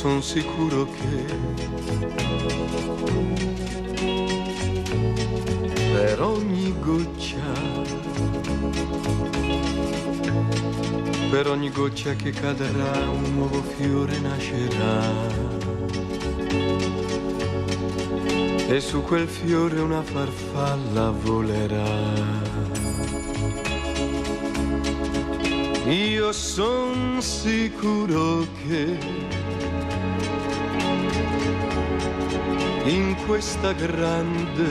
son sicuro che per ogni goccia che cadrà un nuovo fiore nascerà. E su quel fiore una farfalla volerà. Io son sicuro che in questa grande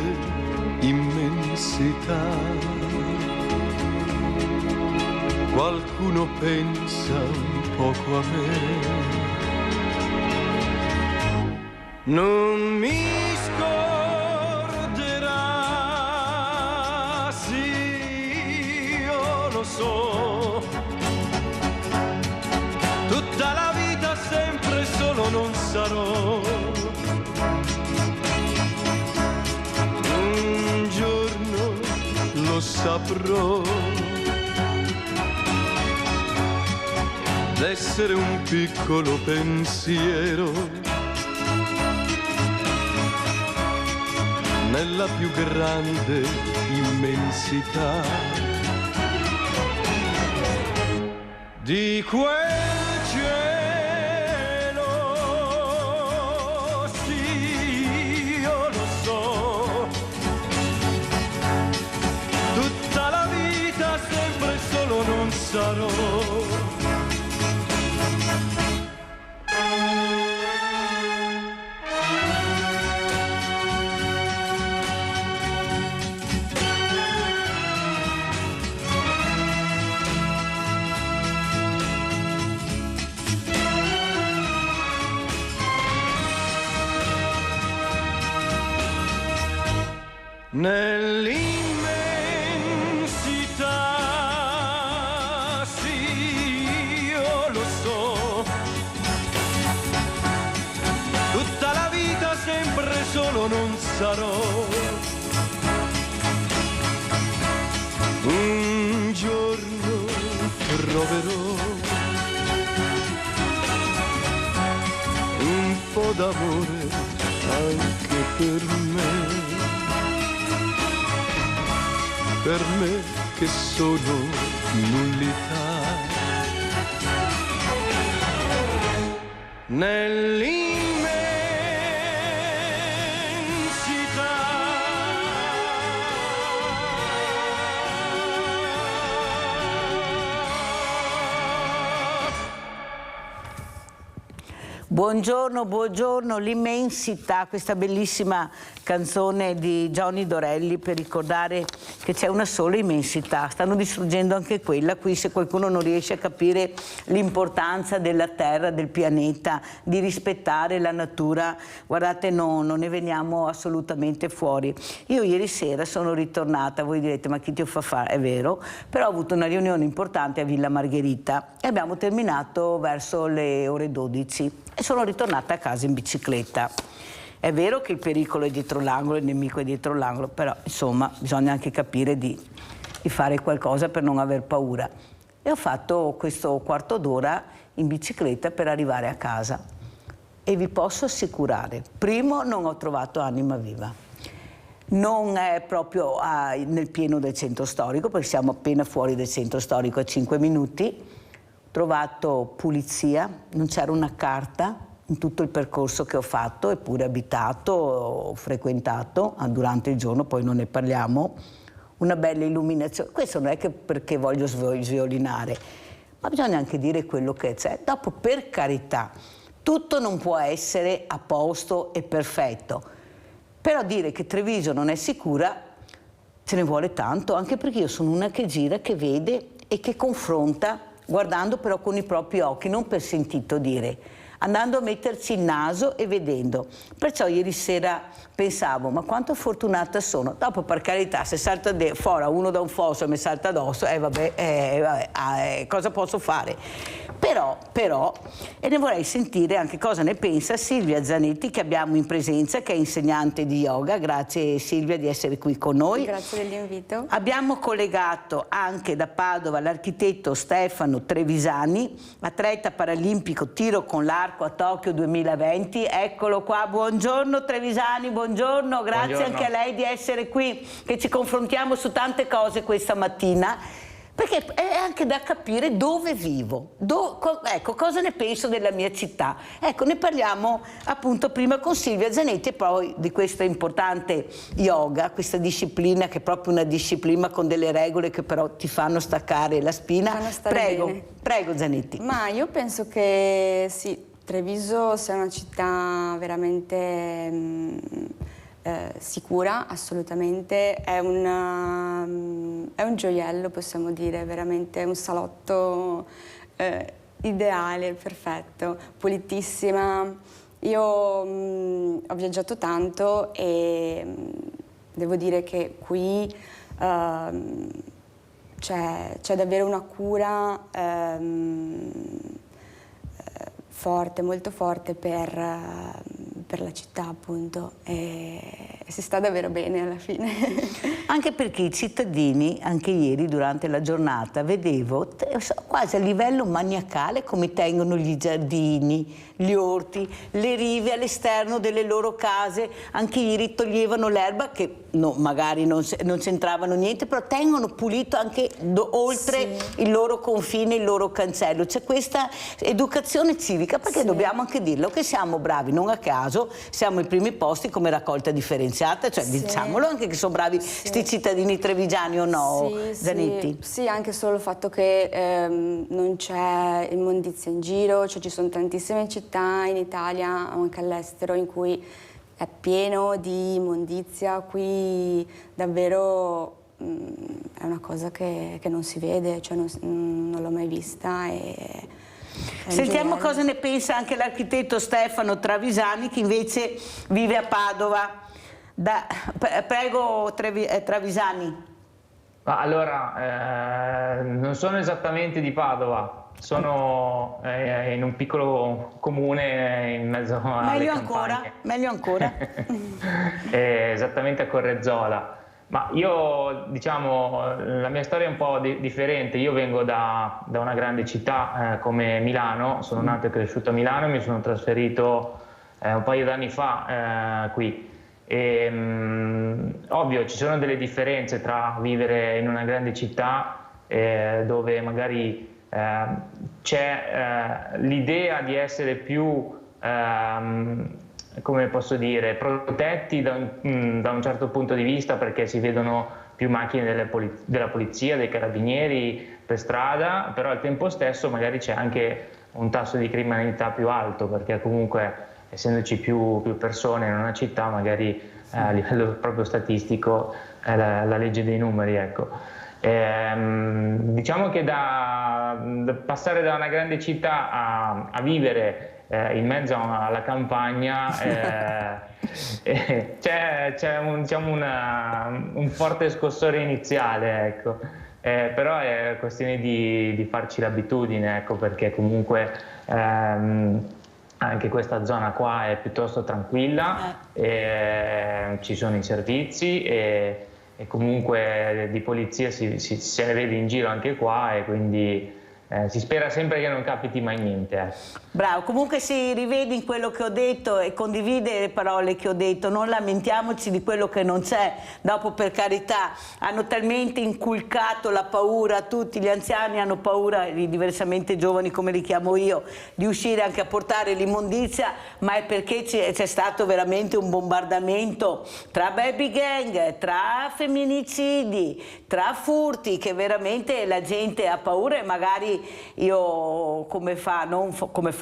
immensità qualcuno pensa un poco a me. Non mi scorderà, sì, io lo so. Tutta la vita sempre solo non sarò. Un giorno lo saprò. D'essere un piccolo pensiero nella più grande immensità di quel cielo. Sì, io lo so. Tutta la vita sempre solo non sarò. Nell'immensità, sì, io lo so. Tutta la vita sempre solo non sarò. Un giorno troverò un po' d'amore anche per me che sono nullità. Nell'immensità. Buongiorno, buongiorno, l'immensità, questa bellissima canzone di Johnny Dorelli per ricordare che c'è una sola immensità, stanno distruggendo anche quella. Qui se qualcuno non riesce a capire l'importanza della Terra, del pianeta, di rispettare la natura, guardate, non ne veniamo assolutamente fuori. Io ieri sera sono ritornata, voi direte ma chi ti fa fare, è vero, però ho avuto una riunione importante a Villa Margherita e abbiamo terminato verso le ore 12 e sono ritornata a casa in bicicletta. È vero che il pericolo è dietro l'angolo, il nemico è dietro l'angolo, però insomma bisogna anche capire di fare qualcosa per non aver paura. E ho fatto questo quarto d'ora in bicicletta per arrivare a casa. E vi posso assicurare, primo, non ho trovato anima viva. Non è proprio nel pieno del centro storico, perché siamo appena fuori del centro storico a 5 minuti. Ho trovato pulizia, non c'era una carta in tutto il percorso che ho fatto, eppure abitato, ho frequentato durante il giorno, poi non ne parliamo, una bella illuminazione. Questo non è che perché voglio sviolinare, ma bisogna anche dire quello che c'è. Dopo, per carità, tutto non può essere a posto e perfetto, però dire che Treviso non è sicura ce ne vuole tanto, anche perché io sono una che gira, che vede e che confronta, guardando però con i propri occhi, non per sentito dire, andando a metterci il naso e vedendo. Perciò ieri sera pensavo, ma quanto fortunata sono. Dopo, per carità, se salta fuori uno da un fosso e mi salta addosso, cosa posso fare? Però, e ne vorrei sentire anche cosa ne pensa Silvia Zanetti, che abbiamo in presenza, che è insegnante di yoga. Grazie Silvia di essere qui con noi. Grazie dell'invito. Abbiamo collegato anche da Padova l'architetto Stefano Trevisani, atleta paralimpico tiro con l'arco a Tokyo 2020. Eccolo qua, buongiorno Trevisani, buongiorno, grazie Buongiorno. anche a lei di essere qui, che ci confrontiamo su tante cose questa mattina. Perché è anche da capire dove vivo, ecco, cosa ne penso della mia città. Ecco, ne parliamo appunto prima con Silvia Zanetti e poi di questa importante yoga, questa disciplina che è proprio una disciplina con delle regole che però ti fanno staccare la spina. Prego Zanetti. Ma io penso che sì, Treviso sia una città veramente sicura, assolutamente, è un gioiello, possiamo dire, veramente un salotto ideale, perfetto, pulitissima. Io ho viaggiato tanto e devo dire che qui c'è davvero una cura forte, molto forte per la città, appunto, e si sta davvero bene alla fine. Anche perché i cittadini, anche ieri durante la giornata, vedevo quasi a livello maniacale come tengono gli giardini, gli orti, le rive all'esterno delle loro case. Anche ieri toglievano l'erba che magari non c'entravano niente, però tengono pulito anche oltre il loro confine, il loro cancello. C'è questa educazione civica, perché dobbiamo anche dirlo che siamo bravi, non a caso siamo ai primi posti come raccolta differenziata, cioè diciamolo anche che sono bravi sti cittadini trevigiani o no, Zanetti? Sì, anche solo il fatto che non c'è immondizia in giro, cioè ci sono tantissime città in Italia, anche all'estero, in cui è pieno di immondizia. Qui davvero è una cosa che non si vede, cioè non l'ho mai vista. Sentiamo cosa ne pensa anche l'architetto Stefano Trevisani, che invece vive a Padova. Prego Trevisani. Allora, non sono esattamente di Padova, sono in un piccolo comune in mezzo alle campagne. Meglio ancora. Esattamente a Correzzola. Ma io, diciamo, la mia storia è un po' differente. Io vengo da una grande città come Milano, sono nato e cresciuto a Milano e mi sono trasferito un paio d'anni fa qui. Ovvio, ci sono delle differenze tra vivere in una grande città dove magari c'è l'idea di essere più come posso dire, protetti da un certo punto di vista, perché si vedono più macchine della polizia, dei carabinieri per strada, però al tempo stesso magari c'è anche un tasso di criminalità più alto, perché comunque essendoci più persone in una città, magari a livello proprio statistico è la legge dei numeri, ecco. Diciamo che da passare da una grande città a vivere in mezzo alla campagna c'è un forte scossore iniziale, ecco. Però è questione di farci l'abitudine, ecco, perché comunque anche questa zona qua è piuttosto tranquilla, ci sono i servizi e comunque di polizia se ne vede in giro anche qua, e quindi si spera sempre che non capiti mai niente. Bravo, comunque si rivede in quello che ho detto e condivide le parole che ho detto, non lamentiamoci di quello che non c'è. Dopo, per carità, hanno talmente inculcato la paura, tutti gli anziani hanno paura, i diversamente giovani come li chiamo io, di uscire anche a portare l'immondizia, ma è perché c'è stato veramente un bombardamento tra baby gang, tra femminicidi, tra furti, che veramente la gente ha paura. E magari io, come fa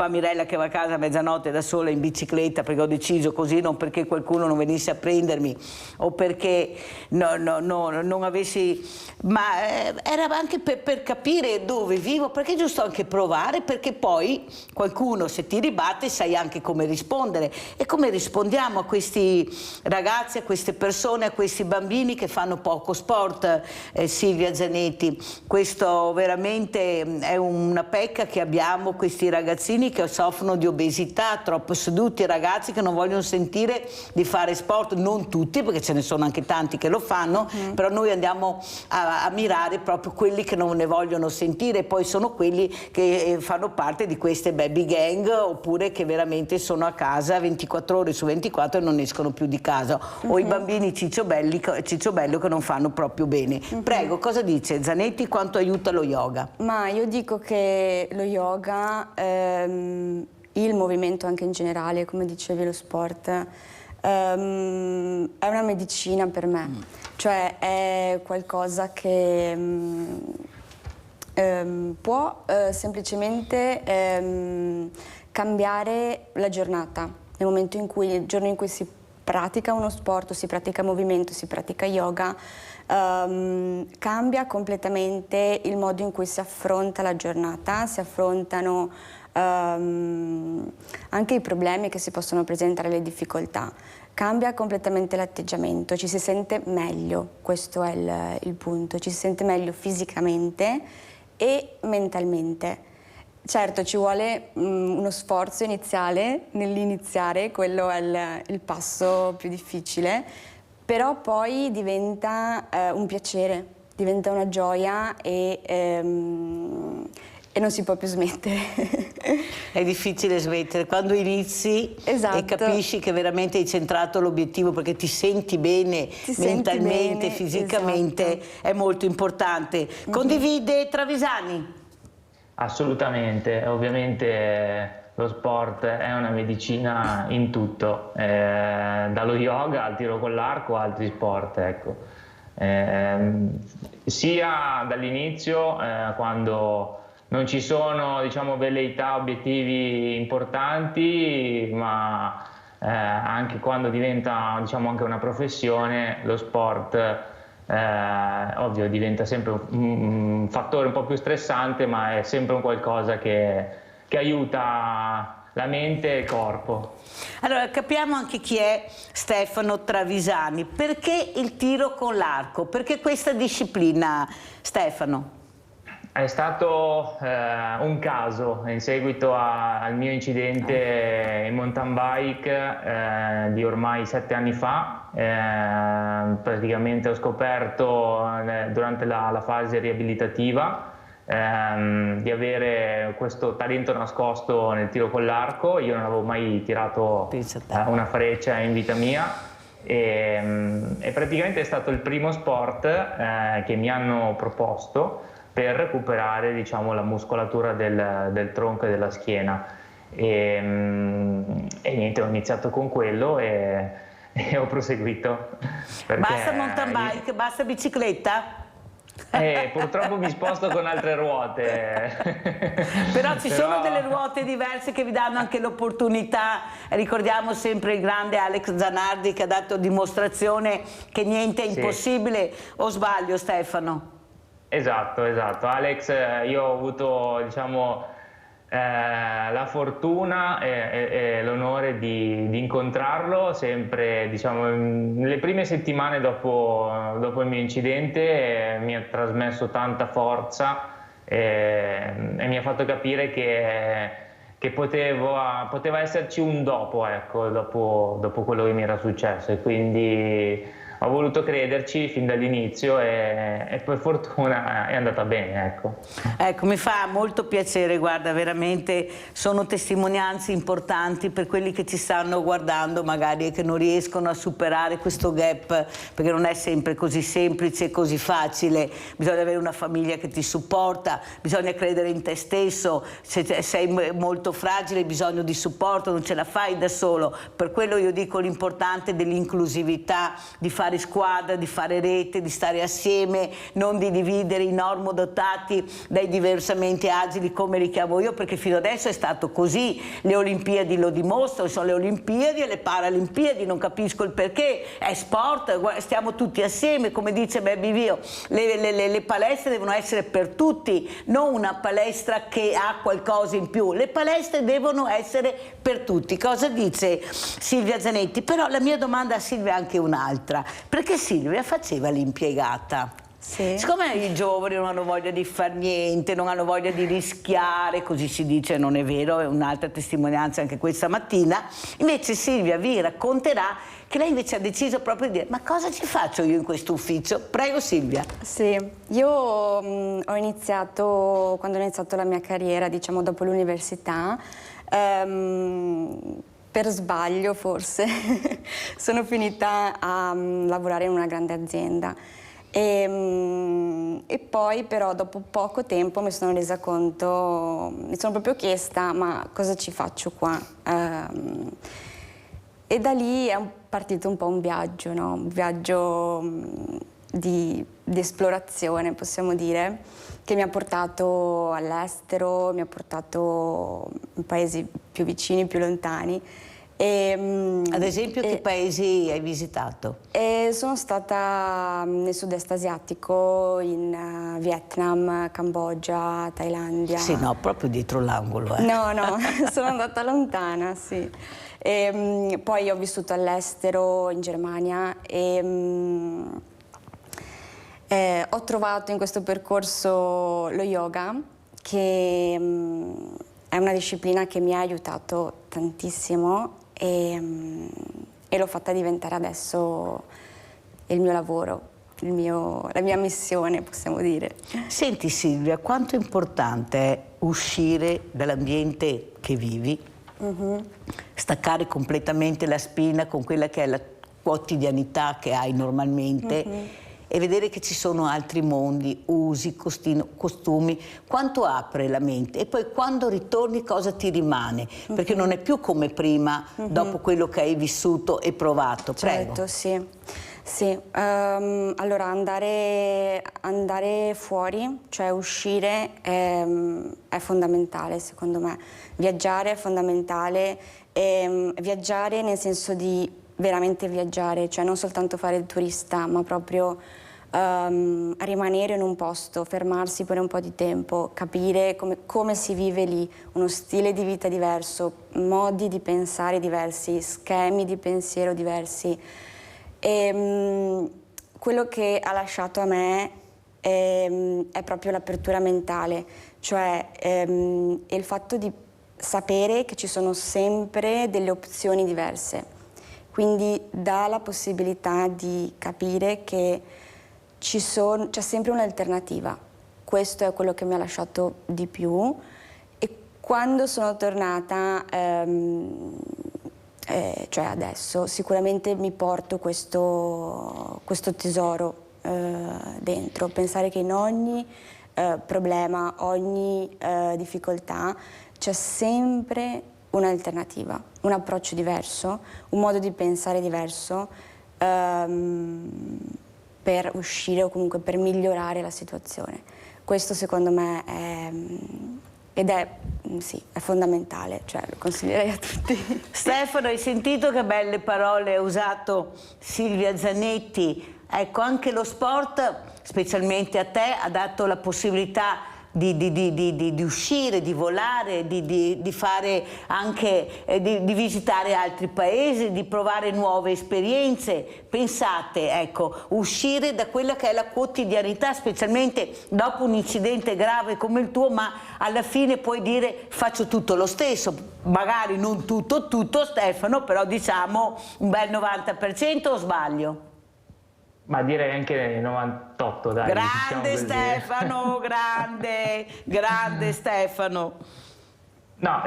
Mirella, che va a casa a mezzanotte da sola in bicicletta perché ho deciso così, non perché qualcuno non venisse a prendermi o perché non avessi, ma era anche per capire dove vivo, perché è giusto anche provare, perché poi qualcuno, se ti ribatte, sai anche come rispondere. E come rispondiamo a questi ragazzi, a queste persone, a questi bambini che fanno poco sport, Silvia Zanetti? Questo veramente è una pecca che abbiamo questi ragazzini che soffrono di obesità, troppo seduti, ragazzi che non vogliono sentire di fare sport, non tutti perché ce ne sono anche tanti che lo fanno, però noi andiamo a mirare proprio quelli che non ne vogliono sentire, poi sono quelli che fanno parte di queste baby gang oppure che veramente sono a casa 24 ore su 24 e non escono più di casa, o i bambini cicciobello che non fanno proprio bene. Prego, cosa dice Zanetti, quanto aiuta lo yoga? Ma io dico che lo yoga, il movimento anche in generale, come dicevi, lo sport, è una medicina per me, cioè è qualcosa che può semplicemente cambiare la giornata, nel momento in cui, il giorno in cui si pratica uno sport, si pratica movimento, si pratica yoga, cambia completamente il modo in cui si affronta la giornata, si affrontano anche i problemi che si possono presentare, le difficoltà. Cambia completamente l'atteggiamento, ci si sente meglio, questo è il punto, ci si sente meglio fisicamente e mentalmente. Certo, ci vuole uno sforzo iniziale nell'iniziare, quello è il passo più difficile, però poi diventa un piacere, diventa una gioia e non si può più smettere. È difficile smettere quando inizi e capisci che veramente hai centrato l'obiettivo perché ti senti bene mentalmente, fisicamente, è molto importante. Condivide Travisani? Assolutamente, ovviamente lo sport è una medicina in tutto, dallo yoga al tiro con l'arco a altri sport, ecco. Sia dall'inizio, quando non ci sono, diciamo, velleità, obiettivi importanti, ma anche quando diventa, diciamo, anche una professione, lo sport ovvio diventa sempre un fattore un po' più stressante, ma è sempre un qualcosa che aiuta la mente e il corpo. Allora capiamo anche chi è Stefano Travisani. Perché il tiro con l'arco? Perché questa disciplina, Stefano? È stato un caso in seguito al mio incidente in mountain bike di ormai 7 anni fa. Praticamente ho scoperto durante la fase riabilitativa di avere questo talento nascosto nel tiro con l'arco. Io non avevo mai tirato una freccia in vita mia. E praticamente è stato il primo sport che mi hanno proposto per recuperare, diciamo, la muscolatura del tronco e della schiena e niente, ho iniziato con quello e ho proseguito. Basta mountain bike, basta bicicletta? Purtroppo mi sposto con altre ruote. Però ci sono delle ruote diverse che vi danno anche l'opportunità. Ricordiamo sempre il grande Alex Zanardi che ha dato dimostrazione che niente è impossibile. O sbaglio, Stefano? Esatto. Alex, io ho avuto, diciamo, la fortuna e l'onore di incontrarlo sempre, diciamo, nelle prime settimane dopo il mio incidente. Mi ha trasmesso tanta forza e mi ha fatto capire che poteva esserci un dopo, ecco, dopo quello che mi era successo, e quindi ho voluto crederci fin dall'inizio e per fortuna è andata bene, ecco. Ecco, mi fa molto piacere, guarda, veramente sono testimonianze importanti per quelli che ci stanno guardando magari e che non riescono a superare questo gap, perché non è sempre così semplice e così facile. Bisogna avere una famiglia che ti supporta, bisogna credere in te stesso, se sei molto fragile hai bisogno di supporto, non ce la fai da solo. Per quello io dico l'importante dell'inclusività, di fare squadra, di fare rete, di stare assieme, non di dividere i normodotati dai diversamente agili, come li chiamo io, perché fino adesso è stato così. Le Olimpiadi lo dimostrano, sono le Olimpiadi e le Paralimpiadi, non capisco il perché, è sport, stiamo tutti assieme, come dice Baby Vio, le palestre devono essere per tutti, non una palestra che ha qualcosa in più, le palestre devono essere per tutti. Cosa dice Silvia Zanetti? Però la mia domanda a Silvia è anche un'altra. Perché Silvia faceva l'impiegata? Sì. Siccome i giovani non hanno voglia di far niente, non hanno voglia di rischiare, così si dice, non è vero, è un'altra testimonianza anche questa mattina, invece Silvia vi racconterà che lei invece ha deciso proprio di dire: ma cosa ci faccio io in questo ufficio? Prego Silvia. Sì, io ho iniziato, quando ho iniziato la mia carriera, diciamo dopo l'università, per sbaglio forse, sono finita a lavorare in una grande azienda. E poi però dopo poco tempo mi sono resa conto, mi sono proprio chiesta: ma cosa ci faccio qua? E da lì è partito un po' un viaggio, no? Un viaggio di esplorazione, possiamo dire, che mi ha portato all'estero, mi ha portato in paesi più vicini, più lontani. Ad esempio, che paesi hai visitato? Sono stata nel sud-est asiatico, in Vietnam, Cambogia, Thailandia. Sì, no, proprio dietro l'angolo. No, sono andata lontana, sì. Poi ho vissuto all'estero, in Germania, e ho trovato in questo percorso lo yoga, che è una disciplina che mi ha aiutato tantissimo e l'ho fatta diventare adesso il mio lavoro, la mia missione, possiamo dire. Senti Silvia, quanto è importante uscire dall'ambiente che vivi, staccare completamente la spina con quella che è la quotidianità che hai normalmente, e vedere che ci sono altri mondi, usi, costumi, quanto apre la mente, e poi quando ritorni cosa ti rimane, perché non è più come prima, dopo quello che hai vissuto e provato. Prego. Certo, sì. Sì, allora andare fuori, cioè uscire, è fondamentale secondo me. Viaggiare è fondamentale, viaggiare nel senso di veramente viaggiare, cioè non soltanto fare il turista, ma proprio rimanere in un posto, fermarsi per un po' di tempo, capire come si vive lì, uno stile di vita diverso, modi di pensare diversi, schemi di pensiero diversi. Quello che ha lasciato a me è proprio l'apertura mentale, cioè il fatto di sapere che ci sono sempre delle opzioni diverse, quindi dà la possibilità di capire che c'è sempre un'alternativa. Questo è quello che mi ha lasciato di più, e quando sono tornata, cioè adesso, sicuramente mi porto questo tesoro dentro, pensare che in ogni problema, ogni difficoltà c'è sempre un'alternativa, un approccio diverso, un modo di pensare diverso per uscire o comunque per migliorare la situazione. Questo secondo me è fondamentale, cioè lo consiglierei a tutti. Stefano, hai sentito che belle parole ha usato Silvia Zanetti? Ecco, anche lo sport, specialmente a te, ha dato la possibilità di uscire, di volare, di fare anche, di visitare altri paesi, di provare nuove esperienze. Pensate, ecco, uscire da quella che è la quotidianità, specialmente dopo un incidente grave come il tuo, ma alla fine puoi dire: faccio tutto lo stesso, magari non tutto Stefano, però diciamo un bel 90%, o sbaglio? Ma direi anche il 98, dai. Grande Stefano, grande Stefano. No,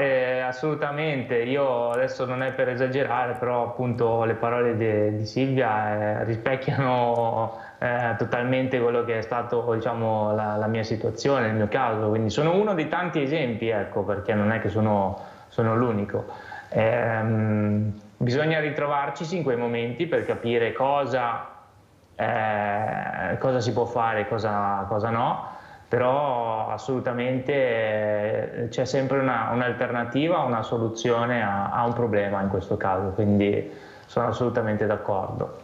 assolutamente. Io adesso non è per esagerare, però appunto le parole di Silvia rispecchiano totalmente quello che è stato, diciamo, la mia situazione, il mio caso. Quindi sono uno dei tanti esempi, ecco, perché non è che sono l'unico. Bisogna ritrovarci in quei momenti per capire cosa si può fare, cosa no, però assolutamente c'è sempre un'alternativa, una soluzione a un problema in questo caso, quindi sono assolutamente d'accordo.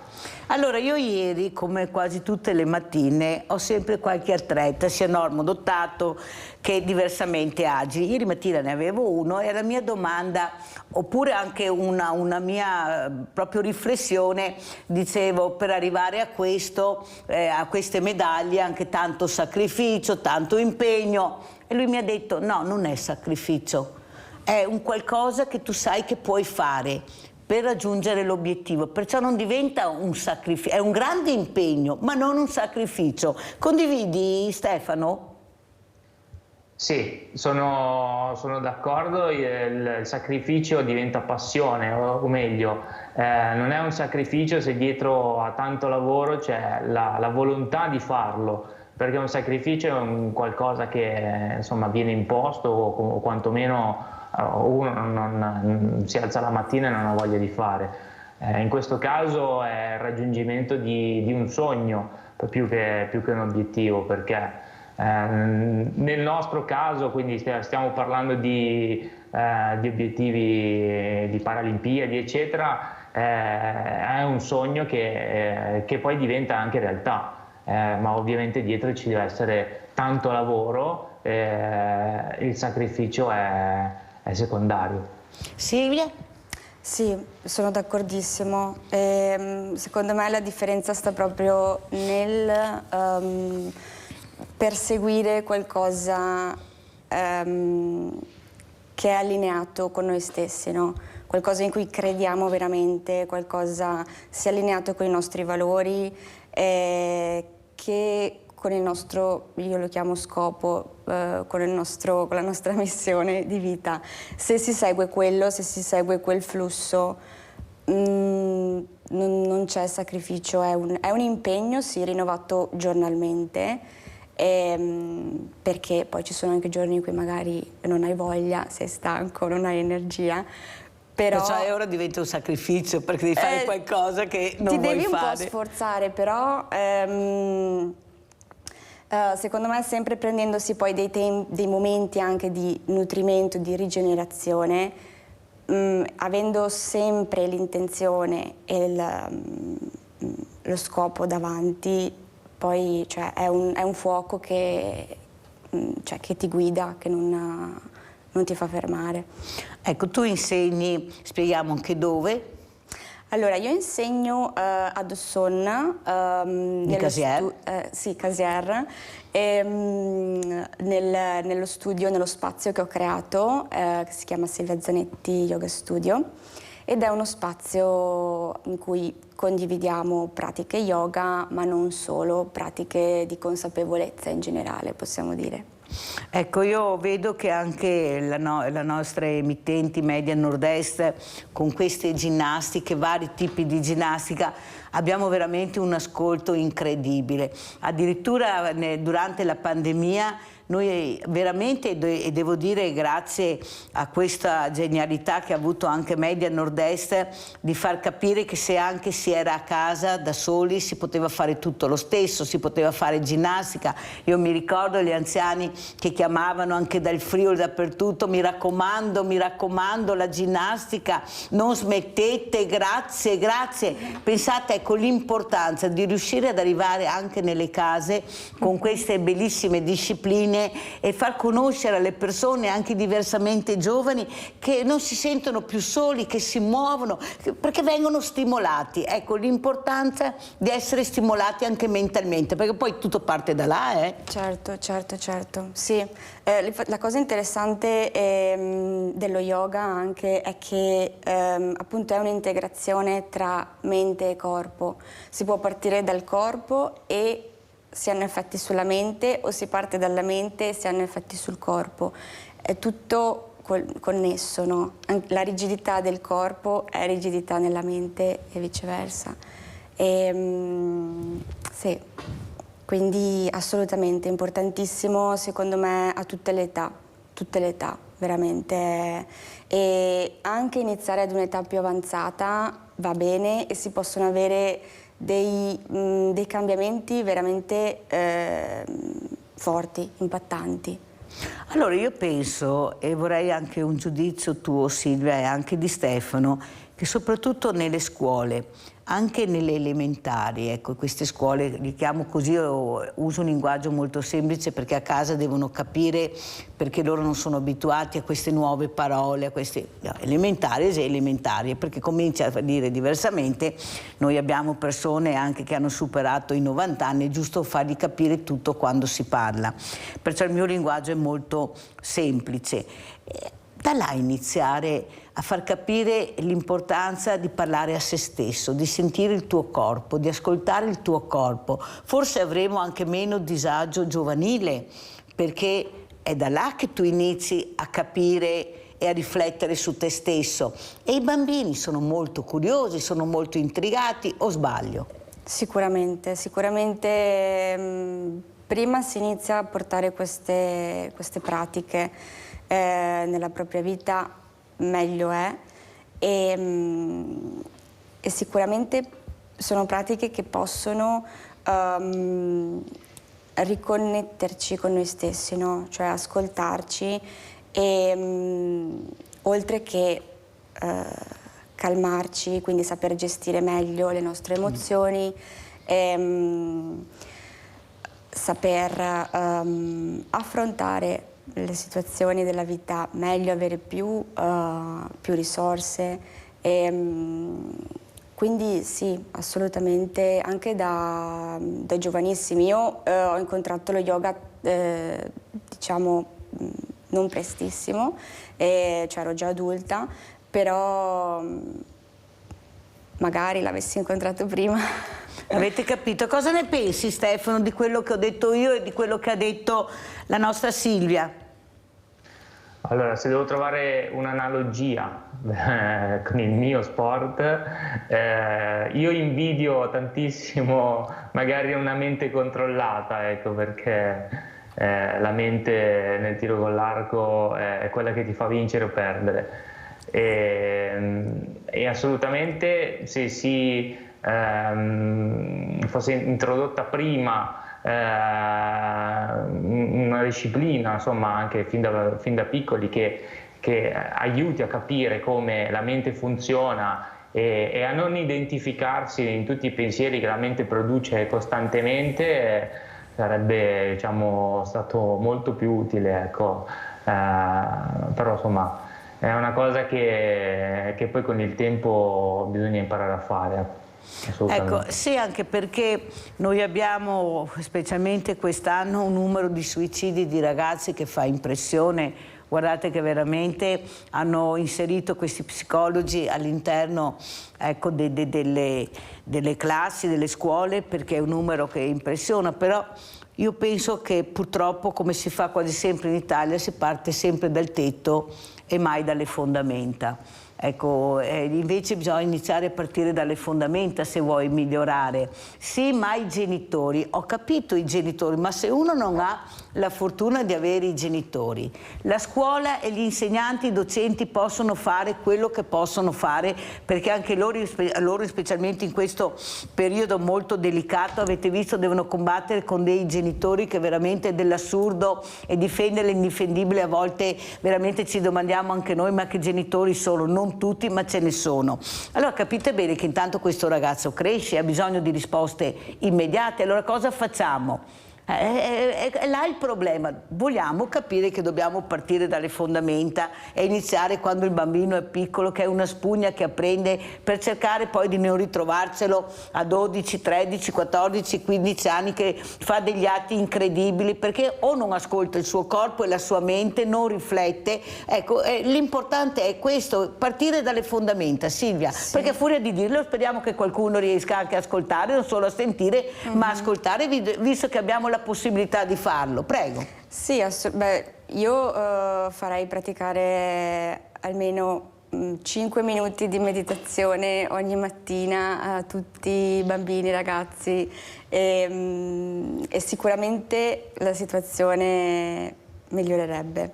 Allora, io ieri, come quasi tutte le mattine, ho sempre qualche atleta, sia normodotato che diversamente agili. Ieri mattina ne avevo uno e la mia domanda, oppure anche una mia proprio riflessione, dicevo, per arrivare a questo, a queste medaglie, anche tanto sacrificio, tanto impegno. E lui mi ha detto, no, non è sacrificio, è un qualcosa che tu sai che puoi fare per raggiungere l'obiettivo, perciò non diventa un sacrificio, è un grande impegno, ma non un sacrificio. Condividi, Stefano? Sì, sono d'accordo, il sacrificio diventa passione, o meglio, non è un sacrificio se dietro a tanto lavoro c'è la volontà di farlo, perché un sacrificio è un qualcosa che insomma viene imposto o quantomeno uno non si alza la mattina e non ha voglia di fare. In questo caso è il raggiungimento di un sogno più che un obiettivo, perché nel nostro caso, quindi stiamo parlando di obiettivi di Paralimpiadi eccetera, è un sogno che poi diventa anche realtà, ma ovviamente dietro ci deve essere tanto lavoro, il sacrificio è secondario. Silvia? Sì, sono d'accordissimo. Secondo me la differenza sta proprio nel perseguire qualcosa che è allineato con noi stessi, no? Qualcosa in cui crediamo veramente, qualcosa sia allineato con i nostri valori, che con il nostro, io lo chiamo scopo, con la nostra missione di vita. Se si segue quello, se si segue quel flusso, non c'è sacrificio, è un impegno, sì, rinnovato giornalmente, perché poi ci sono anche giorni in cui magari non hai voglia, sei stanco, non hai energia. Perciò ora diventa un sacrificio, perché devi fare qualcosa che non vuoi fare. Ti devi un po' sforzare, però secondo me sempre prendendosi poi dei momenti anche di nutrimento, di rigenerazione, avendo sempre l'intenzione e lo scopo davanti, poi cioè, è un fuoco che ti guida, che non ti fa fermare. Ecco, tu insegni, spieghiamo anche dove? Allora, io insegno ad Ossonna, Casier? Sì, Casier, nello studio, nello spazio che ho creato, che si chiama Silvia Zanetti Yoga Studio, ed è uno spazio in cui condividiamo pratiche yoga, ma non solo, pratiche di consapevolezza in generale, possiamo dire. Ecco, io vedo che anche la nostra emittenti Media Nord-Est, con queste ginnastiche, vari tipi di ginnastica, abbiamo veramente un ascolto incredibile. Addirittura durante la pandemia noi veramente, e devo dire grazie a questa genialità che ha avuto anche Media Nord-Est, di far capire che se anche si era a casa da soli si poteva fare tutto lo stesso, si poteva fare ginnastica. Io mi ricordo gli anziani che chiamavano anche dal Friuli, dappertutto, mi raccomando la ginnastica, non smettete, grazie, grazie. Pensate, ecco, l'importanza di riuscire ad arrivare anche nelle case con queste bellissime discipline e far conoscere alle persone, anche diversamente giovani, che non si sentono più soli, che si muovono, perché vengono stimolati. Ecco, l'importanza di essere stimolati anche mentalmente, perché poi tutto parte da là, Certo, sì. La cosa interessante dello yoga anche è che appunto è un'integrazione tra mente e corpo. Si può partire dal corpo e si hanno effetti sulla mente, o si parte dalla mente e si hanno effetti sul corpo. È tutto connesso, no? La rigidità del corpo è rigidità nella mente e viceversa. Sì, quindi assolutamente importantissimo, secondo me, a tutte le età, veramente. E anche iniziare ad un'età più avanzata va bene e si possono avere dei cambiamenti veramente forti, impattanti. Allora io penso, e vorrei anche un giudizio tuo, Silvia, e anche di Stefano, che soprattutto nelle scuole, anche nelle elementari, ecco, queste scuole, li chiamo così, uso un linguaggio molto semplice perché a casa devono capire, perché loro non sono abituati a queste nuove parole, a queste elementari e elementari, perché comincia a dire diversamente. Noi abbiamo persone anche che hanno superato i 90 anni, è giusto fargli capire tutto quando si parla. Perciò il mio linguaggio è molto semplice. Da là iniziare a far capire l'importanza di parlare a se stesso, di sentire il tuo corpo, di ascoltare il tuo corpo. Forse avremo anche meno disagio giovanile, perché è da là che tu inizi a capire e a riflettere su te stesso. E i bambini sono molto curiosi, sono molto intrigati, o sbaglio? Sicuramente, prima si inizia a portare queste pratiche nella propria vita, meglio è, e sicuramente sono pratiche che possono riconnetterci con noi stessi, no? Cioè ascoltarci e oltre che calmarci, quindi saper gestire meglio le nostre emozioni, saper affrontare le situazioni della vita meglio, avere più risorse, quindi sì, assolutamente, anche da giovanissimi. Io ho incontrato lo yoga diciamo non prestissimo, cioè ero già adulta, però magari l'avessi incontrato prima. Avete capito? Cosa ne pensi, Stefano, di quello che ho detto io e di quello che ha detto la nostra Silvia? Allora, se devo trovare un'analogia con il mio sport, io invidio tantissimo magari una mente controllata, ecco, perché la mente nel tiro con l'arco è quella che ti fa vincere o perdere. E assolutamente, se si fosse introdotta prima una disciplina, insomma, anche fin da piccoli, che aiuti a capire come la mente funziona e a non identificarsi in tutti i pensieri che la mente produce costantemente, sarebbe, diciamo, stato molto più utile, ecco. Però insomma è una cosa che poi con il tempo bisogna imparare a fare. Ecco, sì, anche perché noi abbiamo, specialmente quest'anno, un numero di suicidi di ragazzi che fa impressione. Guardate che veramente hanno inserito questi psicologi all'interno, ecco, delle classi, delle scuole, perché è un numero che impressiona. Però io penso che purtroppo, come si fa quasi sempre in Italia, si parte sempre dal tetto e mai dalle fondamenta. Ecco, invece bisogna iniziare a partire dalle fondamenta se vuoi migliorare. Sì, ma i genitori, ho capito i genitori, ma se uno non ha la fortuna di avere i genitori, la scuola e gli insegnanti, i docenti possono fare quello che possono fare, perché anche loro specialmente in questo periodo molto delicato, avete visto, devono combattere con dei genitori che veramente è dell'assurdo, e difendere l'indifendibile a volte veramente ci domandiamo anche noi, ma che genitori sono? Non tutti, ma ce ne sono. Allora capite bene che intanto questo ragazzo cresce, ha bisogno di risposte immediate. Allora cosa facciamo? È là il problema. Vogliamo capire che dobbiamo partire dalle fondamenta e iniziare quando il bambino è piccolo, che è una spugna che apprende, per cercare poi di non ritrovarcelo a 12, 13, 14, 15 anni che fa degli atti incredibili, perché o non ascolta il suo corpo e la sua mente, non riflette. Ecco, l'importante è questo, partire dalle fondamenta, Silvia, sì. Perché a furia di dirlo speriamo che qualcuno riesca anche a ascoltare, non solo a sentire, ma ascoltare, visto che abbiamo la possibilità di farlo. Prego. Sì, io farei praticare almeno 5 minuti di meditazione ogni mattina a tutti i bambini, ragazzi, e sicuramente la situazione migliorerebbe,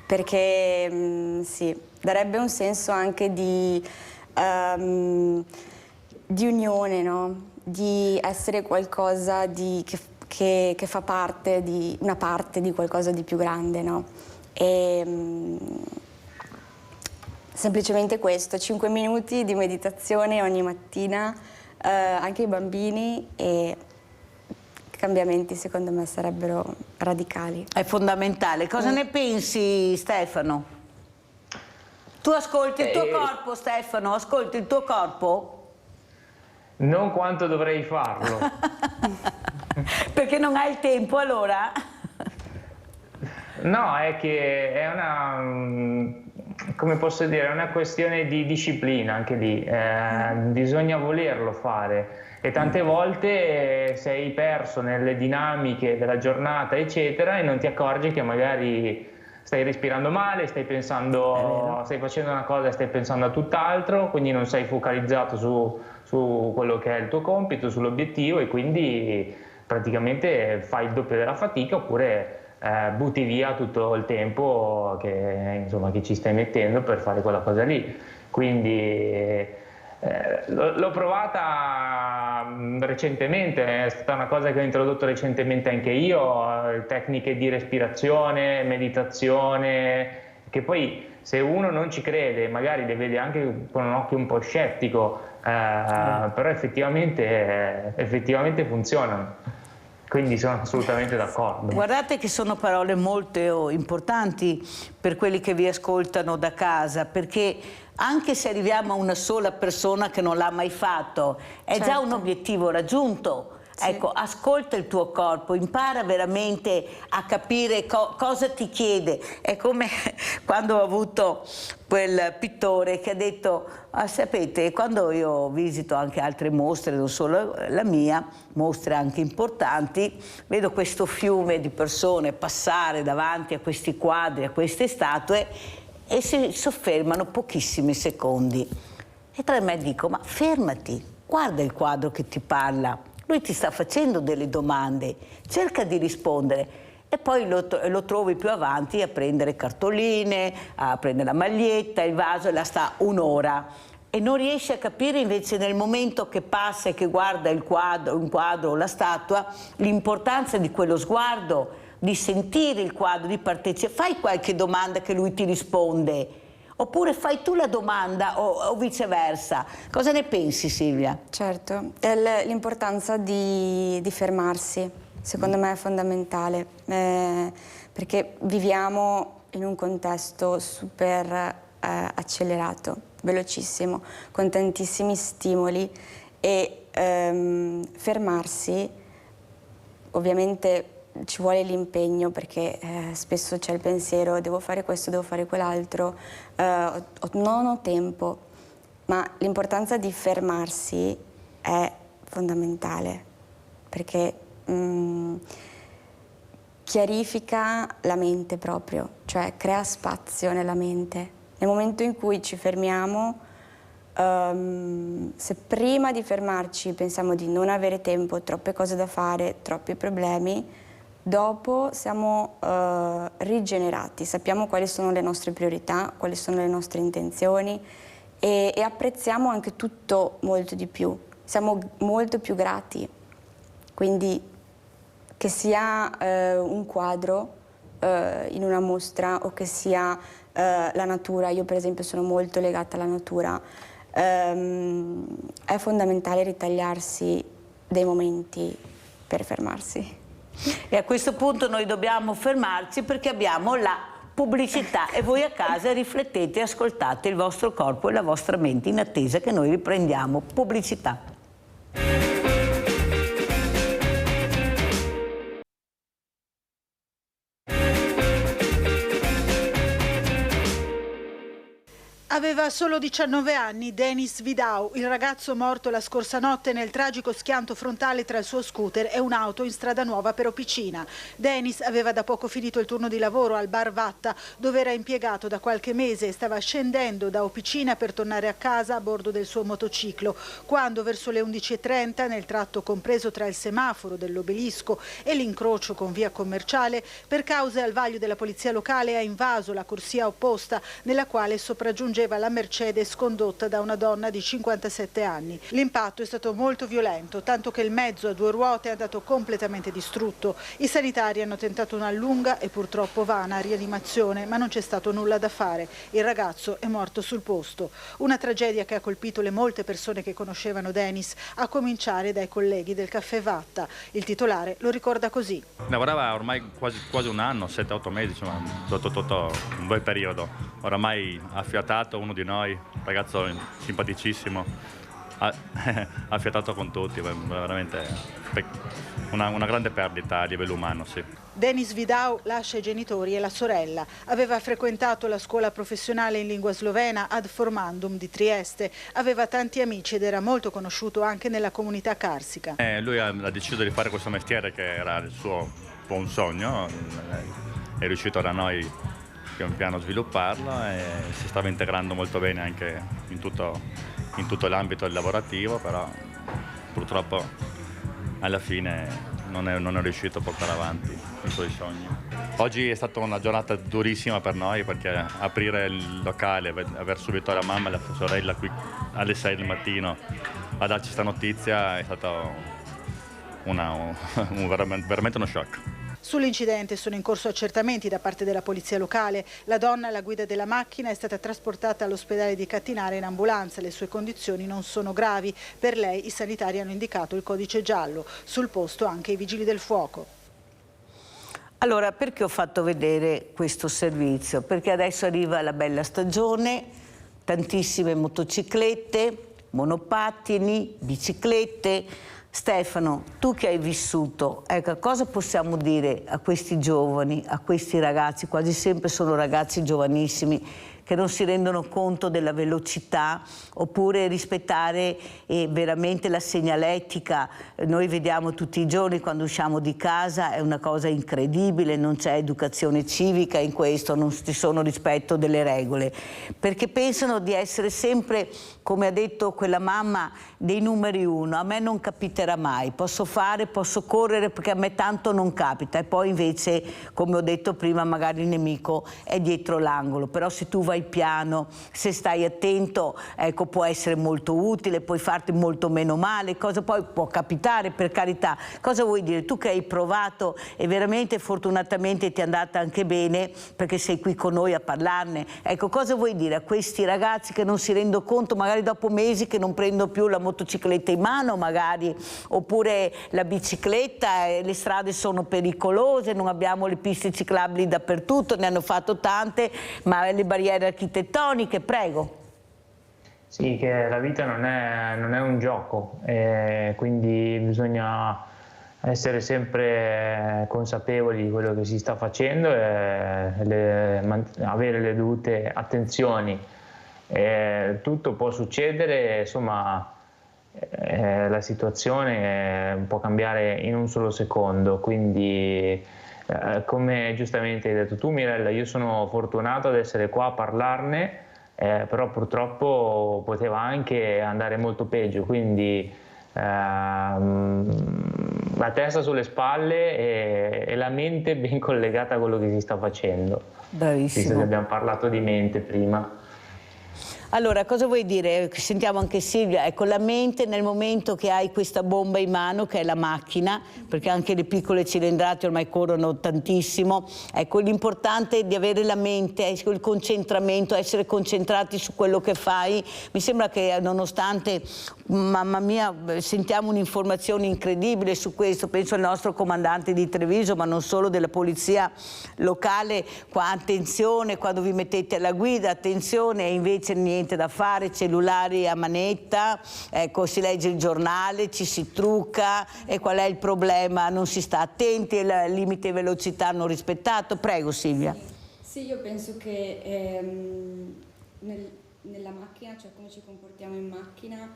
perché sì, darebbe un senso anche di unione, no? Di essere qualcosa che fa parte di una parte di qualcosa di più grande, no? Semplicemente questo, 5 minuti di meditazione ogni mattina, anche i bambini, e cambiamenti secondo me sarebbero radicali. È fondamentale. Cosa ne pensi, Stefano? Tu ascolti il tuo corpo, Stefano? Ascolti il tuo corpo? Non quanto dovrei farlo. Perché non hai il tempo, allora? No, è che è una, come posso dire, è una questione di disciplina anche lì, bisogna volerlo fare e tante volte sei perso nelle dinamiche della giornata eccetera e non ti accorgi che magari stai respirando male, stai pensando, stai facendo una cosa e stai pensando a tutt'altro, quindi non sei focalizzato su quello che è il tuo compito, sull'obiettivo e quindi praticamente fai il doppio della fatica oppure butti via tutto il tempo che ci stai mettendo per fare quella cosa lì. Quindi l'ho provata recentemente, è stata una cosa che ho introdotto recentemente anche io, tecniche di respirazione, meditazione, che poi se uno non ci crede magari le vede anche con un occhio un po' scettico, però effettivamente funzionano. Quindi sono assolutamente d'accordo. Guardate che sono parole molto importanti per quelli che vi ascoltano da casa, perché anche se arriviamo a una sola persona che non l'ha mai fatto, è già un obiettivo raggiunto. Sì. Ecco, ascolta il tuo corpo, impara veramente a capire cosa ti chiede. È come quando ho avuto quel pittore che ha detto: sapete, quando io visito anche altre mostre, non solo la mia, mostre anche importanti, vedo questo fiume di persone passare davanti a questi quadri, a queste statue e si soffermano pochissimi secondi. E tra me dico: ma fermati, guarda il quadro che ti parla. Lui ti sta facendo delle domande, cerca di rispondere e poi lo trovi più avanti a prendere cartoline, a prendere la maglietta, il vaso e la sta un'ora. E non riesci a capire invece nel momento che passa e che guarda un quadro o la statua, l'importanza di quello sguardo, di sentire il quadro, di partecipare. Fai qualche domanda che lui ti risponde. Oppure fai tu la domanda o viceversa. Cosa ne pensi, Silvia? Certo, l'importanza di fermarsi, secondo me è fondamentale, perché viviamo in un contesto super accelerato, velocissimo, con tantissimi stimoli e fermarsi, ovviamente ci vuole l'impegno perché spesso c'è il pensiero: devo fare questo, devo fare quell'altro, non ho tempo, ma l'importanza di fermarsi è fondamentale perché chiarifica la mente proprio, cioè crea spazio nella mente. Nel momento in cui ci fermiamo, se prima di fermarci pensiamo di non avere tempo, troppe cose da fare, troppi problemi, dopo siamo rigenerati, sappiamo quali sono le nostre priorità, quali sono le nostre intenzioni e apprezziamo anche tutto molto di più, siamo molto più grati. Quindi che sia un quadro in una mostra o che sia la natura, io per esempio sono molto legata alla natura, è fondamentale ritagliarsi dei momenti per fermarsi. E a questo punto noi dobbiamo fermarci perché abbiamo la pubblicità e voi a casa riflettete e ascoltate il vostro corpo e la vostra mente in attesa che noi riprendiamo. Pubblicità. Aveva solo 19 anni Denis Vidau, il ragazzo morto la scorsa notte nel tragico schianto frontale tra il suo scooter e un'auto in strada nuova per Opicina. Denis aveva da poco finito il turno di lavoro al bar Vatta, dove era impiegato da qualche mese e stava scendendo da Opicina per tornare a casa a bordo del suo motociclo, quando verso le 11:30, nel tratto compreso tra il semaforo dell'Obelisco e l'incrocio con via Commerciale, per cause al vaglio della polizia locale ha invaso la corsia opposta nella quale sopraggiungeva conduceva la Mercedes condotta da una donna di 57 anni. L'impatto è stato molto violento, tanto che il mezzo a 2 ruote è andato completamente distrutto. I sanitari hanno tentato una lunga e purtroppo vana rianimazione, ma non c'è stato nulla da fare. Il ragazzo è morto sul posto. Una tragedia che ha colpito le molte persone che conoscevano Denis, a cominciare dai colleghi del Caffè Vatta. Il titolare lo ricorda così. Lavorava ormai quasi un anno, 7-8 mesi, insomma, tutto un bel periodo. Oramai affiatato, uno di noi, ragazzo simpaticissimo, affiatato con tutti, veramente una grande perdita a livello umano, sì. Denis Vidau lascia i genitori e la sorella. Aveva frequentato la scuola professionale in lingua slovena ad Formandum di Trieste. Aveva tanti amici ed era molto conosciuto anche nella comunità carsica. Lui ha deciso di fare questo mestiere che era il suo buon sogno, è riuscito da noi pian piano a svilupparlo e si stava integrando molto bene anche in tutto l'ambito lavorativo, però purtroppo alla fine non è riuscito a portare avanti i suoi sogni. Oggi è stata una giornata durissima per noi perché aprire il locale, aver subito la mamma e la sorella qui alle 6 del mattino a darci questa notizia è stato veramente uno shock. Sull'incidente sono in corso accertamenti da parte della polizia locale. La donna alla guida della macchina è stata trasportata all'ospedale di Cattinare in ambulanza. Le sue condizioni non sono gravi. Per lei i sanitari hanno indicato il codice giallo. Sul posto anche i vigili del fuoco. Allora, perché ho fatto vedere questo servizio? Perché adesso arriva la bella stagione, tantissime motociclette, monopattini, biciclette. Stefano, tu che hai vissuto, ecco, cosa possiamo dire a questi giovani, a questi ragazzi, quasi sempre sono ragazzi giovanissimi, che non si rendono conto della velocità, oppure rispettare veramente la segnaletica. Noi vediamo tutti i giorni quando usciamo di casa, è una cosa incredibile, non c'è educazione civica in questo, non ci sono rispetto delle regole, perché pensano di essere sempre, come ha detto quella mamma, dei numeri 1. A me non capiterà mai, posso fare, posso correre perché a me tanto non capita, e poi invece, come ho detto prima, magari il nemico è dietro l'angolo. Però se tu vai piano, se stai attento, ecco, può essere molto utile, puoi farti molto meno male. Cosa poi può capitare, per carità? Cosa vuoi dire? Tu che hai provato e veramente fortunatamente ti è andata anche bene, perché sei qui con noi a parlarne, ecco, cosa vuoi dire a questi ragazzi che non si rendono conto, magari dopo mesi, che non prendono più la motocicletta in mano magari, oppure la bicicletta, le strade sono pericolose, non abbiamo le piste ciclabili dappertutto, ne hanno fatto tante, ma le barriere architettoniche, prego. Sì, che la vita non è un gioco, quindi bisogna essere sempre consapevoli di quello che si sta facendo e avere le dovute attenzioni. Tutto può succedere, insomma, la situazione può cambiare in un solo secondo, quindi come giustamente hai detto tu, Mirella, io sono fortunato ad essere qua a parlarne, però purtroppo poteva anche andare molto peggio, quindi la testa sulle spalle e la mente ben collegata a quello che si sta facendo. Bravissimo. Visto che abbiamo parlato di mente prima. Allora, cosa vuoi dire? Sentiamo anche Silvia. Ecco, la mente nel momento che hai questa bomba in mano, che è la macchina, perché anche le piccole cilindrate ormai corrono tantissimo, ecco, l'importante è di avere la mente, il concentramento, essere concentrati su quello che fai. Mi sembra che nonostante, mamma mia, sentiamo un'informazione incredibile su questo, penso al nostro comandante di Treviso, ma non solo, della polizia locale, qua, attenzione quando vi mettete alla guida, attenzione, e invece niente da fare, cellulari a manetta, ecco, si legge il giornale, ci si trucca, e qual è il problema? Non si sta attenti, il limite di velocità non rispettato. Prego Silvia. Sì, io penso che nella macchina, cioè come ci comportiamo in macchina,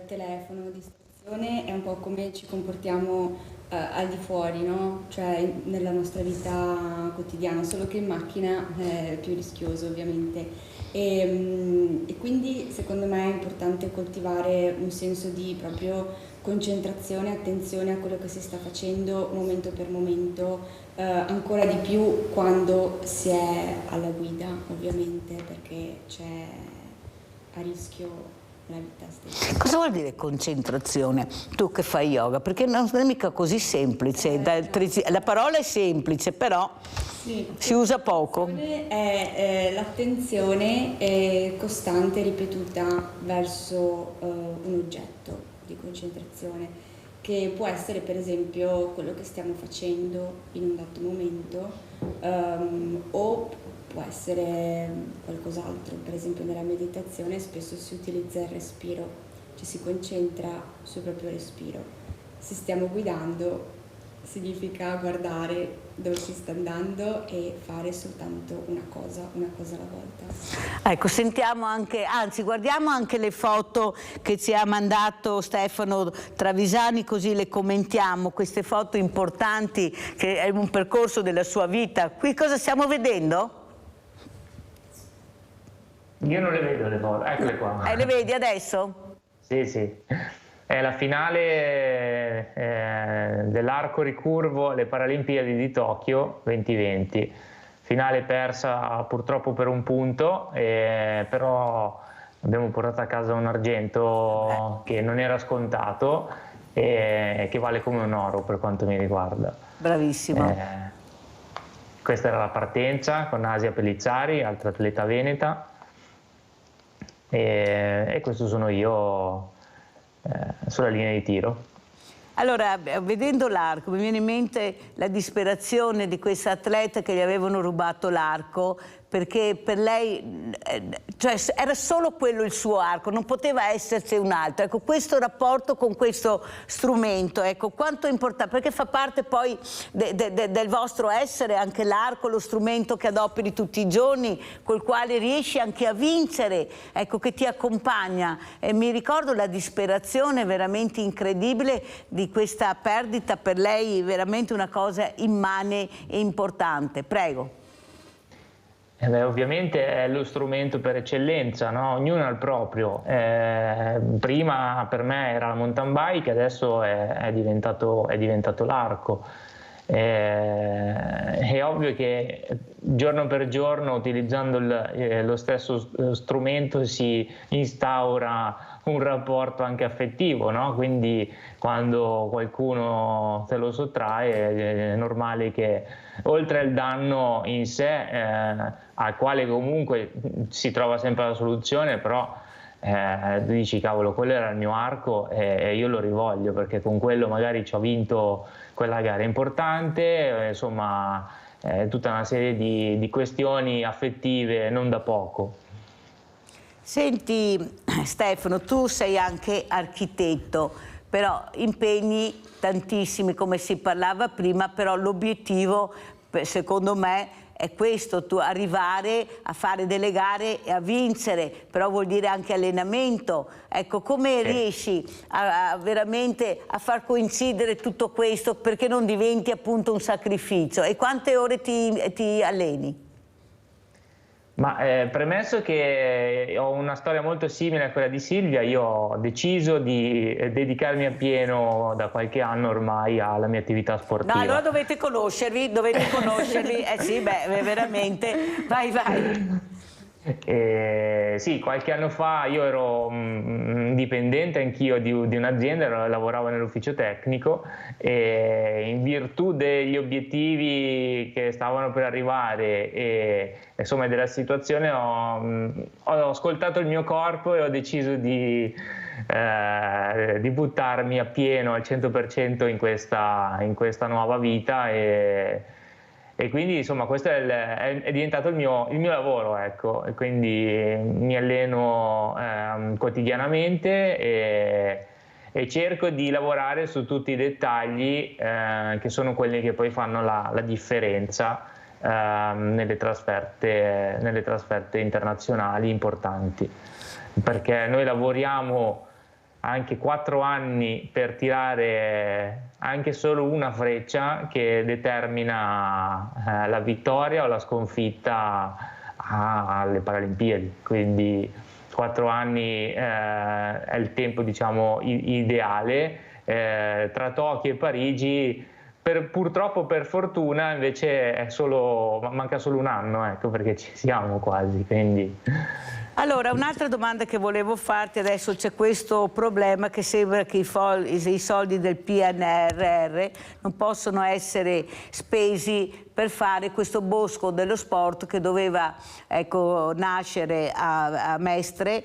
telefono, distrazione, è un po' come ci comportiamo al di fuori, no? Cioè nella nostra vita quotidiana, solo che in macchina è più rischioso ovviamente. E quindi secondo me è importante coltivare un senso di proprio concentrazione, attenzione a quello che si sta facendo momento per momento, ancora di più quando si è alla guida ovviamente, perché c'è a rischio la vita stessa. Cosa vuol dire concentrazione? Tu che fai yoga? Perché non è mica così semplice. La parola è semplice, però Sì, si usa poco. è l'attenzione costante e ripetuta verso un oggetto di concentrazione, che può essere per esempio quello che stiamo facendo in un dato momento, o può essere qualcos'altro. Per esempio nella meditazione spesso si utilizza il respiro, ci si concentra sul proprio respiro. Se stiamo guidando significa guardare dove si sta andando e fare soltanto una cosa alla volta. Ecco, sentiamo anche, anzi guardiamo anche le foto che ci ha mandato Stefano Travisani, così le commentiamo, queste foto importanti che è un percorso della sua vita. Qui cosa stiamo vedendo? Io non le vedo le foto, eccole qua. Le vedi adesso? Sì. È la finale dell'arco ricurvo alle Paralimpiadi di Tokyo 2020. Finale persa purtroppo per un punto, però abbiamo portato a casa un argento che non era scontato e che vale come un oro per quanto mi riguarda. Bravissimo. Questa era la partenza con Asia Pellizzari, altra atleta veneta, e questo sono io sulla linea di tiro. Allora, vedendo l'arco, mi viene in mente la disperazione di questa atleta che gli avevano rubato l'arco, perché per lei era solo quello il suo arco, non poteva esserci un altro. Ecco, questo rapporto con questo strumento, ecco, quanto è importante, perché fa parte poi del vostro essere anche l'arco, lo strumento che adoperi tutti i giorni, col quale riesci anche a vincere, ecco, che ti accompagna. E mi ricordo la disperazione veramente incredibile di questa perdita, per lei veramente una cosa immane e importante. Prego. Ovviamente è lo strumento per eccellenza, no? Ognuno ha il proprio. Prima per me era la mountain bike, adesso è diventato l'arco. È ovvio che giorno per giorno, utilizzando lo stesso strumento, si instaura un rapporto anche affettivo, no? Quindi quando qualcuno te lo sottrae è normale che, oltre al danno in sé, al quale comunque si trova sempre la soluzione, però dici cavolo, quello era il mio arco e io lo rivoglio, perché con quello magari ci ho vinto quella gara importante, insomma tutta una serie di questioni affettive non da poco. Senti Stefano, tu sei anche architetto, però impegni tantissimi, come si parlava prima, però l'obiettivo secondo me è questo, tu arrivare a fare delle gare e a vincere, però vuol dire anche allenamento. Ecco, come riesci veramente a far coincidere tutto questo perché non diventi appunto un sacrificio? E quante ore ti alleni? Ma premesso che ho una storia molto simile a quella di Silvia, io ho deciso di dedicarmi appieno da qualche anno ormai alla mia attività sportiva. No, allora dovete conoscervi, sì, beh, veramente, vai. Sì, qualche anno fa io ero dipendente anch'io di un'azienda, lavoravo nell'ufficio tecnico e in virtù degli obiettivi che stavano per arrivare e insomma della situazione ho ascoltato il mio corpo e ho deciso di buttarmi appieno al 100% in questa nuova vita e quindi insomma questo è diventato il mio lavoro, ecco, e quindi mi alleno quotidianamente e cerco di lavorare su tutti i dettagli che sono quelli che poi fanno la differenza nelle trasferte internazionali importanti, perché noi lavoriamo anche 4 anni per tirare anche solo una freccia che determina la vittoria o la sconfitta alle Paralimpiadi. Quindi 4 anni è il tempo, diciamo, ideale. Tra Tokyo e Parigi purtroppo, per fortuna, invece manca solo un anno, ecco, perché ci siamo quasi, quindi... Allora, un'altra domanda che volevo farti, adesso c'è questo problema che sembra che i soldi del PNRR non possono essere spesi per fare questo bosco dello sport che doveva, ecco, nascere a Mestre,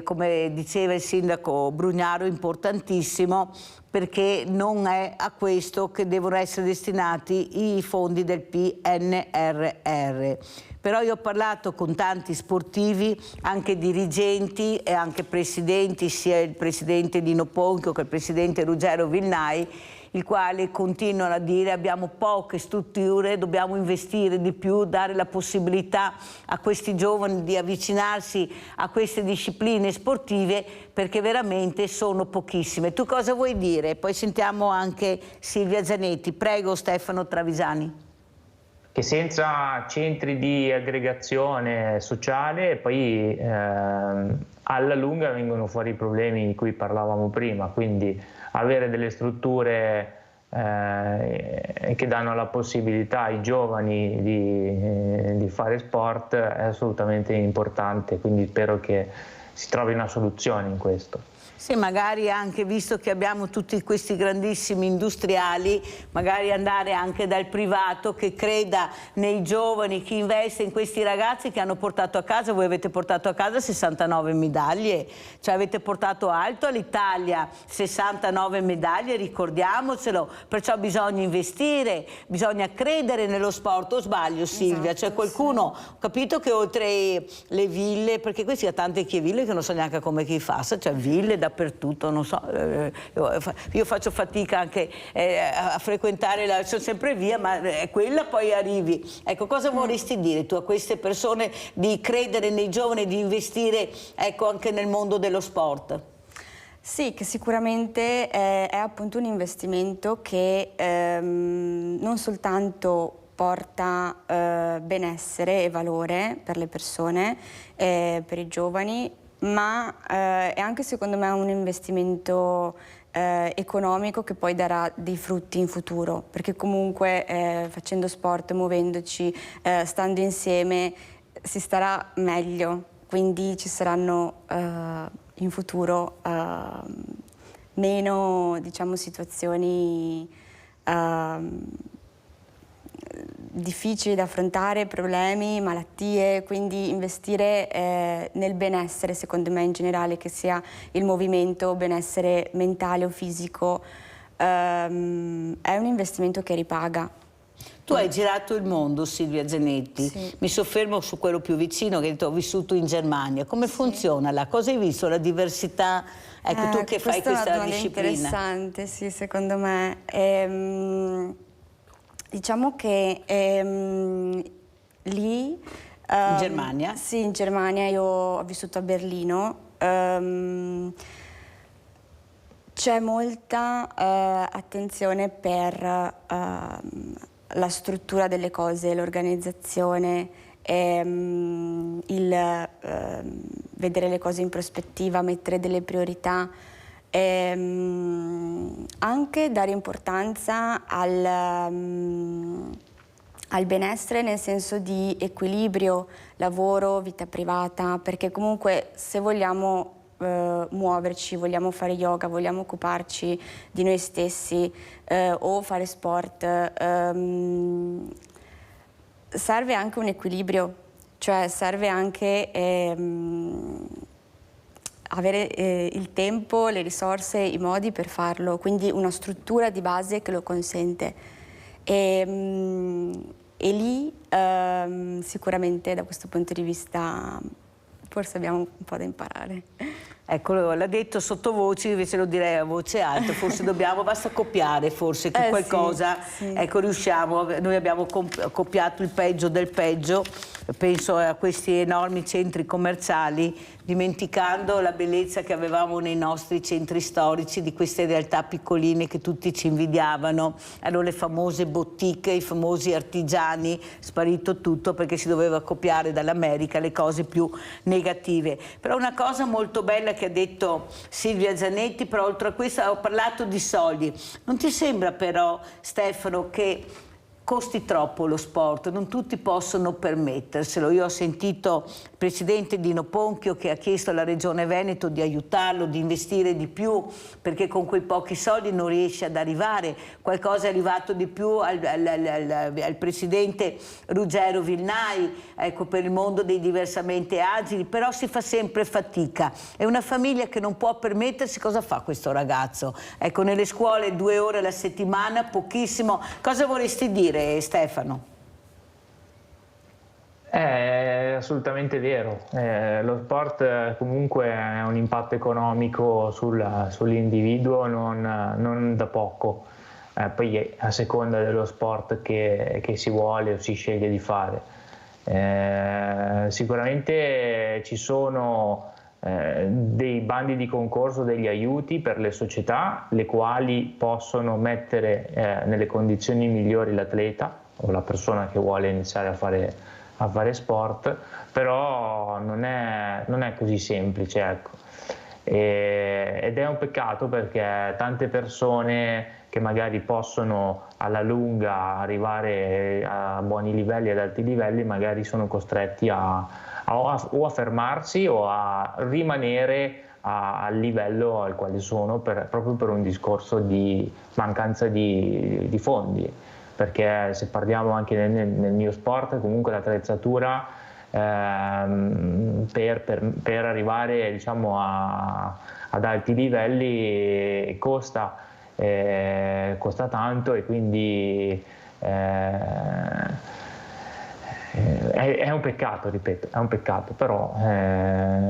come diceva il sindaco Brugnaro, importantissimo, perché non è a questo che devono essere destinati i fondi del PNRR. Però io ho parlato con tanti sportivi, anche dirigenti e anche presidenti, sia il presidente Dino Ponchio che il presidente Ruggero Vilnai, i quali continuano a dire abbiamo poche strutture, dobbiamo investire di più, dare la possibilità a questi giovani di avvicinarsi a queste discipline sportive, perché veramente sono pochissime. Tu cosa vuoi dire? Poi sentiamo anche Silvia Zanetti. Prego, Stefano Travisani. Che senza centri di aggregazione sociale poi alla lunga vengono fuori i problemi di cui parlavamo prima, quindi avere delle strutture che danno la possibilità ai giovani di fare sport è assolutamente importante, quindi spero che si trovi una soluzione in questo. Sì, magari anche, visto che abbiamo tutti questi grandissimi industriali, magari andare anche dal privato che creda nei giovani, chi investe in questi ragazzi che hanno portato a casa, voi avete portato a casa 69 medaglie, cioè avete portato alto all'Italia 69 medaglie, ricordiamocelo, perciò bisogna investire, bisogna credere nello sport, o sbaglio Silvia? Esatto, cioè qualcuno, sì. Ho capito che oltre le ville, perché questi ha tante ville che non so neanche come chi fa, cioè ville dappertutto, non so, io faccio fatica anche a frequentare, sono sempre via, ma è quella, poi arrivi. Ecco, cosa vorresti dire tu a queste persone di credere nei giovani, di investire, ecco, anche nel mondo dello sport? Sì, che sicuramente è appunto un investimento che non soltanto porta benessere e valore per le persone, per i giovani, ma è anche secondo me un investimento economico che poi darà dei frutti in futuro, perché comunque facendo sport, muovendoci, stando insieme si starà meglio, quindi ci saranno in futuro meno, diciamo, situazioni difficili da affrontare, problemi, malattie, quindi investire nel benessere, secondo me in generale, che sia il movimento, benessere mentale o fisico, è un investimento che ripaga. Tu hai girato il mondo, Silvia Zanetti, sì. Mi soffermo su quello più vicino, che ho vissuto in Germania. Come funziona là? Cosa hai visto? La diversità? Ecco, tu che fai questa disciplina. Questa è una domanda interessante, sì, secondo me. Diciamo che lì... in Germania? Sì, in Germania, io ho vissuto a Berlino. C'è molta attenzione per la struttura delle cose, l'organizzazione, il vedere le cose in prospettiva, mettere delle priorità. Anche dare importanza al benessere, nel senso di equilibrio lavoro, vita privata, perché comunque se vogliamo muoverci, vogliamo fare yoga, vogliamo occuparci di noi stessi o fare sport, serve anche un equilibrio, cioè serve anche avere il tempo, le risorse, i modi per farlo, quindi una struttura di base che lo consente. E lì sicuramente da questo punto di vista forse abbiamo un po' da imparare. Ecco, l'ha detto sottovoce, invece lo direi a voce alta, forse basta copiare forse che qualcosa, sì. Ecco, riusciamo, noi abbiamo copiato il peggio del peggio, penso a questi enormi centri commerciali dimenticando la bellezza che avevamo nei nostri centri storici, di queste realtà piccoline che tutti ci invidiavano. Allora le famose boutique, i famosi artigiani, sparito tutto perché si doveva copiare dall'America le cose più negative. Però una cosa molto bella che ha detto Silvia Zanetti, però oltre a questo ho parlato di soldi. Non ti sembra però, Stefano, che costi troppo lo sport? Non tutti possono permetterselo. Io ho sentito il presidente Dino Ponchio che ha chiesto alla Regione Veneto di aiutarlo, di investire di più, perché con quei pochi soldi non riesce ad arrivare. Qualcosa è arrivato di più al presidente Ruggero Vilnai, ecco, per il mondo dei diversamente agili, però si fa sempre fatica. È una famiglia che non può permettersi. Cosa fa questo ragazzo? Ecco, nelle scuole 2 ore alla settimana, pochissimo. Cosa vorresti dire, Stefano? È assolutamente vero. Lo sport comunque ha un impatto economico sull'individuo non da poco. Poi a seconda dello sport che si vuole o si sceglie di fare. Sicuramente ci sono dei bandi di concorso, degli aiuti per le società, le quali possono mettere nelle condizioni migliori l'atleta o la persona che vuole iniziare a fare sport, però non è così semplice, ecco. Ed è un peccato, perché tante persone che magari possono alla lunga arrivare a buoni livelli, ad alti livelli, magari sono costretti o a fermarsi o a rimanere al livello al quale sono proprio per un discorso di mancanza di fondi. Perché se parliamo anche nel mio sport, comunque l'attrezzatura per arrivare, diciamo, ad alti livelli costa tanto, e quindi è un peccato, ripeto, è un peccato, però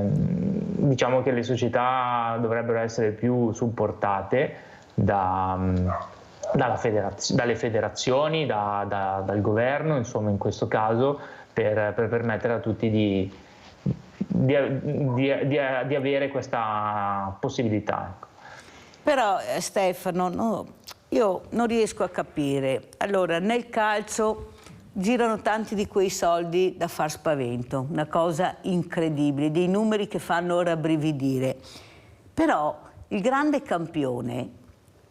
diciamo che le società dovrebbero essere più supportate dalle federazioni, dal governo, insomma, in questo caso, per permettere a tutti di avere questa possibilità. Ecco. Però Stefano, no, io non riesco a capire. Allora, nel calcio girano tanti di quei soldi da far spavento, una cosa incredibile, dei numeri che fanno rabbrividire. Però il grande campione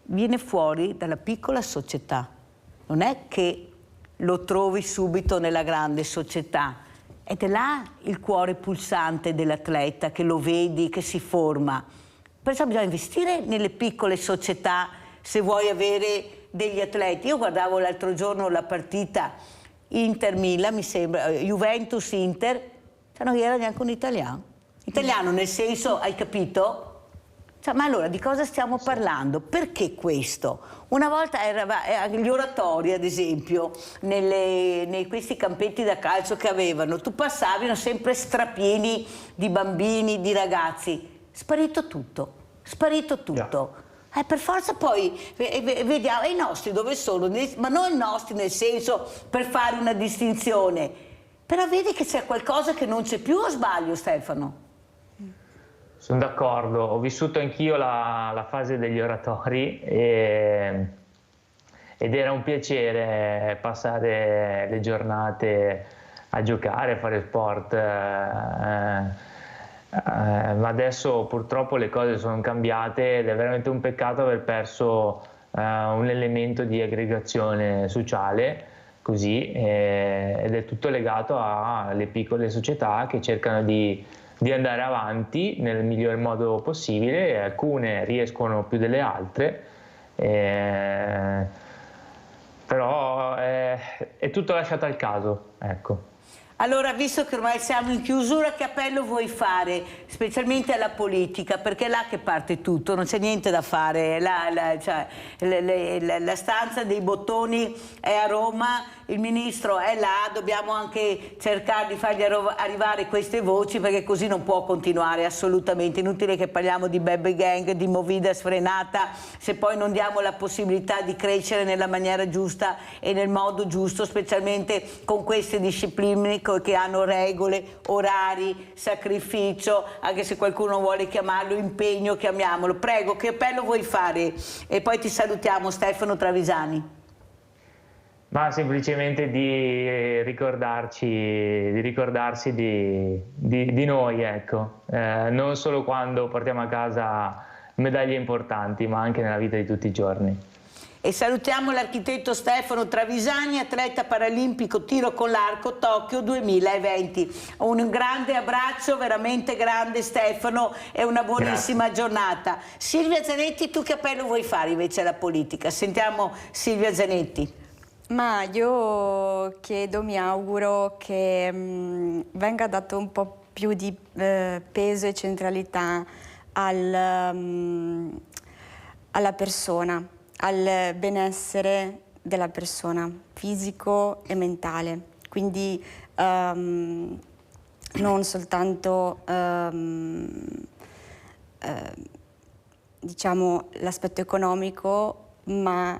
viene fuori dalla piccola società, non è che lo trovi subito nella grande società, ed è là il cuore pulsante dell'atleta, che lo vedi, che si forma. Perciò bisogna investire nelle piccole società se vuoi avere degli atleti. Io guardavo l'altro giorno la partita Inter-Milan, mi sembra, Juventus-Inter, cioè non era neanche un italiano. Italiano nel senso, hai capito? Cioè, ma allora di cosa stiamo parlando? Perché questo? Una volta gli oratori, ad esempio, questi campetti da calcio che avevano, tu passavi, erano sempre strapieni di bambini, di ragazzi. Sparito tutto, sparito tutto. Per forza poi vediamo i nostri dove sono, ma non i nostri nel senso per fare una distinzione. Però vedi che c'è qualcosa che non c'è più, o sbaglio, Stefano? Sono d'accordo, ho vissuto anch'io la fase degli oratori ed era un piacere passare le giornate a giocare, a fare sport, ma adesso purtroppo le cose sono cambiate ed è veramente un peccato aver perso un elemento di aggregazione sociale così, ed è tutto legato alle piccole società che cercano di andare avanti nel miglior modo possibile, e alcune riescono più delle altre, però è tutto lasciato al caso, ecco. Allora, visto che ormai siamo in chiusura, che appello vuoi fare, specialmente alla politica? Perché è là che parte tutto, non c'è niente da fare, la stanza dei bottoni è a Roma, il ministro è là, dobbiamo anche cercare di fargli arrivare queste voci, perché così non può continuare assolutamente. Inutile che parliamo di baby gang, di movida sfrenata, se poi non diamo la possibilità di crescere nella maniera giusta e nel modo giusto, specialmente con queste discipline che hanno regole, orari, sacrificio, anche se qualcuno vuole chiamarlo impegno, chiamiamolo. Prego, che appello vuoi fare? E poi ti salutiamo, Stefano Travisani. Ma semplicemente di ricordarsi di noi, ecco. Non solo quando portiamo a casa medaglie importanti, ma anche nella vita di tutti i giorni. E salutiamo l'architetto Stefano Travisani, atleta paralimpico tiro con l'arco Tokyo 2020. Un grande abbraccio, veramente grande Stefano, e una buonissima giornata. Silvia Zanetti, tu che appello vuoi fare invece alla politica? Sentiamo Silvia Zanetti. Ma io chiedo, mi auguro che venga dato un po' più di peso e centralità alla persona, al benessere della persona, fisico e mentale. Quindi non soltanto diciamo l'aspetto economico, ma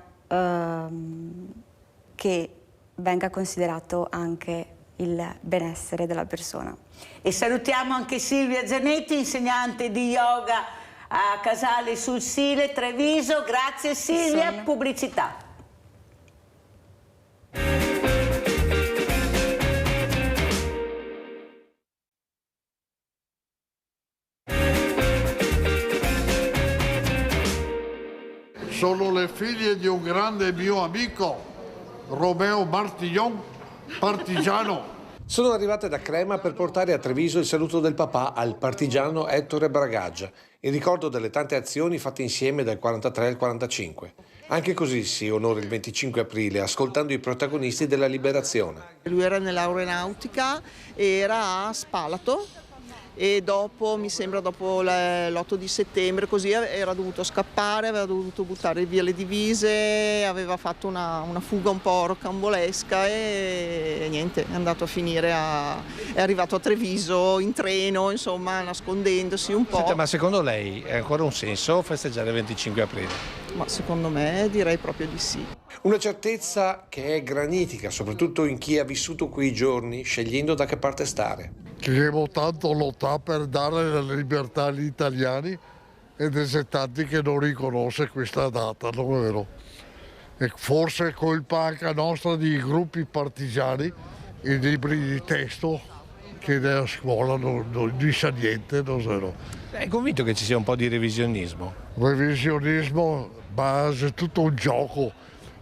che venga considerato anche il benessere della persona. E salutiamo anche Silvia Zanetti, insegnante di yoga a Casale sul Sile, Treviso. Grazie Silvia, pubblicità. Sono le figlie di un grande mio amico, Romeo Martillon, partigiano. Sono arrivate da Crema per portare a Treviso il saluto del papà al partigiano Ettore Bragaggia, in ricordo delle tante azioni fatte insieme dal 43 al 45. Anche così si onora il 25 aprile, ascoltando i protagonisti della liberazione. Lui era nell'aeronautica, era a Spalato, e dopo, mi sembra dopo l'8 di settembre, così era dovuto scappare, aveva dovuto buttare via le divise, aveva fatto una fuga un po' rocambolesca e niente, è andato a finire è arrivato a Treviso in treno, insomma, nascondendosi un po'. Senta, ma secondo lei è ancora un senso festeggiare il 25 aprile? Ma secondo me direi proprio di sì. Una certezza che è granitica, soprattutto in chi ha vissuto quei giorni scegliendo da che parte stare. Che tanto lottare per dare la libertà agli italiani ed è tanti che non riconosce questa data, non è vero? E forse è colpa anche nostra di gruppi partigiani, i libri di testo che nella scuola non dice niente, non è vero? È convinto che ci sia un po' di revisionismo? Revisionismo, ma è tutto un gioco,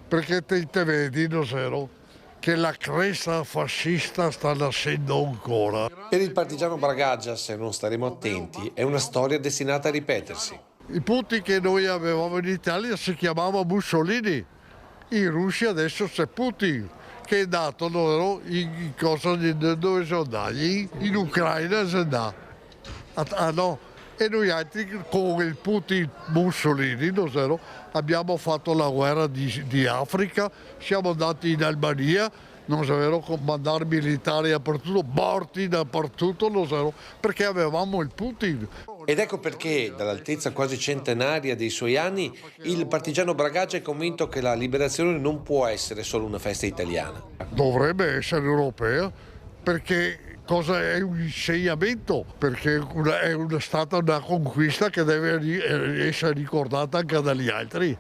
perché te vedi, non è vero? Che la cresta fascista sta nascendo ancora. Per il partigiano Bragaggia, se non staremo attenti, è una storia destinata a ripetersi. I punti che noi avevamo in Italia si chiamava Mussolini, in Russia adesso c'è Putin, che è andato in cosa, dove sono andati? In Ucraina sono andati. No. E noi altri con il Putin Mussolini abbiamo fatto la guerra di Africa, siamo andati in Albania, non so, vero, comandare militari dappertutto, morti dappertutto, non so, perché avevamo il Putin. Ed ecco perché, dall'altezza quasi centenaria dei suoi anni, il partigiano Bragaggia è convinto che la liberazione non può essere solo una festa italiana. Dovrebbe essere europea, perché cosa è un insegnamento? Perché è stata una conquista che deve essere ricordata anche dagli altri.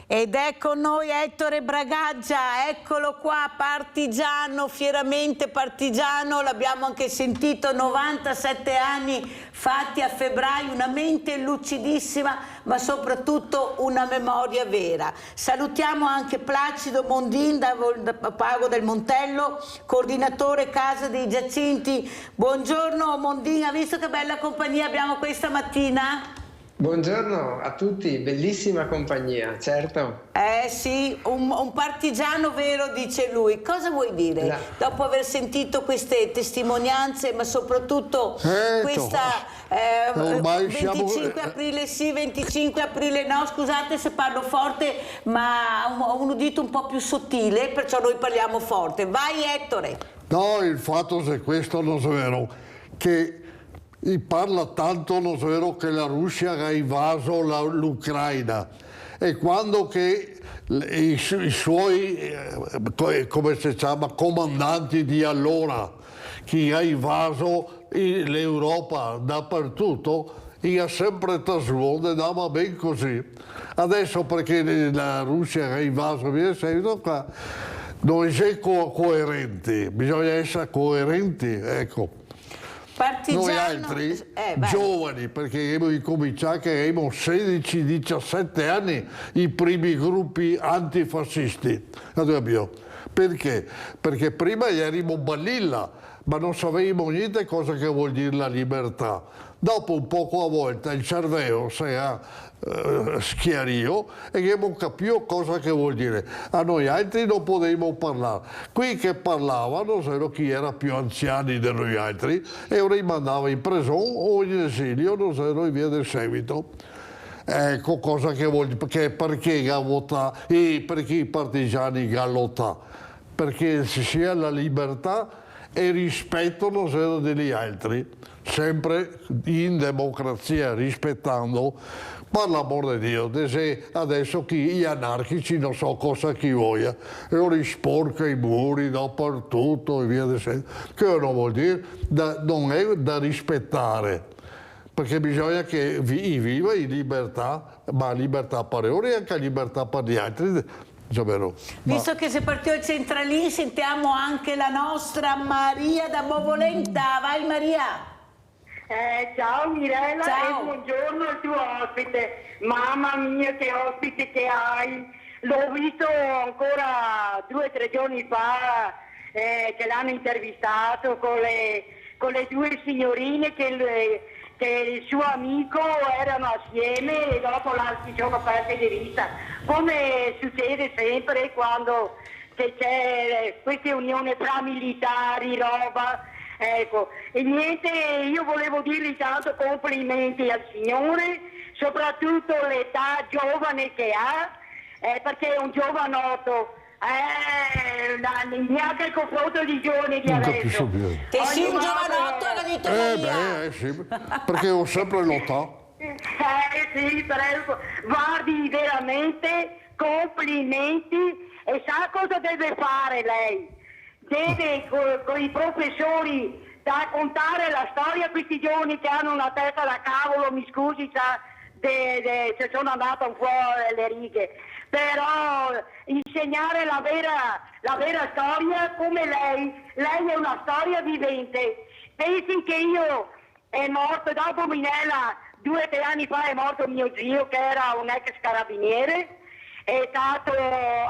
Ed è con noi Ettore Bragaggia, eccolo qua, partigiano, fieramente partigiano, l'abbiamo anche sentito, 97 anni fatti a febbraio, una mente lucidissima, ma soprattutto una memoria vera. Salutiamo anche Placido Mondin da Pago del Montello, coordinatore Casa dei Giacinti. Buongiorno Mondin, ha visto che bella compagnia abbiamo questa mattina? Buongiorno a tutti, bellissima compagnia, certo. Sì, un partigiano vero, dice lui. Cosa vuoi dire? Dopo aver sentito queste testimonianze, ma soprattutto questa 25 aprile sì, 25 aprile no, scusate se parlo forte, ma ho un udito un po' più sottile, perciò noi parliamo forte. Vai Ettore. No, il fatto è questo, non è vero, che parla tanto, non so vero, che la Russia ha invaso l'Ucraina, e quando che i suoi, come si chiama, comandanti di allora, che ha invaso l'Europa dappertutto, ha sempre trasmosso, andava ben così. Adesso perché la Russia ha invaso via seguito qua, non si è coerenti, bisogna essere coerenti, ecco. Partigiano, noi altri giovani, perché abbiamo incominciato che avevamo 16-17 anni i primi gruppi antifascisti. Perché? Perché prima eravamo balilla, ma non sapevamo niente cosa che vuol dire la libertà. Dopo un poco a volta il cervello si è schiarito e abbiamo capito cosa che vuol dire. A noi altri non potevamo parlare. Qui che parlavano c'era chi era più anziani di noi altri e rimandava in prigione o in esilio, non c'era in via del seguito. Ecco cosa che vuol dire, perché ha votato e perché i partigiani hanno lottato. Perché ci sia la libertà e rispetto non c'era degli altri, sempre in democrazia, rispettando. Per l'amor di Dio, adesso gli anarchici non so cosa chi voglia, e ora sporca i muri dappertutto e via di seguito, che non vuol dire, non è da rispettare, perché bisogna che viva in libertà, ma libertà per ora e anche libertà per gli altri. Visto che sei partito il centralino, sentiamo anche la nostra Maria da Bovolenta. Vai Maria! Ciao Mirella, ciao. E buongiorno al tuo ospite. Mamma mia che ospite che hai! L'ho visto ancora 2 o 3 giorni fa che l'hanno intervistato con le 2 signorine che il suo amico erano assieme e dopo si sono perse di vista, come succede sempre quando c'è questa unione tra militari, roba. Ecco, e niente, io volevo dirgli tanto complimenti al Signore, soprattutto l'età giovane che ha, perché è un giovanotto, neanche il confronto di giovani di adesso. Che sei un giovanotto, ha detto Maria. Sì, perché ho sempre lottato. Sì, guardi, veramente complimenti, e sa cosa deve fare lei? Deve con i professori raccontare la storia a questi giovani che hanno una testa da cavolo, mi scusi se sono andata un po' alle righe, però insegnare la vera storia come lei è una storia vivente. Pensi che io è morto dopo Minella, 2 o 3 anni fa è morto mio zio che era un ex carabiniere,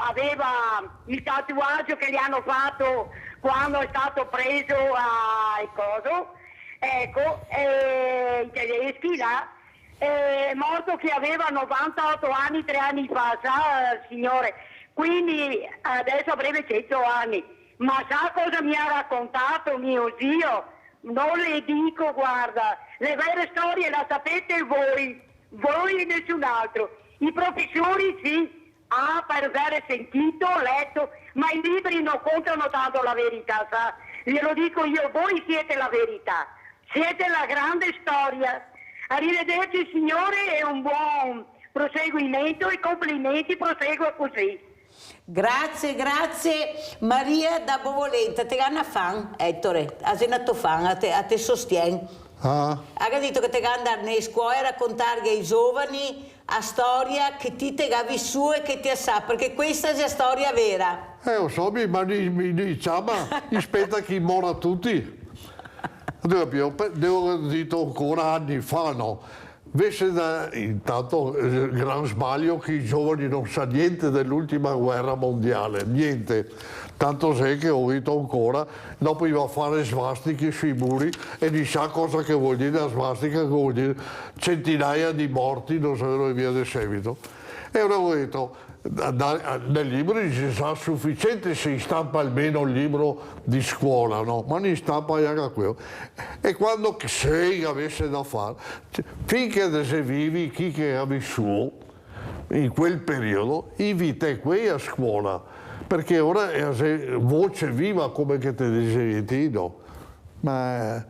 aveva il tatuaggio che gli hanno fatto quando è stato preso a coso, ecco, i tedeschi là, è morto che aveva 98 anni 3 anni fa, sa signore, quindi adesso avrebbe 100 anni, ma sa cosa mi ha raccontato mio zio? Non le dico, guarda, le vere storie la sapete voi e nessun altro, i professori sì, per aver sentito, letto, ma i libri non contano tanto la verità, sa? Glielo dico io, voi siete la verità, siete la grande storia. Arrivederci signore e un buon proseguimento e complimenti, prosegua così. Grazie Maria da Bovolenta, te ganna fan, Ettore, ha senato fan, a te sostiene. Ha detto che te ganna andare nelle scuole a raccontare ai giovani a storia che ti te ha vissuto e che ti sa, perché questa è la storia vera. Lo so, ma diciamo, aspetta che mora tutti. Devo dire ancora anni fa, no? Invece intanto gran sbaglio che i giovani non sa niente dell'ultima guerra mondiale, niente. Tanto sai che ho detto ancora, dopo va a fare svastiche sui muri e non sa cosa che vuol dire la svastica, che vuol dire centinaia di morti, non so e via del seguito. E ora ho detto, nel libro ci sa sufficiente se stampa almeno il libro di scuola, no? Ma ne stampa anche quello. E quando sei avesse da fare, finché se vivi chi che ha vissuto in quel periodo, invita qui a scuola. Perché ora è voce viva come che te dicevi, no? Ma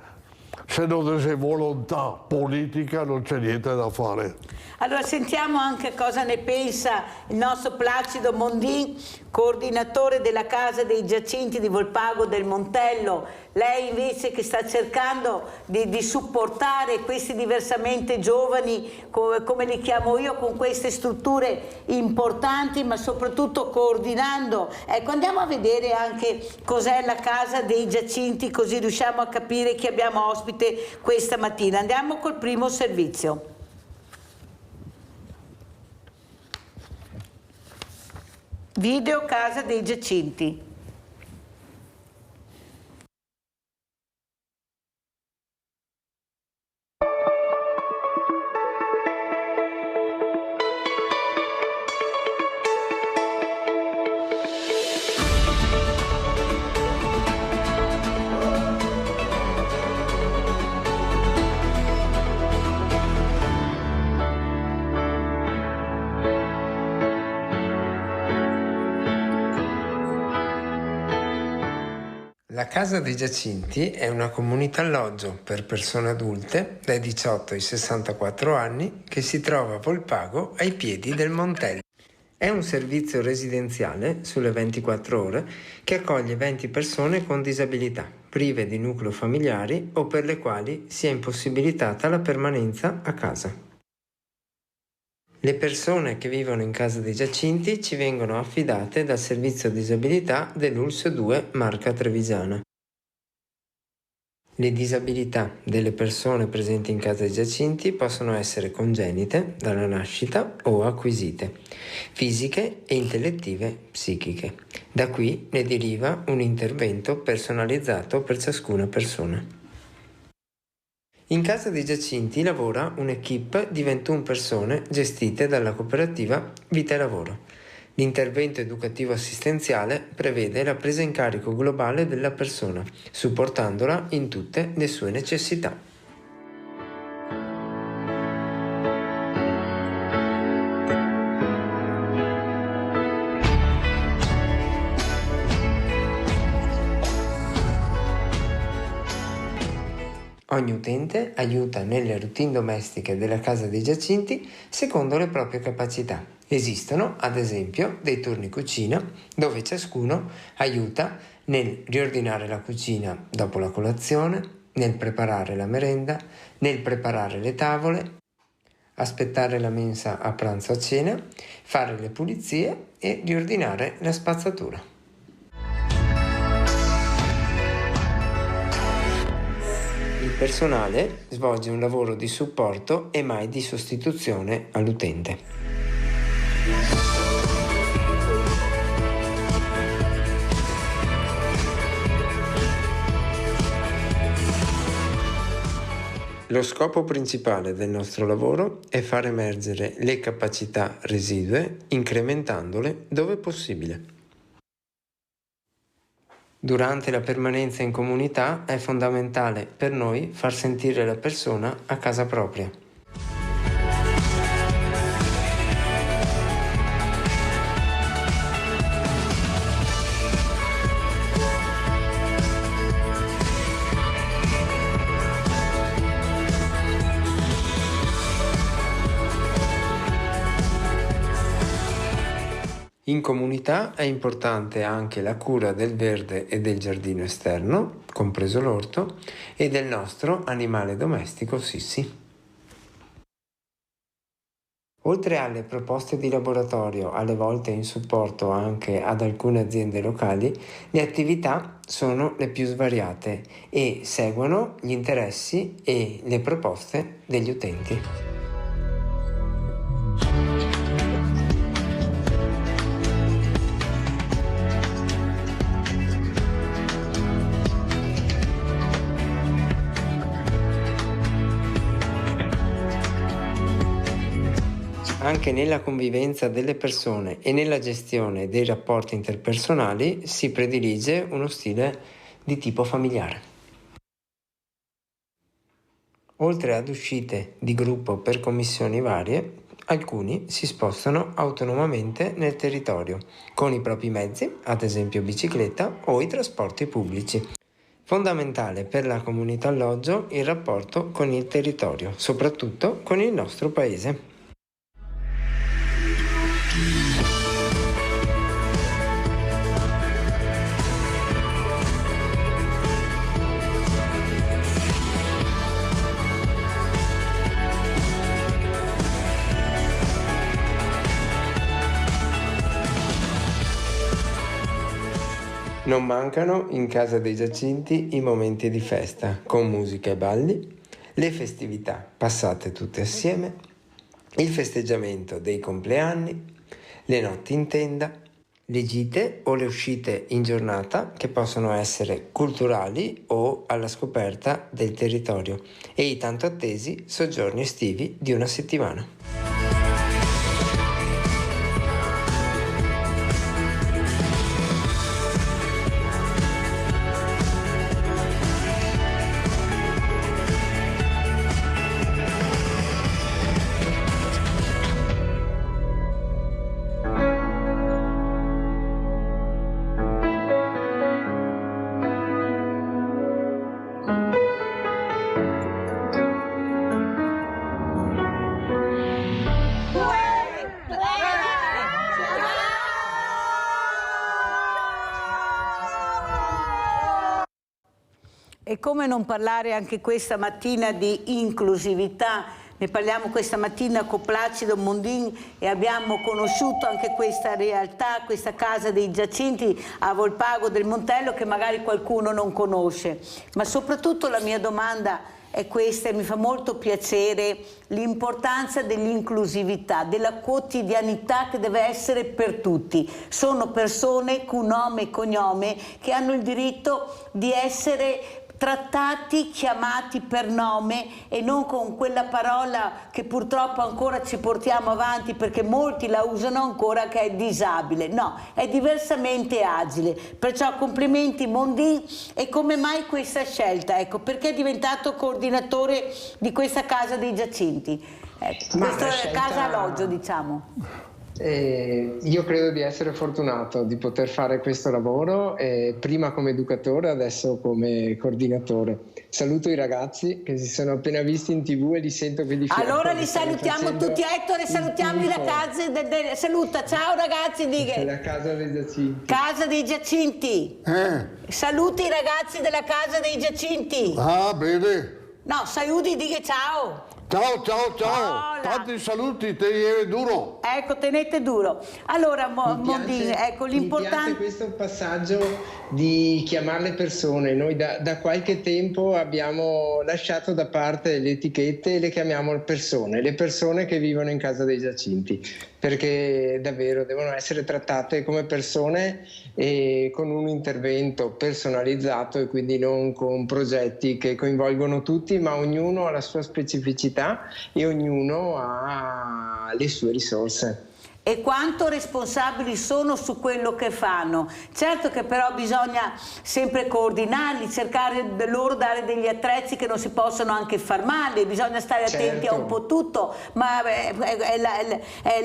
Se non c'è volontà politica non c'è niente da fare. Allora sentiamo anche cosa ne pensa il nostro Placido Mondin, coordinatore della Casa dei Giacinti di Volpago del Montello. Lei invece che sta cercando di supportare questi diversamente giovani, come li chiamo io, con queste strutture importanti, ma soprattutto coordinando. Ecco, andiamo a vedere anche cos'è la Casa dei Giacinti, così riusciamo a capire chi abbiamo ospite questa mattina. Andiamo col primo servizio. Video Casa dei Giacinti. La Casa dei Giacinti è una comunità alloggio per persone adulte dai 18 ai 64 anni che si trova a Volpago ai piedi del Montello. È un servizio residenziale sulle 24 ore che accoglie 20 persone con disabilità, prive di nucleo familiari o per le quali sia impossibilitata la permanenza a casa. Le persone che vivono in Casa dei Giacinti ci vengono affidate dal servizio disabilità dell'ULSS 2 Marca Trevigiana. Le disabilità delle persone presenti in Casa dei Giacinti possono essere congenite dalla nascita o acquisite, fisiche e intellettive psichiche. Da qui ne deriva un intervento personalizzato per ciascuna persona. In Casa dei Giacinti lavora un'equipe di 21 persone gestite dalla cooperativa Vita e Lavoro. L'intervento educativo assistenziale prevede la presa in carico globale della persona, supportandola in tutte le sue necessità. Ogni utente aiuta nelle routine domestiche della Casa dei Giacinti secondo le proprie capacità. Esistono, ad esempio, dei turni cucina dove ciascuno aiuta nel riordinare la cucina dopo la colazione, nel preparare la merenda, nel preparare le tavole, aspettare la mensa a pranzo a cena, fare le pulizie e riordinare la spazzatura. Il personale svolge un lavoro di supporto e mai di sostituzione all'utente. Lo scopo principale del nostro lavoro è far emergere le capacità residue, incrementandole dove possibile. Durante la permanenza in comunità è fondamentale per noi far sentire la persona a casa propria. In comunità è importante anche la cura del verde e del giardino esterno, compreso l'orto, e del nostro animale domestico Sissi. Oltre alle proposte di laboratorio, alle volte in supporto anche ad alcune aziende locali, le attività sono le più svariate e seguono gli interessi e le proposte degli utenti. Anche nella convivenza delle persone e nella gestione dei rapporti interpersonali si predilige uno stile di tipo familiare. Oltre ad uscite di gruppo per commissioni varie, alcuni si spostano autonomamente nel territorio, con i propri mezzi, ad esempio bicicletta o i trasporti pubblici. Fondamentale per la comunità alloggio il rapporto con il territorio, soprattutto con il nostro paese. Non mancano in Casa dei Giacinti i momenti di festa, con musica e balli, le festività passate tutte assieme, il festeggiamento dei compleanni, le notti in tenda, le gite o le uscite in giornata che possono essere culturali o alla scoperta del territorio e i tanto attesi soggiorni estivi di una settimana. E come non parlare anche questa mattina di inclusività? Ne parliamo questa mattina con Placido Mondin e abbiamo conosciuto anche questa realtà, questa Casa dei Giacinti a Volpago del Montello che magari qualcuno non conosce. Ma soprattutto la mia domanda è questa e mi fa molto piacere l'importanza dell'inclusività, della quotidianità che deve essere per tutti. Sono persone con nome e cognome che hanno il diritto di essere trattati, chiamati per nome e non con quella parola che purtroppo ancora ci portiamo avanti perché molti la usano ancora, che è disabile. No, è diversamente agile. Perciò complimenti Mondin. E come mai questa scelta? Ecco, perché è diventato coordinatore di questa Casa dei Giacinti? Ecco, questa casa alloggio, diciamo. Io credo di essere fortunato di poter fare questo lavoro, prima come educatore, adesso come coordinatore. Saluto i ragazzi che si sono appena visti in TV e li sento qui di fianco. Allora li salutiamo tutti, Ettore, salutiamo la casa saluta, ciao ragazzi, dica. La Casa dei Giacinti. Casa dei Giacinti. Saluti i ragazzi della Casa dei Giacinti. Ah, bene. No, saluti, dica ciao. Ciao, ciao, ciao. Hola. Tanti saluti, tenete duro. Ecco, tenete duro. Allora, Mondin, ecco l'importante. Mi piace questo passaggio di chiamare le persone. Noi da qualche tempo abbiamo lasciato da parte le etichette e le chiamiamo persone, le persone che vivono in Casa dei Giacinti, perché davvero devono essere trattate come persone e con un intervento personalizzato e quindi non con progetti che coinvolgono tutti, ma ognuno ha la sua specificità e ognuno ha le sue risorse. E quanto responsabili sono su quello che fanno. Certo che però bisogna sempre coordinarli, cercare loro dare degli attrezzi che non si possono anche far male, bisogna stare attenti a un po' tutto, ma è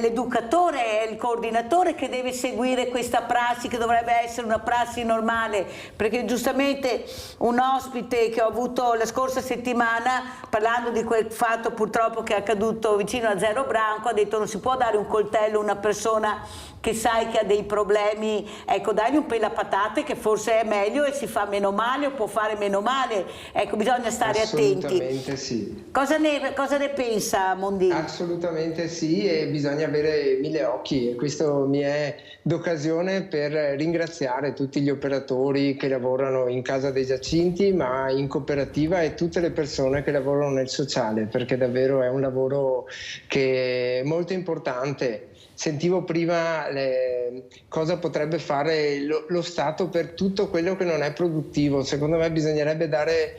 l'educatore, è il coordinatore che deve seguire questa prassi che dovrebbe essere una prassi normale, perché giustamente un ospite che ho avuto la scorsa settimana, parlando di quel fatto purtroppo che è accaduto vicino a Zero Branco, ha detto non si può dare un coltello a una persona che sai che ha dei problemi, ecco, dagli un pelo a patate che forse è meglio e si fa meno male o può fare meno male, ecco, bisogna stare attenti. Assolutamente sì. Cosa ne pensa Mondin? Assolutamente sì, e bisogna avere 1000 occhi e questo mi è d'occasione per ringraziare tutti gli operatori che lavorano in Casa dei Giacinti, ma in cooperativa, e tutte le persone che lavorano nel sociale, perché davvero è un lavoro che è molto importante. Sentivo prima cosa potrebbe fare lo Stato per tutto quello che non è produttivo. Secondo me bisognerebbe dare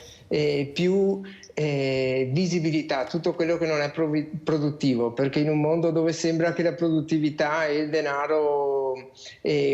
più visibilità a tutto quello che non è produttivo, perché in un mondo dove sembra che la produttività e il denaro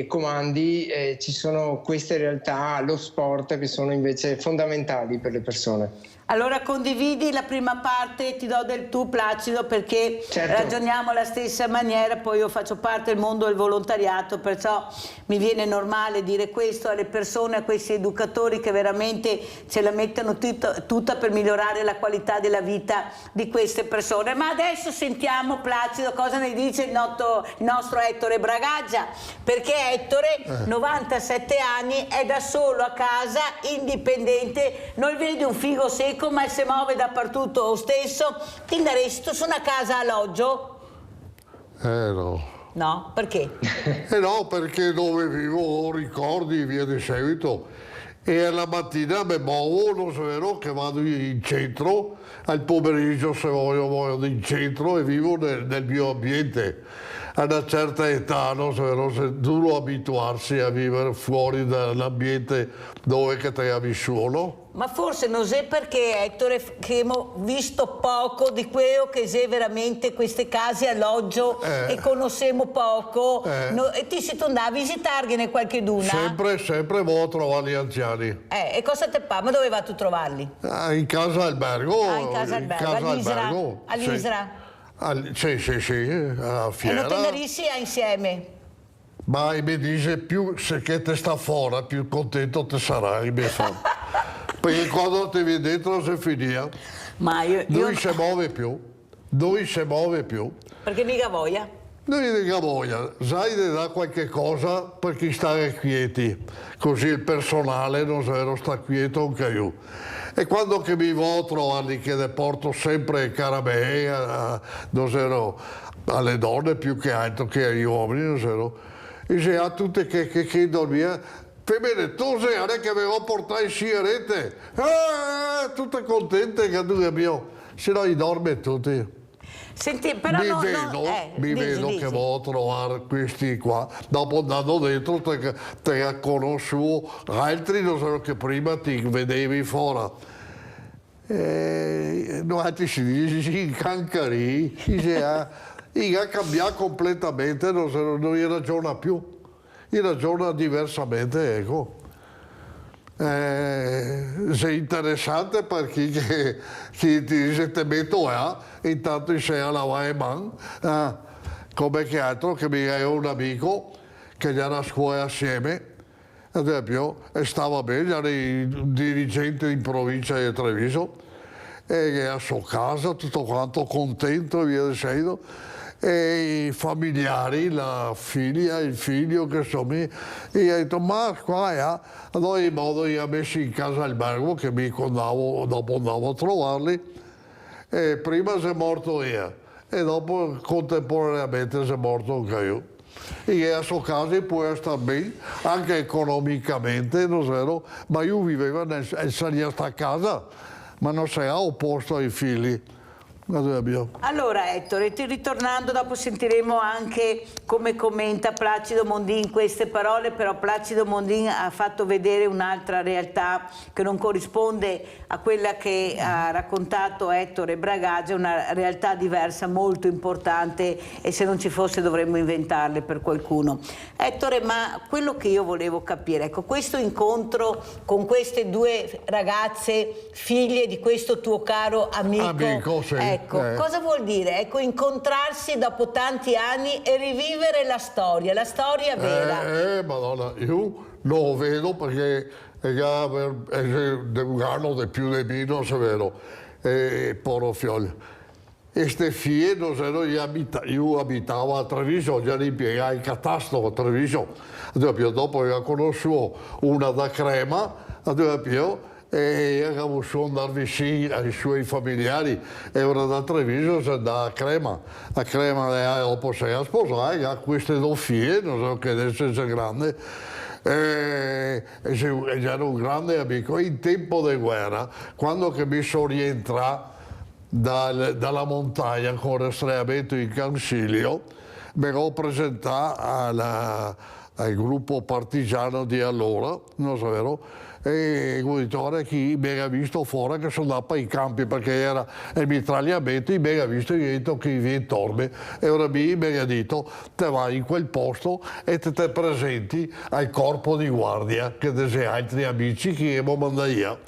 comandi, ci sono queste realtà, lo sport, che sono invece fondamentali per le persone. Allora condividi la prima parte, ti do del tu Placido, perché ragioniamo alla stessa maniera. Poi io faccio parte del mondo del volontariato, perciò mi viene normale dire questo alle persone, a questi educatori che veramente ce la mettono tutta per migliorare la qualità della vita di queste persone. Ma adesso sentiamo, Placido, cosa ne dice il nostro Ettore Bragaggia, perché Ettore, 97 anni, è da solo a casa, indipendente, non vedi un figo secco, ma si muove dappertutto lo stesso. Ti daresti su una casa alloggio? No. No? Perché? No, perché dove vivo ho ricordi via di seguito. E alla mattina mi muovo, non so vero, che vado in centro, al pomeriggio se voglio in centro e vivo nel mio ambiente. A una certa età, non so vero, è duro abituarsi a vivere fuori dall'ambiente dove che te hai vissuto. Ma forse non è perché, Ettore, che abbiamo visto poco di quello che è veramente queste case alloggio e conosciamo poco. E ti si torna a visitargliene qualche d'una? Sempre vado a trovare gli anziani. E cosa te fa? Ma dove vai tu a trovarli? In casa albergo. In casa albergo. All'Isra? Sì, a Fiera. E non te ne risi insieme? Ma mi dice più se che te sta fuori, più contento te sarai, mi fa. Perché quando ti vedi dentro si finisce. Ma Lui si muove più. Perché mica voglia? Non mica voglia, sai di dare qualche cosa per chi stare quieti, così il personale non sta quieto anche io. E quando che mi vado a trovarli che ne porto sempre caramelle, alle donne più che altro che agli uomini, e se a tutte che dormire. Bene, tu sei che avevo portato in sigarette, tutte contente che tu abbiamo, se no dorme tutti. Senti, però mi vedo che vado a trovare questi qua, dopo andando dentro te conosco altri, non so che prima ti vedevi fuori. No, altri si dice incancari, ha cambiato completamente, non ragiona più. Ragiona diversamente, ecco. Sei interessante per chi ti dice te metto intanto sei alla Weiman, come che altro che mi è un amico che era a scuola assieme, ad esempio, e stava bene, era il dirigente in provincia di Treviso, e a sua casa, tutto quanto contento e via dicendo. E i familiari, la figlia, il figlio che sono lì, e ha detto ma qua allora in modo io ho messo in casa albergo che dopo andavo a trovarli e prima si è morto io e dopo contemporaneamente si è morto anche io. E a sua casa può stare bene anche economicamente, non è vero? Ma io vivevo in questa casa, ma non si è opposto ai figli. Allora Ettore, ritornando, dopo sentiremo anche come commenta Placido Mondin queste parole, però Placido Mondin ha fatto vedere un'altra realtà che non corrisponde a quella che ha raccontato Ettore Bragaggia, una realtà diversa, molto importante, e se non ci fosse dovremmo inventarle per qualcuno. Ettore, ma quello che io volevo capire, ecco, questo incontro con queste due ragazze, figlie di questo tuo caro amico sì. Ecco, cosa vuol dire? Ecco, incontrarsi dopo tanti anni e rivivere la storia vera. Madonna, io lo vedo perché è un anno di più di me, non è vero, povero figlio. E queste figlie, non so, io abitavo a Treviso, già impiegai il catasto a Treviso. Dopo ho conosciuto una da Crema, e abbiamo andato vicino ai suoi familiari e ora da Treviso si andava a Crema. A Crema dopo si è sposato e ha queste due figlie, non so che adesso è grande, e era un grande amico. In tempo di guerra, quando che mi sono rientrato dalla montagna con restreamento in Consiglio, mi ero presentato al gruppo partigiano di allora, non so vero, e il guiditore chi mi aveva visto fuori che sono andato ai campi perché era il mitragliamento, mi aveva visto e mi ha detto che viene torme e ora mi ha detto te vai in quel posto e te presenti al corpo di guardia che dei altri amici che abbiamo mandato io.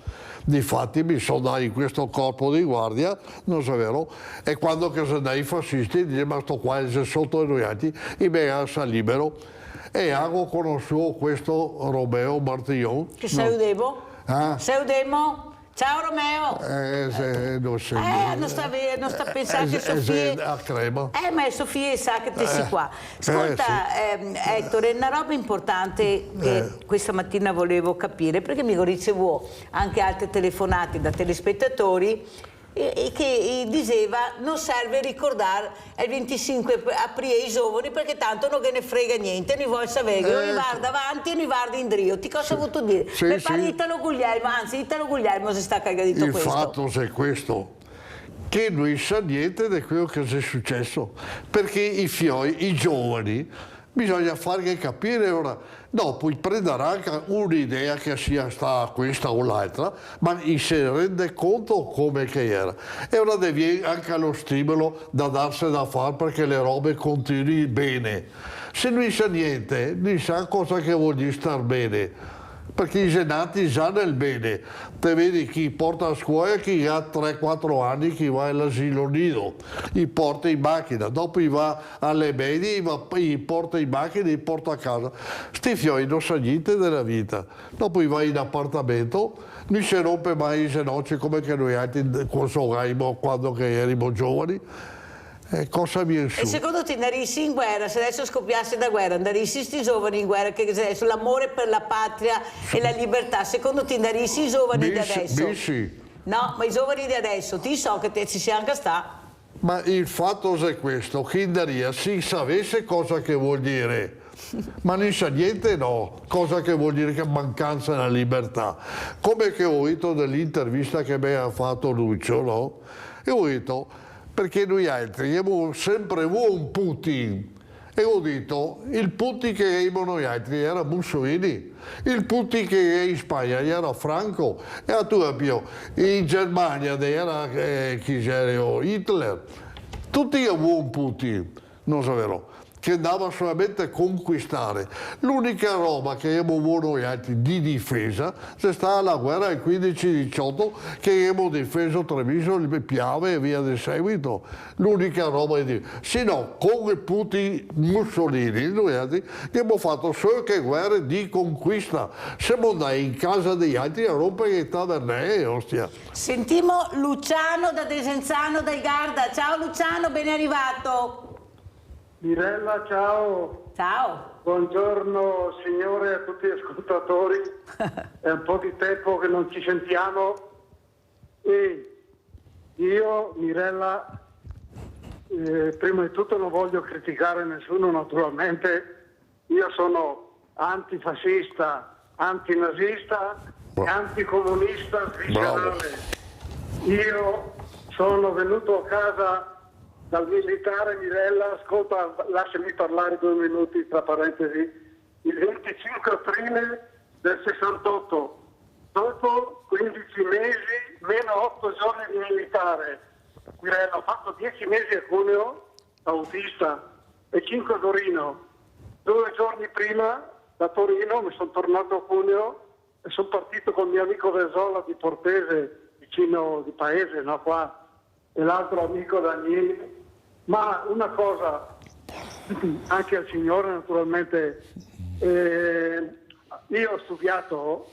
Difatti mi sono dato in questo corpo di guardia, non so vero, e quando che sono andati i fascisti, dice ma sto qua è sotto noi altri, e me sa libero. E ho conosciuto questo Romeo Martillon. Che sei Udemo? Sei Udemo? Ciao Romeo! Non sta pensando che Sofia... ma Sofia sa che te si qua. Ascolta, Ettore, una roba importante che questa mattina volevo capire, perché mi ho ricevuto anche altre telefonate da telespettatori e che diceva non serve ricordare il 25 aprile i giovani perché tanto non ne frega niente, ne vuoi sapere che non ne va davanti e non ne va indrio. Ti cosa ho voluto dire? Per fare Italo Guglielmo, anzi Italo Guglielmo si sta cagadito questo. Il fatto è questo, che non sa niente di quello che è successo, perché i giovani bisogna fargli capire ora. Dopo prenderà anche un'idea che sia stata questa o l'altra, ma si rende conto come che era. E ora devi anche lo stimolo da darsi da fare perché le robe continui bene. Se non sa niente, non sa cosa che vuol dire star bene. Perché i nati già nel bene, te vedi chi porta a scuola, chi ha 3-4 anni, chi va all'asilo nido, li porta in macchina, dopo va alle medie, gli porta in macchina e li porta a casa. Sti fioi non sa niente della vita, dopo va in appartamento, non si rompe mai i ginocchi come che noi altri quando che erano giovani. Cosa viene su? E secondo te andarissi in guerra, se adesso scoppiasse la guerra, andarissi sti giovani in guerra, che adesso l'amore per la patria e la libertà, secondo te andarissi i giovani di adesso? Sì. No, ma i giovani di adesso, ti so che te ci sia anche sta. Ma il fatto è questo, che in Daria si sapesse cosa che vuol dire, ma non sa niente no, cosa che vuol dire che mancanza della libertà. Come che ho detto nell'intervista che mi ha fatto Lucio, no? E ho detto, perché noi altri abbiamo sempre avuto un Putin e ho detto il Putin che avevamo noi altri era Mussolini, il Putin che è in Spagna era Franco e a tu in Germania era chi c'era Hitler, tutti avevano un Putin, non so vero, che andava solamente a conquistare. L'unica roba che abbiamo avuto noi altri di difesa c'è stata la guerra del 15-18 che abbiamo difeso Treviso, il Piave e via di seguito. L'unica roba di difesa. Se no, con Putin Mussolini, noi altri abbiamo fatto solo che guerre di conquista. Siamo andati in casa degli altri a rompere i tavernei, ostia. Sentimo Luciano da Desenzano del Garda. Ciao Luciano, ben arrivato. Mirella, ciao. Ciao. Buongiorno signore a tutti gli ascoltatori. È un po' di tempo che non ci sentiamo e io, Mirella, prima di tutto non voglio criticare nessuno, naturalmente. Io sono antifascista, antinazista e anticomunista viscerale. Io sono venuto a casa dal militare, Mirella, ascolta, lasciami parlare 2 minuti, tra parentesi, il 25 aprile del 68, dopo 15 mesi, meno 8 giorni di militare. Mirella, ho fatto 10 mesi a Cuneo, autista, e 5 a Torino. 2 giorni prima, da Torino, mi sono tornato a Cuneo e sono partito con il mio amico Verzola di Portese, vicino di paese, no, qua, e l'altro amico Daniele. Ma una cosa, anche al signore naturalmente, io ho studiato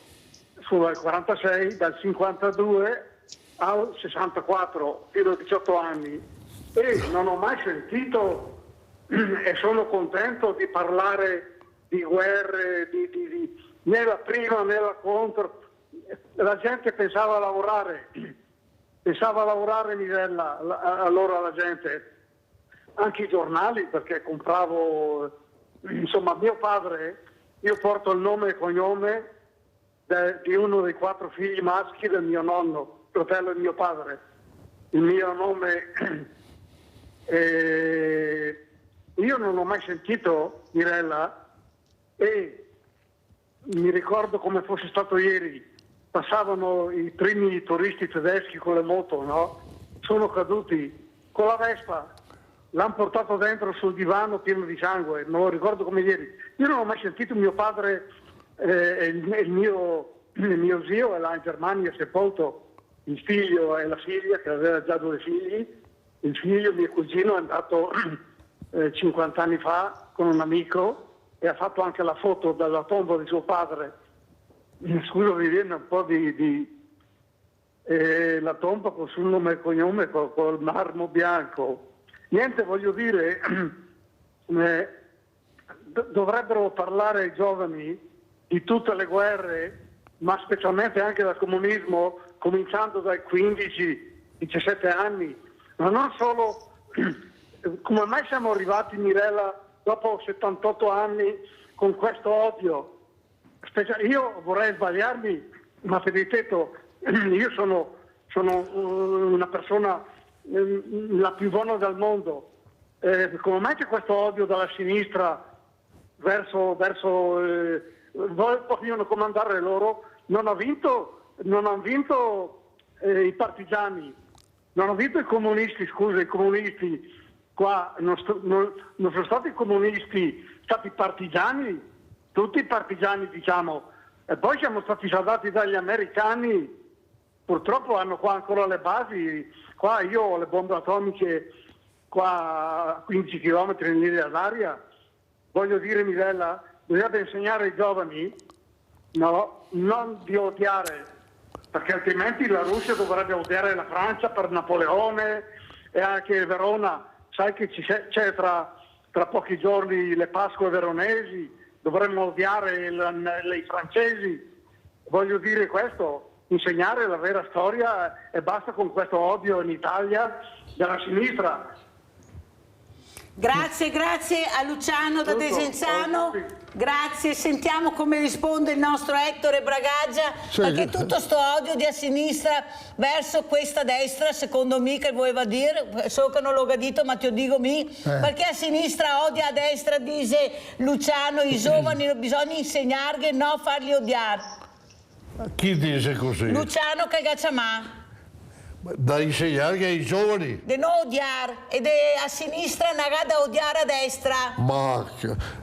sul 46, dal 52 al 64, fino a 18 anni, e non ho mai sentito, e sono contento di parlare di guerre, né la prima né la contro. La gente pensava a lavorare, Mirella, allora la gente. Anche i giornali, perché compravo, insomma, mio padre, io porto il nome e cognome di uno dei 4 figli maschi del mio nonno, fratello di mio padre. Il mio nome, io non ho mai sentito, Mirella, e mi ricordo come fosse stato ieri, passavano i primi turisti tedeschi con le moto, no? Sono caduti con la Vespa. L'hanno portato dentro sul divano pieno di sangue, me lo ricordo come ieri. Io non ho mai sentito mio padre e il mio mio zio è là in Germania sepolto, il figlio e la figlia, che aveva già 2 figli. Il figlio, mio cugino, è andato 50 anni fa con un amico e ha fatto anche la foto della tomba di suo padre. Scusa, mi viene un po' la tomba con sul nome e cognome col marmo bianco. Niente, voglio dire, dovrebbero parlare ai giovani di tutte le guerre, ma specialmente anche dal comunismo, cominciando dai 15-17 anni, ma non solo. Come mai siamo arrivati, Mirella, dopo 78 anni con questo odio? Io vorrei sbagliarmi, ma per ripeto, io sono una persona la più buona del mondo. Come mai c'è questo odio dalla sinistra verso vogliono comandare loro? Non hanno vinto i partigiani, non hanno vinto i comunisti, scusa, i comunisti qua non sono stati comunisti, sono stati partigiani, tutti partigiani, diciamo, e poi siamo stati salvati dagli americani. Purtroppo hanno qua ancora le basi, qua io ho le bombe atomiche qua a 15 km in linea d'aria. Voglio dire, Mirella, dovrebbe insegnare ai giovani non di odiare, perché altrimenti la Russia dovrebbe odiare la Francia per Napoleone e anche Verona. Sai che c'è tra pochi giorni le Pasque veronesi, dovremmo odiare i francesi. Voglio dire questo, insegnare la vera storia e basta con questo odio in Italia della sinistra. Grazie a Luciano da Desenzano. Grazie, sentiamo come risponde il nostro Ettore Bragaggia, perché tutto sto odio di a sinistra verso questa destra, secondo me, che voleva dire, so che non l'ho capito, ma ti dico perché a sinistra odia a destra, dice Luciano, i giovani bisogna insegnargli, no farli odiare. Chi dice così? Luciano Cagacciamà. Da insegnare ai giovani? Di non odiare, e a sinistra non ha da odiare a destra. Ma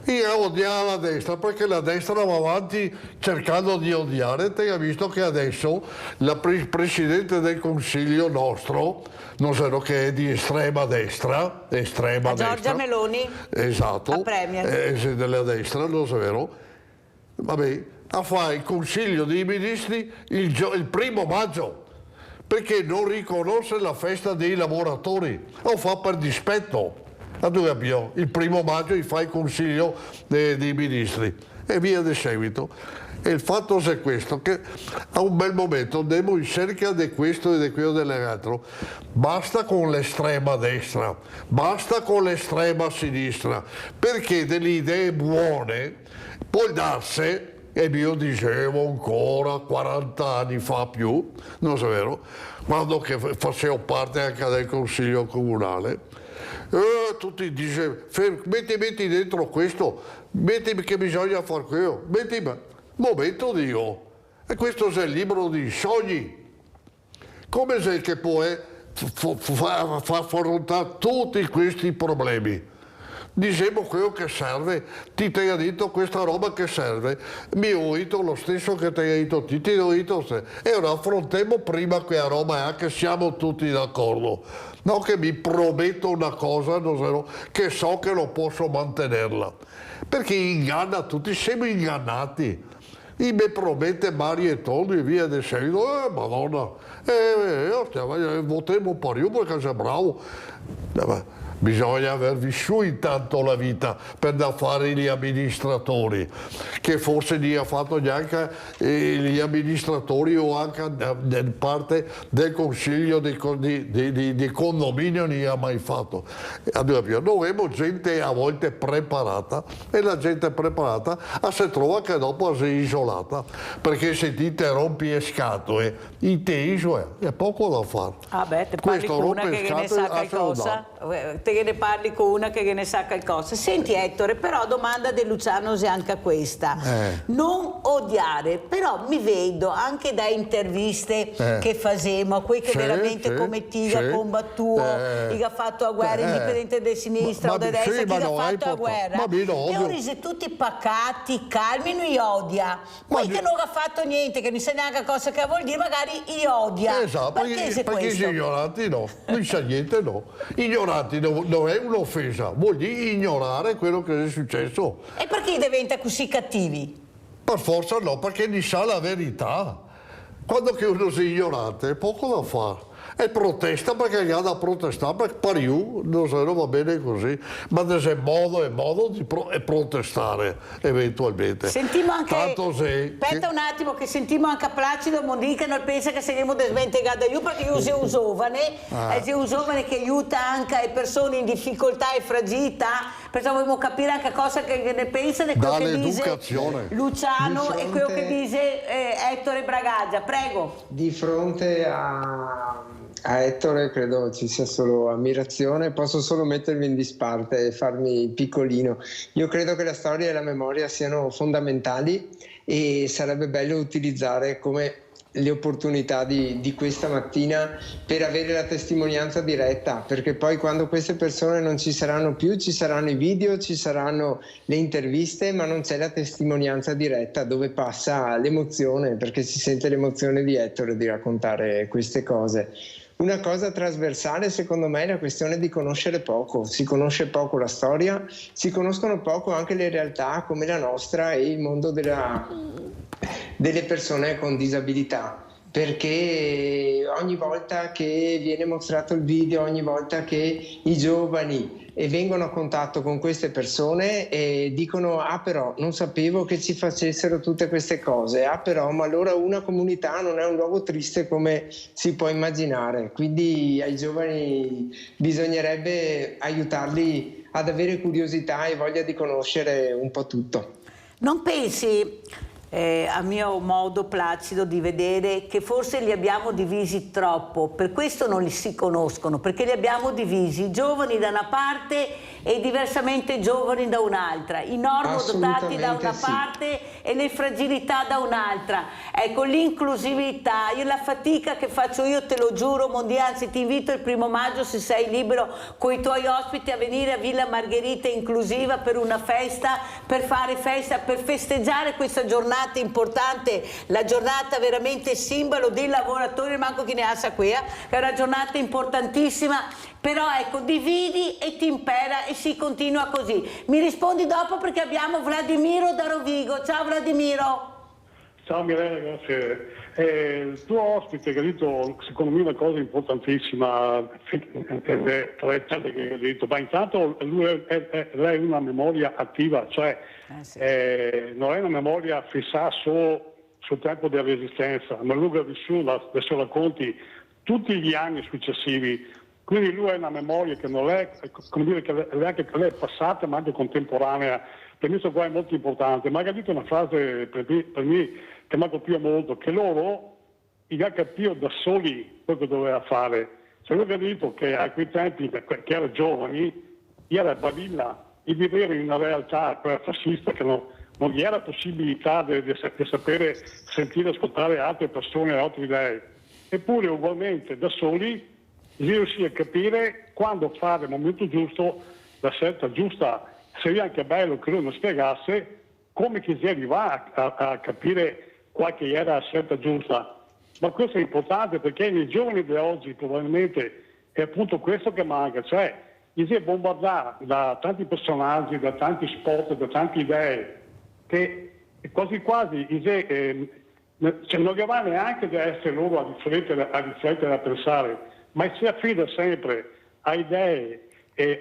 io odiare la destra perché la destra va avanti cercando di odiare. Te hai visto che adesso la Presidente del Consiglio nostro, non so che è di estrema destra, Giorgia Meloni? Esatto. La Premier. Della destra, non so vero? Vabbè, a fare il Consiglio dei Ministri il 1° maggio. Perché non riconosce la festa dei lavoratori, lo fa per dispetto. A dove abbiamo? Il 1° maggio fa il Consiglio dei Ministri e via di seguito. E il fatto è questo, che a un bel momento andiamo in cerca di questo e di quello dell'altro. Basta con l'estrema destra, basta con l'estrema sinistra, perché delle idee buone può darsi. E io dicevo ancora 40 anni fa più, non so vero, quando che facevo parte anche del Consiglio Comunale, tutti dicevano, metti dentro questo, metti che bisogna fare quello, metti, momento Dio, e questo è il libro di sogni. Come sei che può far affrontare tutti questi problemi? Dicevo quello che serve, ti hai detto questa roba che serve, mi ho detto lo stesso che ti hai detto, ti ho detto e ora affrontiamo prima quella roba che siamo tutti d'accordo, non che mi prometto una cosa che so che non posso mantenerla, perché inganna tutti, siamo ingannati, mi promette mari e tondi e via di seguito, madonna, votiamo per io perché sei bravo. Bisogna aver vissuto intanto la vita per da fare gli amministratori, che forse ne ha fatto neanche gli amministratori o anche parte del consiglio di condominio ne ha mai fatto. Noi abbiamo gente a volte preparata e la gente preparata si trova che dopo si è isolata, perché se ti interrompi le scatole, è poco da fare. Te parli con una che ne sa qualcosa, te ne parli con una che ne sa qualcosa. Senti Ettore, però domanda di Luciano è anche questa. Non odiare, però mi vedo anche da interviste che facevamo, quei che veramente come ti ha combattuto, chi ha fatto la guerra indipendente di sinistra o di destra, chi ha fatto la guerra. E ora siete tutti pacati, calmi, non odia. Poi che non ha fatto niente, che non sa neanche cosa che vuol dire, magari odia. Esatto, perché gli ignoranti no, non sa niente no. Ignoranti non è un'offesa, vuol dire ignorare quello che è successo. E perché diventa così cattivi? Per forza no, perché ne sa la verità. Quando che uno è ignorante, è poco da fare. E protesta perché ha da protestare, perché per io non va bene così, ma c'è modo di protestare eventualmente. Sentiamo anche, aspetta un attimo, che sentiamo anche a Placido Mondì che non pensa che saremo sventegati da io, perché io sono un giovane, che aiuta anche le persone in difficoltà e fragilità, perciò vogliamo capire anche cosa che ne pensano e quello che dice Luciano e quello che dice Ettore Bragaggia. Prego. Di fronte a Ettore credo ci sia solo ammirazione, posso solo mettermi in disparte e farmi piccolino. Io credo che la storia e la memoria siano fondamentali e sarebbe bello utilizzare come le opportunità di questa mattina per avere la testimonianza diretta, perché poi quando queste persone non ci saranno più, ci saranno i video, ci saranno le interviste, ma non c'è la testimonianza diretta dove passa l'emozione, perché si sente l'emozione di Ettore di raccontare queste cose. Una cosa trasversale secondo me è la questione di conoscere poco, si conosce poco la storia, si conoscono poco anche le realtà come la nostra e il mondo delle persone con disabilità, perché ogni volta che viene mostrato il video, ogni volta che i giovani vengono a contatto con queste persone e dicono però non sapevo che ci facessero tutte queste cose, però ma allora una comunità non è un luogo triste come si può immaginare, quindi ai giovani bisognerebbe aiutarli ad avere curiosità e voglia di conoscere un po' tutto. Non pensi, a mio modo Placido, di vedere che forse li abbiamo divisi troppo, per questo non li si conoscono, perché li abbiamo divisi giovani da una parte e diversamente giovani da un'altra, i normodotati da una parte e le fragilità da un'altra. Ecco, l'inclusività, la fatica che faccio io, te lo giuro, Mondi, anzi ti invito il 1° maggio, se sei libero, con i tuoi ospiti a venire a Villa Margherita inclusiva per una festa, per fare festa, per festeggiare questa giornata importante, la giornata veramente simbolo dei lavoratori, manco chi ne ha sa qui, che è una giornata importantissima. Però ecco, dividi e ti impera e si continua così. Mi rispondi dopo perché abbiamo Vladimiro da Rovigo. Ciao Vladimiro. Ciao Mirella, grazie. Il tuo ospite che ha detto, secondo me, una cosa importantissima, tra le tante che ha detto, ma intanto lei è una memoria attiva, cioè non è una memoria fissata solo sul tempo della resistenza, ma lui ha vissuto, adesso racconti, tutti gli anni successivi. Quindi lui ha una memoria che non è, come dire, che lei è passata ma anche contemporanea. Per me questo qua è molto importante. Ma ha detto una frase per me che mi ha colpito molto, che loro già capito da soli quello che doveva fare. Cioè lui ha detto che a quei tempi, che erano giovani, era balilla di vivere in una realtà fascista che non gli era possibilità di sapere, sentire, ascoltare altre persone e altre idee. Eppure ugualmente da soli riuscì a capire quando fare il momento giusto, la scelta giusta. Sarebbe anche bello che lui mi spiegasse come che si arriva a capire qual che era la scelta giusta. Ma questo è importante perché nei giovani di oggi probabilmente è appunto questo che manca, cioè si è bombardato da tanti personaggi, da tanti spot, da tante idee, che quasi non gli va neanche di essere loro a riflettere, a pensare, ma si affida sempre a idee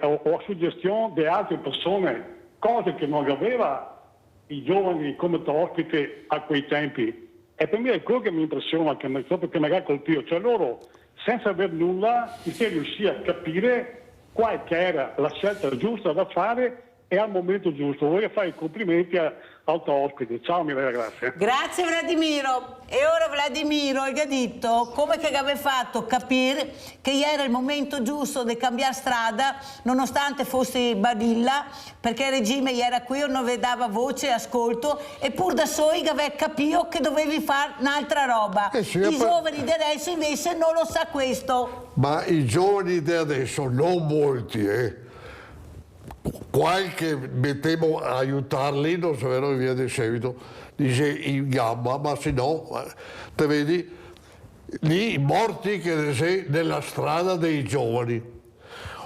o a suggestioni di altre persone, cose che non aveva i giovani come ospite a quei tempi. E per me è quello che mi impressiona, che mi ha colpito, cioè loro senza aver nulla si riuscì a capire qual che era la scelta giusta da fare è al momento giusto. Voglio fare i complimenti al tuo ospite. Ciao Mirella, grazie. Grazie Vladimiro. E ora Vladimiro ha detto come che aveva fatto capire che era il momento giusto di cambiare strada, nonostante fosse Badilla, perché il regime era qui, non vedeva voce e ascolto, e pur da soli aveva capito che dovevi fare un'altra roba. I giovani di adesso invece non lo sa questo. Ma i giovani di adesso, non molti, qualche mettevo a aiutarli, non so vero, via di seguito, dice in gamba, ma se no, te vedi, lì i morti che sei nella strada dei giovani,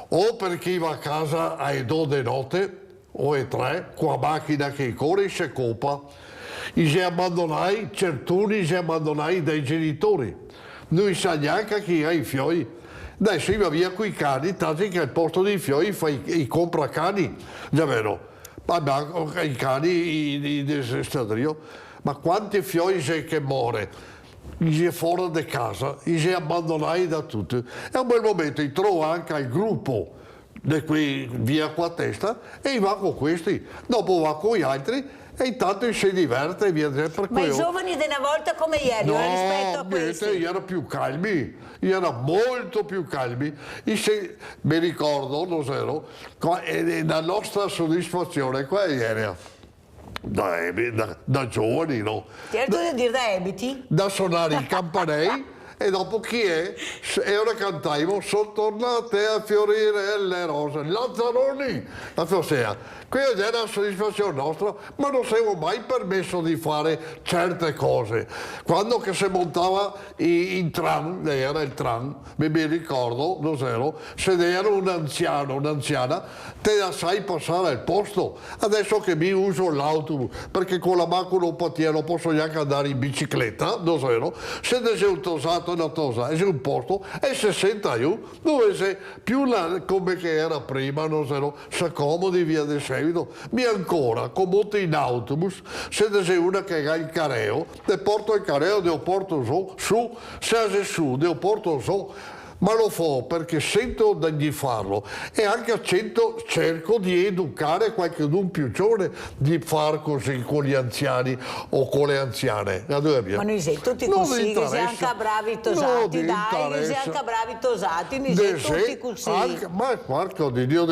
o per chi va a casa alle 2 di notte, o alle 3, con la macchina che corre e si copa, si abbandonai, certuni si abbandonai dai genitori, non sa neanche chi ha i fioi. Adesso va via con i cani, tanto che al posto dei fioi i compra cani, già vero? Ma i cani di stadrio, ma quanti fioi c'è che muore? C'è fuori di casa, c'è abbandonati da tutti. E a un bel momento trovo anche il gruppo di qui via qua a testa e va con questi, dopo va con gli altri. E intanto si diverte e via per ma i giovani di una volta come ieri, no, rispetto a questi? Erano più calmi, erano molto più calmi. Mi ricordo, non so, la nostra soddisfazione qua era da giovani, no? Certo di dire da ebiti? Da suonare i campanei. E dopo chi è? E ora cantiamo sono tornate a fiorire le rose, Lazzaroni, la Fosea. Quella era la soddisfazione nostra, ma non siamo mai permesso di fare certe cose. Quando che si montava in tram, era il tram, mi ricordo, non so, sedevano un anziano, un'anziana, te la sai passare al posto. Adesso che mi uso l'autobus, perché con la maculopatia non posso neanche andare in bicicletta, non so, se ne sei un tosato una tosa, è un posto, e se senta io, dove sei più come che era prima, non so, si accomodi via del seguito. Mi ancora, comunque in autobus, se sei una che ha il careo, te porto il careo, te lo porto su, se sei su, te lo porto su. Ma lo fa perché sento di farlo e anche cerco di educare qualcuno più giovane di far così con gli anziani o con le anziane. Ma noi siamo tutti così, che siamo anche bravi tosati, dai, siamo anche bravi tosati, noi siamo tutti così. Ma qualche di Dio,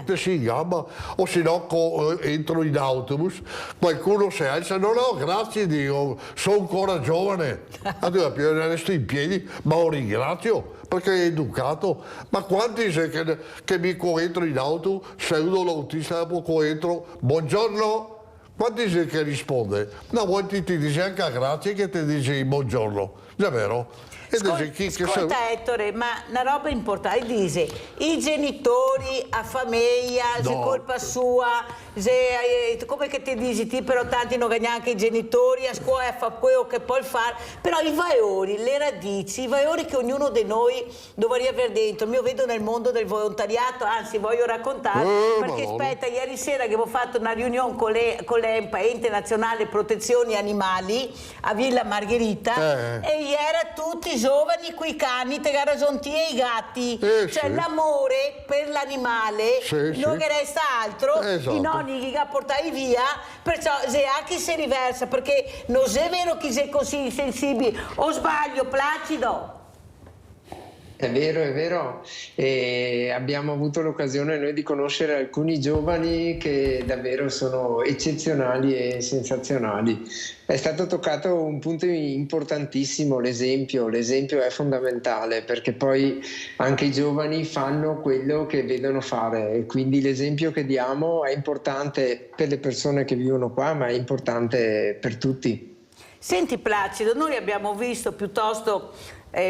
te si ingamba, o se no entro in autobus, qualcuno si alza, no, grazie Dio, sono ancora giovane. Resto in piedi, ma lo ringrazio. Perché è educato, ma quanti sei che mi coentro in auto, pseudo l'autista, coentro, buongiorno, quanti sei che risponde? No, poi ti dice anche grazie che ti dice buongiorno, già vero? Ascolta Ettore, ma una roba importante, dice, i genitori, a famiglia, se colpa sua, come che ti dici, ti però tanti non ganano anche i genitori, a scuola fa quello che può fare, però i valori, le radici, i valori che ognuno di noi dovrebbe avere dentro. Io vedo nel mondo del volontariato, anzi voglio raccontare, perché aspetta, ieri sera che avevo fatto una riunione con l'EMPA, Ente Nazionale Protezioni Animali, a Villa Margherita, e ieri tutti giovani quei cani, te garazonti e i gatti, cioè l'amore per l'animale non che resta altro, i nonni che portai via, perciò se anche si riversa, perché non è vero che sei così sensibile, o sbaglio Placido? È vero, e abbiamo avuto l'occasione noi di conoscere alcuni giovani che davvero sono eccezionali e sensazionali. È stato toccato un punto importantissimo, l'esempio è fondamentale, perché poi anche i giovani fanno quello che vedono fare e quindi l'esempio che diamo è importante per le persone che vivono qua, ma è importante per tutti. Senti Placido, noi abbiamo visto piuttosto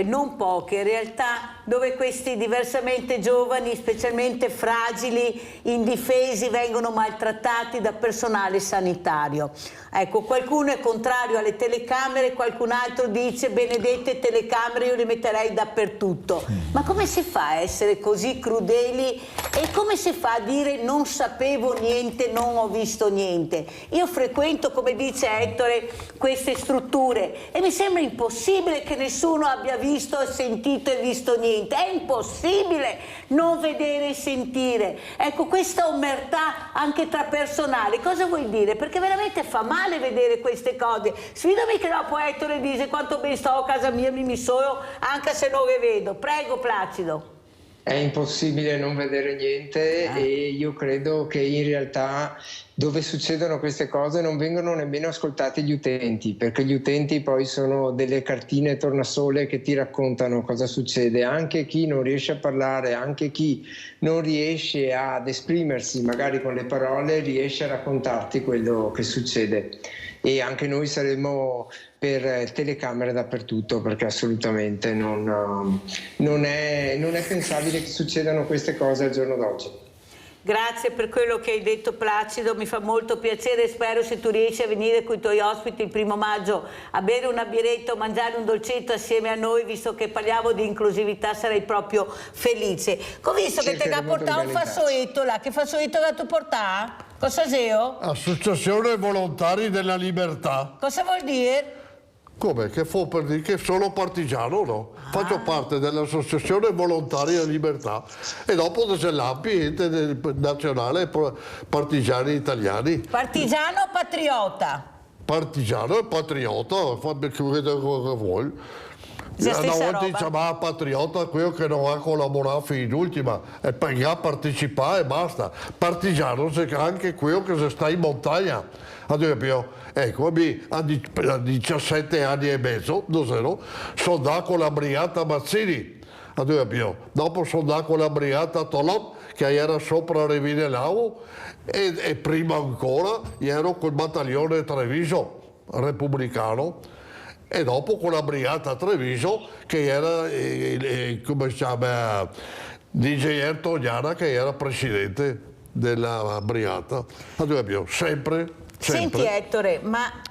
non poche realtà dove questi diversamente giovani, specialmente fragili, indifesi, vengono maltrattati da personale sanitario. Ecco, qualcuno è contrario alle telecamere, qualcun altro dice benedette telecamere, io le metterei dappertutto. Ma come si fa a essere così crudeli e come si fa a dire non sapevo niente, non ho visto niente? Io frequento, come dice Ettore, queste strutture e mi sembra impossibile che nessuno abbia abbia visto e sentito e visto niente. È impossibile non vedere e sentire. Ecco, questa omertà anche tra personali, cosa vuol dire? Perché veramente fa male vedere queste cose. Sfidami che dopo Ettore dice quanto ben sto a casa mia, mi sono anche se non le vedo. Prego Placido. È impossibile non vedere niente e io credo che in realtà dove succedono queste cose non vengono nemmeno ascoltati gli utenti, perché gli utenti poi sono delle cartine tornasole che ti raccontano cosa succede. Anche chi non riesce a parlare, anche chi non riesce ad esprimersi magari con le parole, riesce a raccontarti quello che succede. E anche noi saremo per telecamere dappertutto, perché assolutamente non è pensabile che succedano queste cose al giorno d'oggi. Grazie per quello che hai detto Placido, mi fa molto piacere, spero se tu riesci a venire con i tuoi ospiti il 1° maggio a bere una biretta o mangiare un dolcetto assieme a noi, visto che parliamo di inclusività sarei proprio felice. Ho visto che te ha portato un fazzoletto là, che fazzoletto che tu portà? Cosa sei? Associazione Volontari della Libertà. Cosa vuol dire? Come? Che fu per dire che sono partigiano, no? Faccio parte dell'Associazione Volontari della Libertà e dopo c'è l'ANPI, ente nazionale partigiani italiani. Partigiano o patriota? Partigiano e patriota, fa quello che vuoi. Una volta diceva patriota quello che non ha collaborato fino all'ultima e poi ha partecipato e basta. Partigiano è anche quello che sta in montagna. Ad esempio, ecco, a 17 anni e mezzo, sono andato con la brigata Mazzini. Ad esempio, dopo sono andato con la brigata Tolon, che era sopra Revine Lau, e prima ancora ero col battaglione Treviso, repubblicano. E dopo con la brigata Treviso, che era, come si chiama, DJ Tognana, che era presidente della brigata. Ad esempio, sempre. Senti Ettore, ma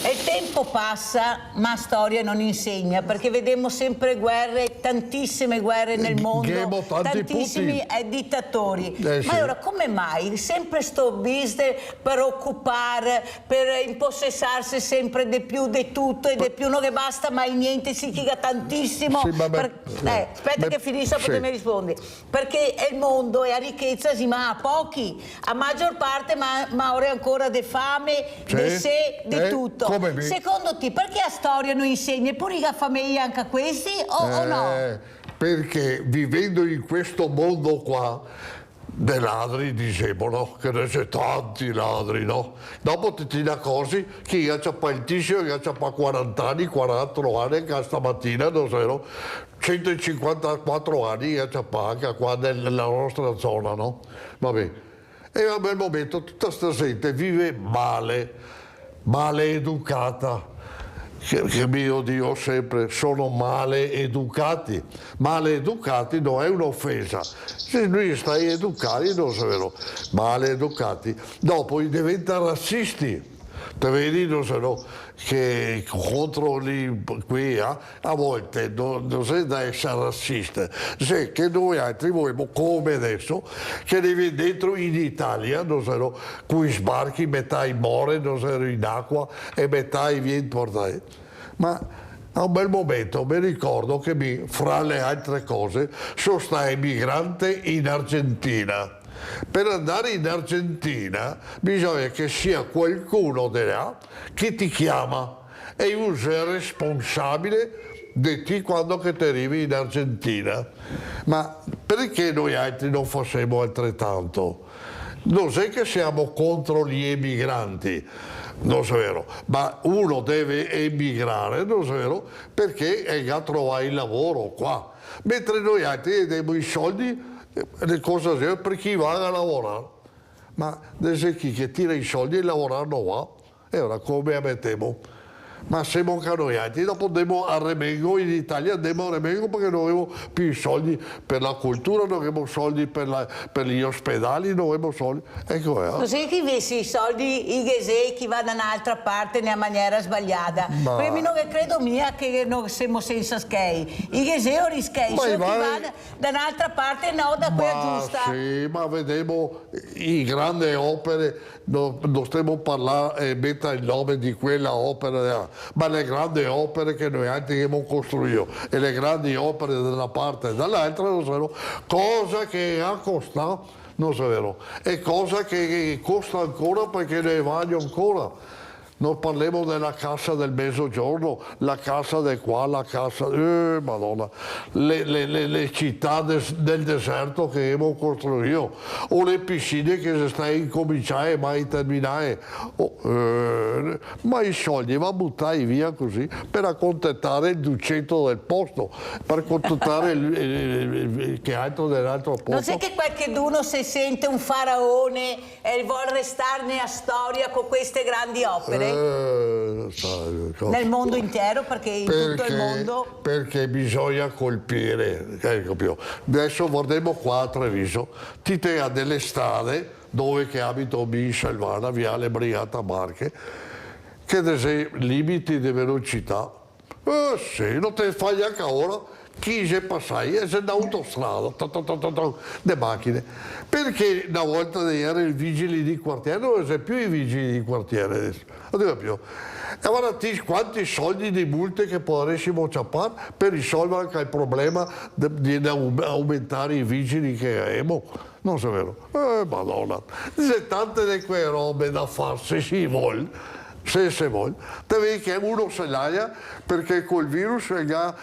il tempo passa, ma la storia non insegna, perché vediamo sempre guerre, tantissime guerre nel mondo, tantissimi dittatori. Ma allora come mai sempre sto business per occupare, per impossessarsi sempre di più di tutto e di più, non che basta mai niente, si chiga tantissimo. Sì, aspetta che finisco poi mi rispondi. Perché il mondo e la ricchezza si ma a pochi, a maggior parte ma ora ancora di fame, di sé, di tutto. Secondo te perché la storia non insegna pure la famiglia anche a questi o no? Perché vivendo in questo mondo qua dei ladri, dicevano che ne c'è tanti ladri, no? Dopo ti accorgi che io c'ho il tizio che c'ha 40 anni, 40 anni, che stamattina non so, 154 anni che c'ha anche qua nella nostra zona, no? Vabbè. E a quel momento tutta sta gente vive male educata, che mio Dio sempre sono male educati non è un'offesa, se lui stai educati non è vero, male educati, dopo diventano razzisti. Te vedi, non so, che contro qui a volte non sei da essere razzista, se che noi altri vogliamo come adesso che devi dentro in Italia, non so, cui sbarchi metà in mare, non so, in acqua e metà viene portati. Ma a un bel momento mi ricordo che fra le altre cose sono stato emigrante in Argentina. Per andare in Argentina bisogna che sia qualcuno di là che ti chiama e usa responsabile di te quando che ti arrivi in Argentina. Ma perché noi altri non facciamo altrettanto? Non è che siamo contro gli emigranti, non è vero, ma uno deve emigrare, non è vero, perché è a trovare il lavoro qua, mentre noi altri diamo i soldi le cose per chi va a lavorare, ma c'è chi che tira i soldi e lavorare non va, e ora come mettiamo? Ma siamo canoiati, dopo andiamo a Remengo, in Italia andiamo a Remengo perché non abbiamo più soldi per la cultura, non abbiamo soldi per gli ospedali, non abbiamo soldi, ecco. Non sei che avessi i soldi, i ghesè, chi va da un'altra parte nella maniera sbagliata. Perché non credo mia che non siamo senza schei. I ghesè o rischei, solo chi va da un'altra parte no, da quella giusta. Sì, ma vediamo i grandi opere, non stiamo parlando e metta il nome di quella opera ma le grandi opere che noi abbiamo costruito e le grandi opere da una parte e dall'altra non sono cosa che ha costato, non è vero, è cosa che costa ancora perché ne voglio ancora. Non parliamo della cassa del mezzogiorno, la cassa di qua, la cassa... Madonna, le città del deserto che abbiamo costruito, o le piscine che si stanno incominciando e mai terminare. Ma i soldi va buttati via così per accontentare il ducetto del posto, per accontentare che altro dell'altro posto. Non c'è che qualcheduno si sente un faraone e vuole restarne a storia con queste grandi opere? Nel mondo intero, perché in tutto il mondo... Perché bisogna colpire. Adesso guardiamo qua a Treviso, ti ha delle strade dove che abito in Silvana, Viale Brigata Marche, che sei limiti di velocità. Sì, non te fai anche ora. Chi si passa e c'è un'autostrada, le macchine. Perché una volta erano i vigili di quartiere, non c'è più i vigili di quartiere adesso, non dico più. E guardate quanti soldi di multe che potremmo ciappare per risolvere anche il problema di aumentare i vigili che abbiamo. Non è vero? Madonna, c'è tante di quelle robe da fare se si vuole. Se vuole, devi che uno se l'aia perché col virus la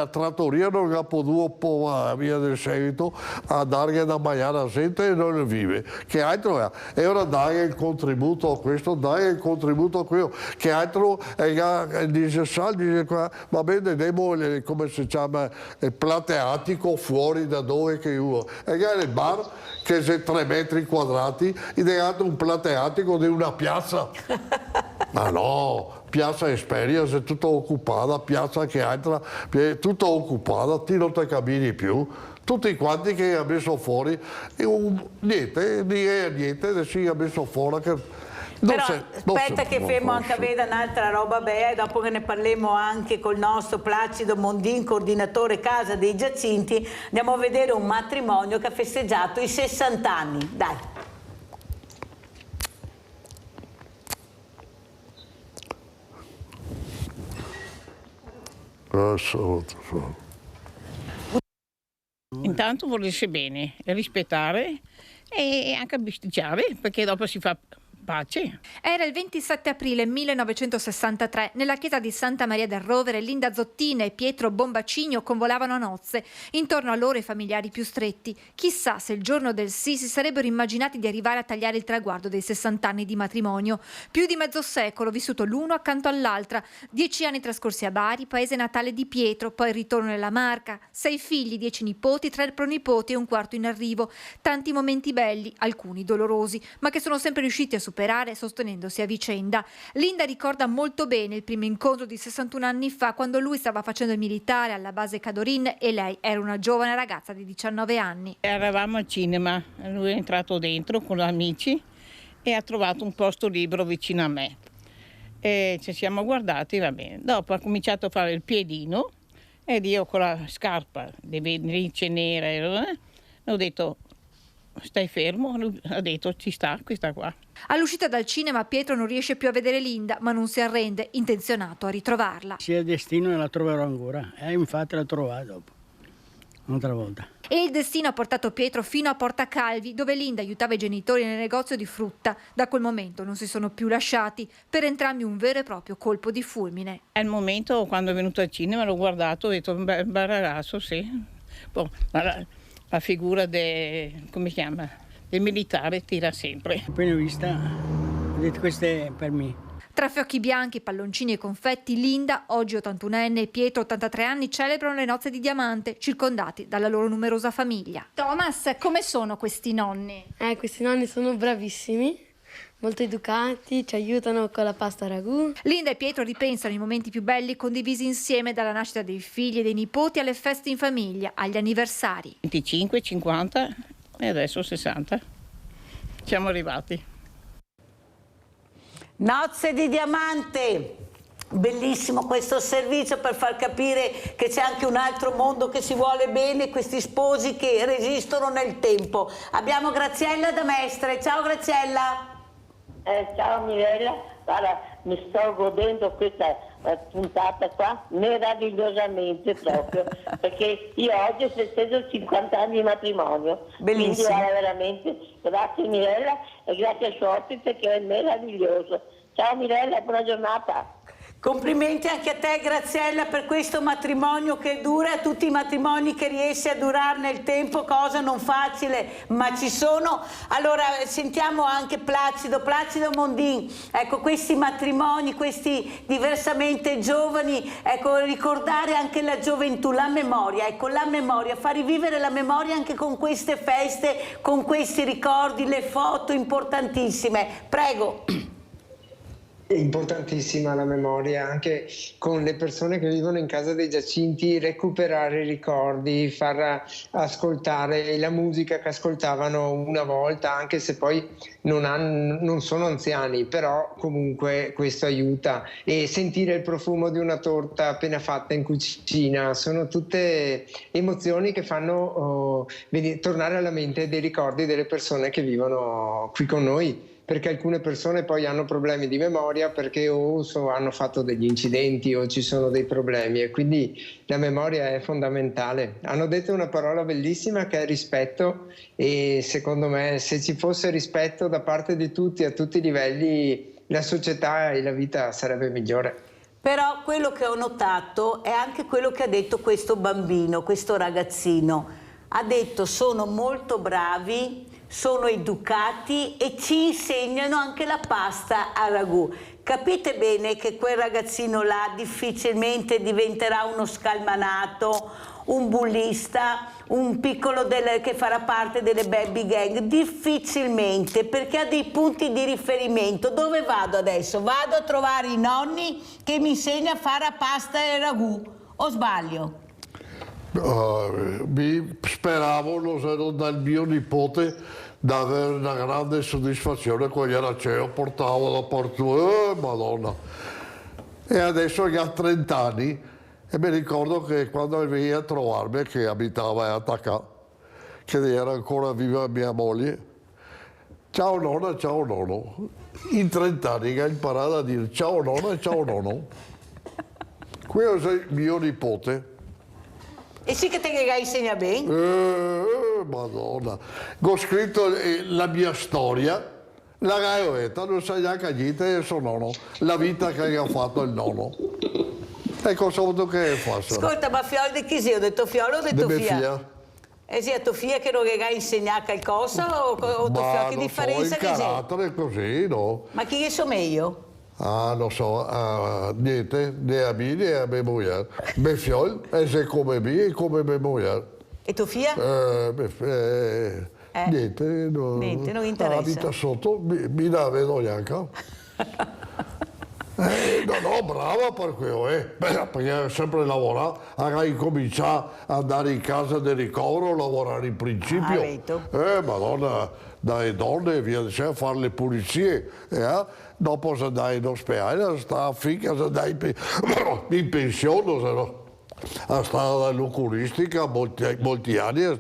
trattoria non ha potuto via del seguito a dare da mangiare a gente e non vive. Che altro è? E ora dare il contributo a questo, dare il contributo a quello. Che altro dice qua, va bene, andiamo come si chiama il plateatico fuori da dove che io. E il bar che è 3 metri quadrati, ideato un plateatico di una piazza. Ma no, piazza Experience è tutta occupata, piazza che altra, tutta occupata, ti non te cammini più. Tutti quanti che ha messo fuori, niente, adesso ha messo fuori. Però aspetta che fermo anche a vedere un'altra roba bella, dopo che ne parleremo anche col nostro Placido Mondin, coordinatore Casa dei Giacinti, andiamo a vedere un matrimonio che ha festeggiato i 60 anni. Dai. Intanto volersi bene, rispettare e anche bisticciare, perché dopo si fa pace. Era il 27 aprile 1963. Nella chiesa di Santa Maria del Rovere, Linda Zottina e Pietro Bombacigno convolavano a nozze. Intorno a loro i familiari più stretti. Chissà se il giorno del sì si sarebbero immaginati di arrivare a tagliare il traguardo dei 60 anni di matrimonio. Più di mezzo secolo vissuto l'uno accanto all'altra. 10 anni trascorsi a Bari, paese natale di Pietro, poi il ritorno nella Marca. 6 figli, 10 nipoti, 3 pronipoti e un quarto in arrivo. Tanti momenti belli, alcuni dolorosi, ma che sono sempre riusciti a superare sostenendosi a vicenda. Linda ricorda molto bene il primo incontro di 61 anni fa, quando lui stava facendo il militare alla base Cadorin e lei era una giovane ragazza di 19 anni. Eravamo al cinema, lui è entrato dentro con amici e ha trovato un posto libero vicino a me e ci siamo guardati, va bene. Dopo ha cominciato a fare il piedino ed io con la scarpa di vernice nera ho detto: stai fermo? Ha detto: ci sta, questa qua. All'uscita dal cinema Pietro non riesce più a vedere Linda, ma non si arrende, intenzionato a ritrovarla. Se è destino la troverò ancora, e infatti la troverò dopo, un'altra volta. E il destino ha portato Pietro fino a Porta Calvi, dove Linda aiutava i genitori nel negozio di frutta. Da quel momento non si sono più lasciati, per entrambi un vero e proprio colpo di fulmine. Al momento, quando è venuto al cinema, l'ho guardato e ho detto: un bel ragazzo, sì. Poi, la figura come si chiama? Del militare tira sempre. Appena vista, ho detto: questo è per me. Tra fiocchi bianchi, palloncini e confetti, Linda, oggi 81enne, e Pietro, 83 anni, celebrano le nozze di diamante, circondati dalla loro numerosa famiglia. Thomas, come sono questi nonni? Questi nonni sono bravissimi, molto educati, ci aiutano con la pasta ragù. Linda e Pietro ripensano i momenti più belli condivisi insieme, dalla nascita dei figli e dei nipoti alle feste in famiglia, agli anniversari. 25, 50 e adesso 60. Siamo arrivati. Nozze di diamante! Bellissimo questo servizio per far capire che c'è anche un altro mondo che si vuole bene, questi sposi che resistono nel tempo. Abbiamo Graziella da Mestre. Ciao Graziella! Ciao Mirella, guarda, mi sto godendo questa puntata qua meravigliosamente proprio, perché io oggi ho 750 anni di matrimonio. Bellissimo. Quindi guarda, veramente grazie Mirella e grazie al suo ospite che è meraviglioso. Ciao Mirella, buona giornata. Complimenti anche a te Graziella per questo matrimonio che dura, a tutti i matrimoni che riesci a durare nel tempo, cosa non facile, ma ci sono. Allora sentiamo anche Placido Mondin, ecco, questi matrimoni, questi diversamente giovani, ecco, ricordare anche la gioventù, la memoria, ecco, la memoria, far rivivere la memoria anche con queste feste, con questi ricordi, le foto importantissime. Prego. È importantissima la memoria, anche con le persone che vivono in casa dei giacinti, recuperare i ricordi, far ascoltare la musica che ascoltavano una volta, anche se poi non sono anziani, però comunque questo aiuta. E sentire il profumo di una torta appena fatta in cucina, sono tutte emozioni che fanno tornare alla mente dei ricordi delle persone che vivono qui con noi. Perché alcune persone poi hanno problemi di memoria perché hanno fatto degli incidenti o ci sono dei problemi, e quindi la memoria è fondamentale. Hanno detto una parola bellissima che è rispetto, e secondo me se ci fosse rispetto da parte di tutti a tutti i livelli, la società e la vita sarebbe migliore. Però quello che ho notato è anche quello che ha detto questo bambino, questo ragazzino. Ha detto: sono molto bravi, sono educati e ci insegnano anche la pasta a ragù. Capite bene che quel ragazzino là difficilmente diventerà uno scalmanato, un bullista, un piccolo che farà parte delle baby gang, difficilmente, perché ha dei punti di riferimento. Dove vado adesso? Vado a trovare i nonni che mi insegnano a fare la pasta e ragù, o sbaglio? Speravo, non so, dal mio nipote, di avere una grande soddisfazione quando era CEO, portavo da Porto, Madonna. E adesso ha 30 anni e mi ricordo che quando veniva a trovarmi, che abitava a Attacca, che era ancora viva mia moglie: ciao nonna, ciao nonno. In 30 anni che ha imparato a dire ciao nonna e ciao nonno. Questo è il mio nipote. E sì che te che insegna bene? Madonna. Ho scritto la mia storia, la gaioletta, non sa neanche niente, e suo nonno, la vita che ha fatto il nonno. E cosa ho avuto che fare? Ascolta, ma figlio di chi sei? Ho detto figlio o ho detto figlia? E sì, a tua figlia che non ha insegnato qualcosa o tua figlia? Che differenza che c'è? Il carattere così, no? Ma chi è sono io? Ah, non so, niente, né a me né a mia moglie. Mio figlio è come me e come mia moglie. E tua figlia? Niente, niente, non interessa. Abita sotto, mi la vedo neanche. No, brava per quello, perché ha sempre lavorato, ha incominciato ad andare in casa di ricovero, lavorare in principio. Madonna, dalle donne via a fare le pulizie, dopo si andava in ospedale, sta finché si andava in pensione, se no. È stata dall'oculistica molti anni,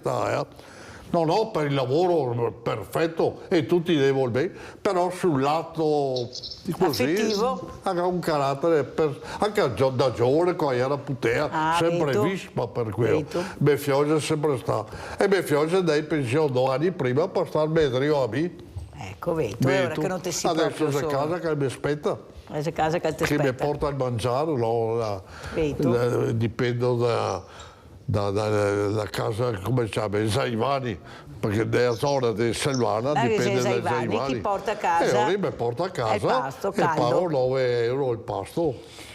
no, per il lavoro perfetto e tutti devono bene, però sul lato così ha un carattere, anche da giovane quando era putea, sempre vispa per quello. Mio figlio è sempre stato, e mio figlio è andato in pensione 2 anni prima per stare meglio a me. Ecco, vedo, ora che non ti si adesso c'è casa che mi aspetta. C'è casa che ti aspetta. Che mi porta a mangiare, no? Dipendo da casa, come si chiama, Zaivani, perché nella zona di Selvana dipende da Zaivani. Chi porta a casa? E mi porta a casa pasto, e pago 9 euro il pasto.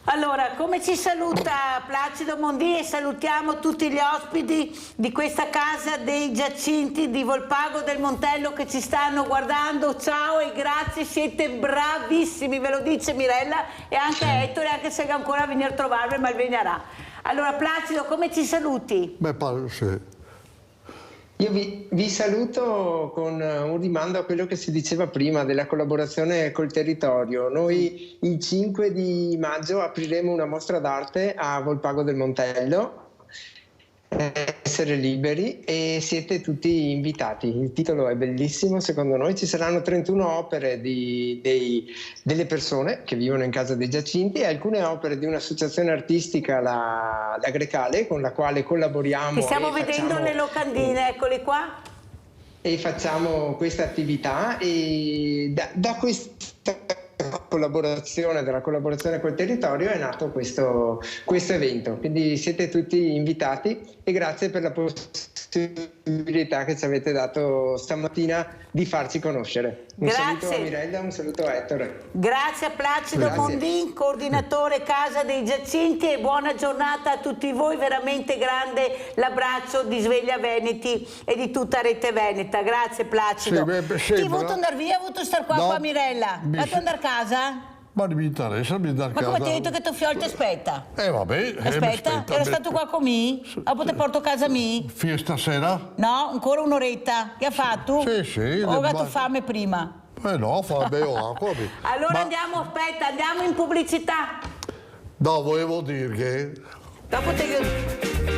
Allora, come ci saluta Placido Mondin, e salutiamo tutti gli ospiti di questa casa dei Giacinti di Volpago del Montello che ci stanno guardando. Ciao e grazie, siete bravissimi, ve lo dice Mirella e anche Ettore, anche se deve ancora venire a trovarvi, ma venirà. Allora Placido, come ci saluti? Beh, sì. Io vi saluto con un rimando a quello che si diceva prima della collaborazione col territorio. Noi il 5 di maggio apriremo una mostra d'arte a Volpago del Montello essere liberi e siete tutti invitati. Il titolo è bellissimo, secondo noi. Ci saranno 31 opere delle persone che vivono in Casa dei Giacinti e alcune opere di un'associazione artistica, la Grecale, con la quale collaboriamo. Li stiamo vedendo nelle locandine, eccoli qua. E facciamo questa attività e da questa collaborazione, dalla collaborazione col territorio è nato questo evento, quindi siete tutti invitati e grazie per la possibilità che ci avete dato stamattina di farci conoscere. Un saluto a Mirella, un saluto a Ettore. Grazie a Placido Mondin, coordinatore Casa dei Giacinti, e buona giornata a tutti voi, veramente grande l'abbraccio di Sveglia Veneti e di tutta Rete Veneta. Grazie Placido. Ti hai voluto andare via, hai voluto stare qua, qua Mirella? Vuoi andare a casa? Ma mi interessa andare a casa. Ma come ti hai detto che tuo figlio ti aspetta? Vabbè. Aspetta, era stato qua con me? Dopo ti porto a casa me? Fino stasera? No, ancora un'oretta. Che ha fatto? Sì. Ho avuto fame prima. No, bevo acqua. Allora andiamo in pubblicità. No, volevo dire che... Dopo te...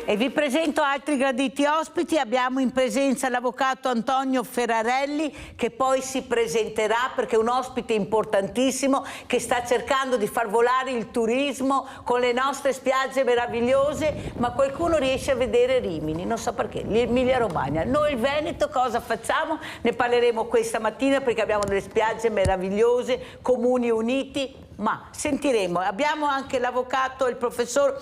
E vi presento altri graditi ospiti. Abbiamo in presenza l'avvocato Antonio Ferrarelli, che poi si presenterà perché è un ospite importantissimo che sta cercando di far volare il turismo con le nostre spiagge meravigliose, ma qualcuno riesce a vedere Rimini, non so perché, l'Emilia Romagna. Noi il Veneto cosa facciamo? Ne parleremo questa mattina perché abbiamo delle spiagge meravigliose, comuni uniti. Ma sentiremo, abbiamo anche l'avvocato, il professor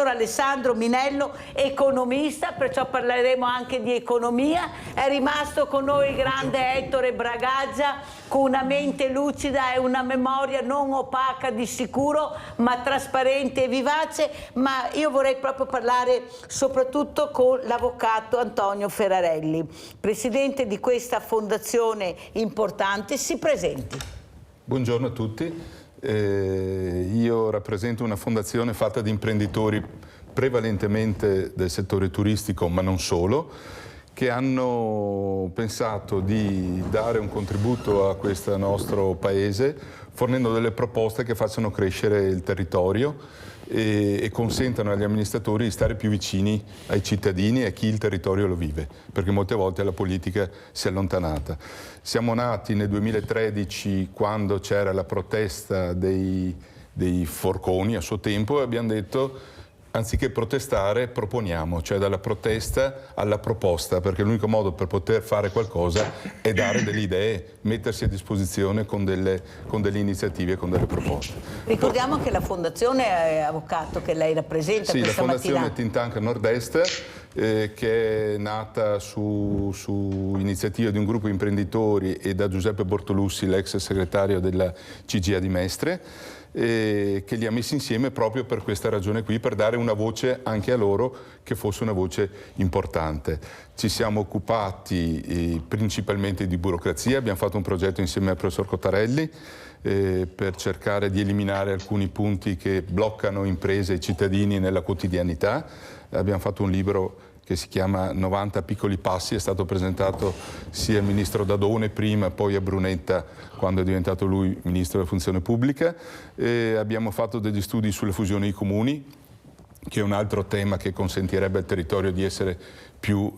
Alessandro Minello, economista, perciò parleremo anche di economia. È rimasto con noi il grande Ettore Bragaggia, con una mente lucida e una memoria non opaca di sicuro, ma trasparente e vivace. Ma io vorrei proprio parlare soprattutto con l'avvocato Antonio Ferrarelli, presidente di questa fondazione importante. Si presenti. Buongiorno a tutti, io rappresento una fondazione fatta di imprenditori prevalentemente del settore turistico, ma non solo, che hanno pensato di dare un contributo a questo nostro paese fornendo delle proposte che facciano crescere il territorio e consentano agli amministratori di stare più vicini ai cittadini e a chi il territorio lo vive, perché molte volte la politica si è allontanata. Siamo nati nel 2013 quando c'era la protesta dei forconi a suo tempo e abbiamo detto: anziché protestare, proponiamo, cioè dalla protesta alla proposta, perché l'unico modo per poter fare qualcosa è dare delle idee, mettersi a disposizione con delle iniziative e con delle proposte. Ricordiamo che la fondazione avvocato che lei rappresenta questa mattina. Sì, la fondazione Think Tank Nord-Est, che è nata su iniziativa di un gruppo di imprenditori e da Giuseppe Bortolussi, l'ex segretario della CGA di Mestre, che li ha messi insieme proprio per questa ragione qui, per dare una voce anche a loro che fosse una voce importante. Ci siamo occupati principalmente di burocrazia, abbiamo fatto un progetto insieme al professor Cottarelli per cercare di eliminare alcuni punti che bloccano imprese e cittadini nella quotidianità. Abbiamo fatto un libro che si chiama 90 piccoli passi, è stato presentato sia al ministro Dadone prima, poi a Brunetta quando è diventato lui ministro della funzione pubblica. Abbiamo fatto degli studi sulle fusioni di comuni, che è un altro tema che consentirebbe al territorio di essere più